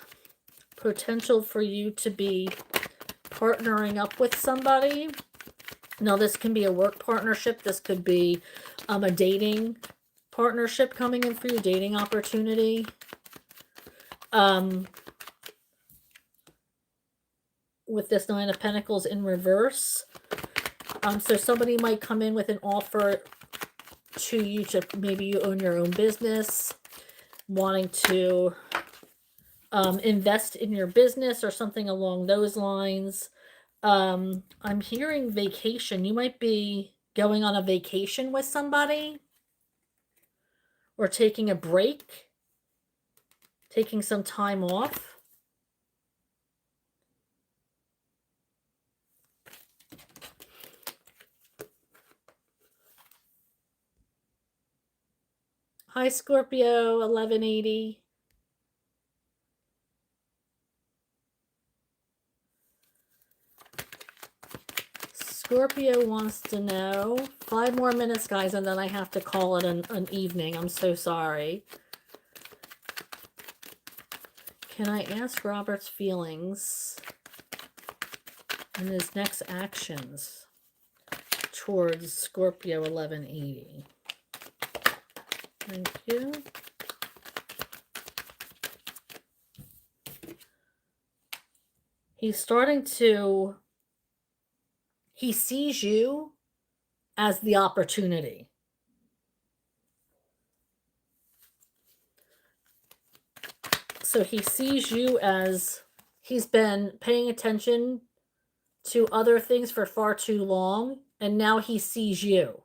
potential for you to be partnering up with somebody. Now, this can be a work partnership. This could be a dating partnership coming in for you, dating opportunity. With this Nine of Pentacles in reverse. So somebody might come in with an offer to you to maybe you own your own business, wanting to invest in your business or something along those lines. I'm hearing vacation. You might be going on a vacation with somebody. or taking a break, taking some time off. Hi, Scorpio, 1180. Scorpio wants to know, 5 more minutes, guys, and then I have to call it an evening. I'm so sorry. Can I ask Robert's feelings and his next actions towards Scorpio 1180? Thank you. He's starting to, he sees you as the opportunity. So he sees you as, he's been paying attention to other things for far too long, and now he sees you.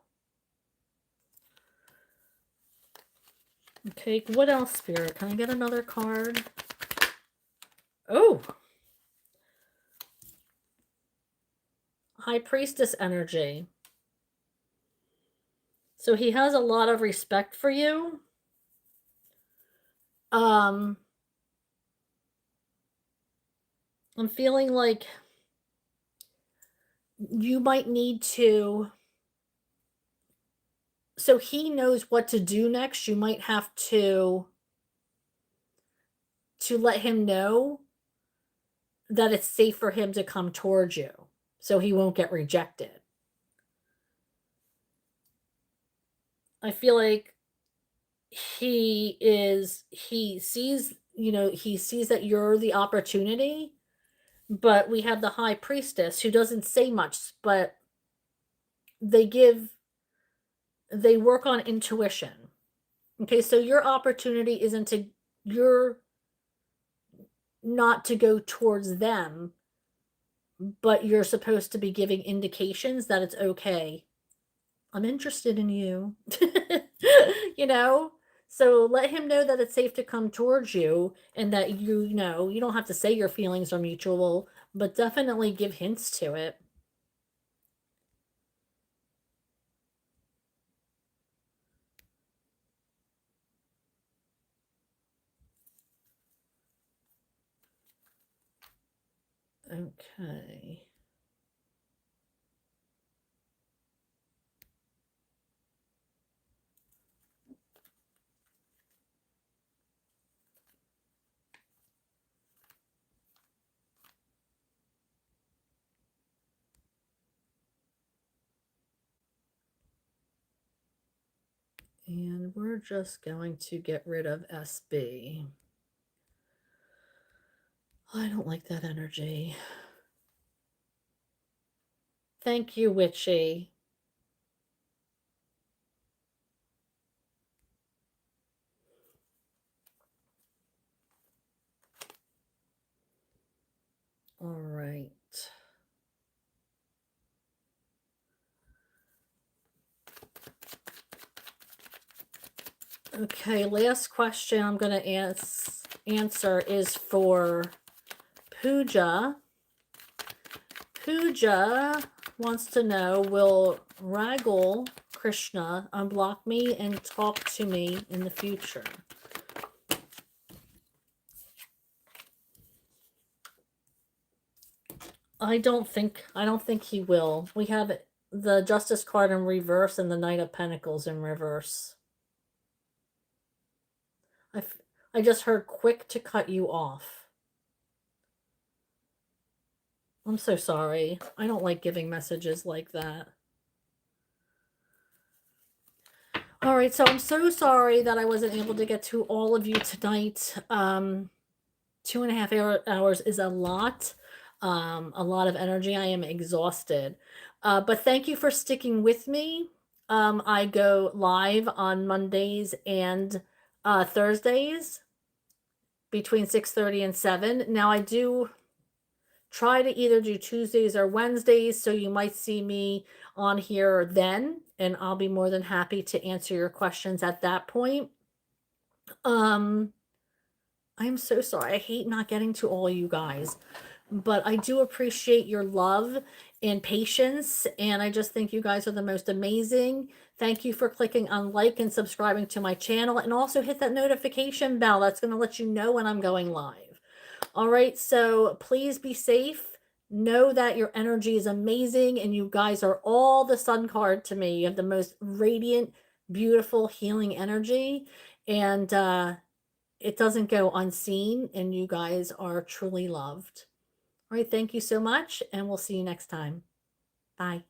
Okay, what else, Spirit? Can I get another card? Oh! High Priestess energy. So he has a lot of respect for you. I'm feeling like you might need to, so he knows what to do next. You might have to let him know that it's safe for him to come towards you so he won't get rejected. I feel like he sees, he sees that you're the opportunity, but we have the High Priestess who doesn't say much, but they work on intuition. Okay, so your opportunity isn't to, you're not to go towards them, but you're supposed to be giving indications that it's okay. I'm interested in you. you know? So let him know that it's safe to come towards you, and that you don't have to say your feelings are mutual, but definitely give hints to it. Okay. And we're just going to get rid of SB. I don't like that energy. Thank you, Witchy. All right. Okay, last question I'm going to answer is for Pooja. Pooja wants to know, will Ragal Krishna unblock me and talk to me in the future? I don't think he will. We have the Justice card in reverse and the Knight of Pentacles in reverse. I just heard quick to cut you off. I'm so sorry. I don't like giving messages like that. All right, so I'm so sorry that I wasn't able to get to all of you tonight. 2.5 hours is a lot of energy. I am exhausted. But thank you for sticking with me. I go live on Mondays and Thursdays between 6:30 and 7. Now I do try to either do Tuesdays or Wednesdays, so you might see me on here then, and I'll be more than happy to answer your questions at that point. Um, I'm so sorry. I hate not getting to all you guys, but I do appreciate your love and patience. And I just think you guys are the most amazing. Thank you for clicking on like and subscribing to my channel, and also hit that notification bell. That's going to let you know when I'm going live. All right. So please be safe. Know that your energy is amazing, and you guys are all the sun card to me. You have the most radiant, beautiful, healing energy. And, it doesn't go unseen, and you guys are truly loved. All right, thank you so much, and we'll see you next time. Bye.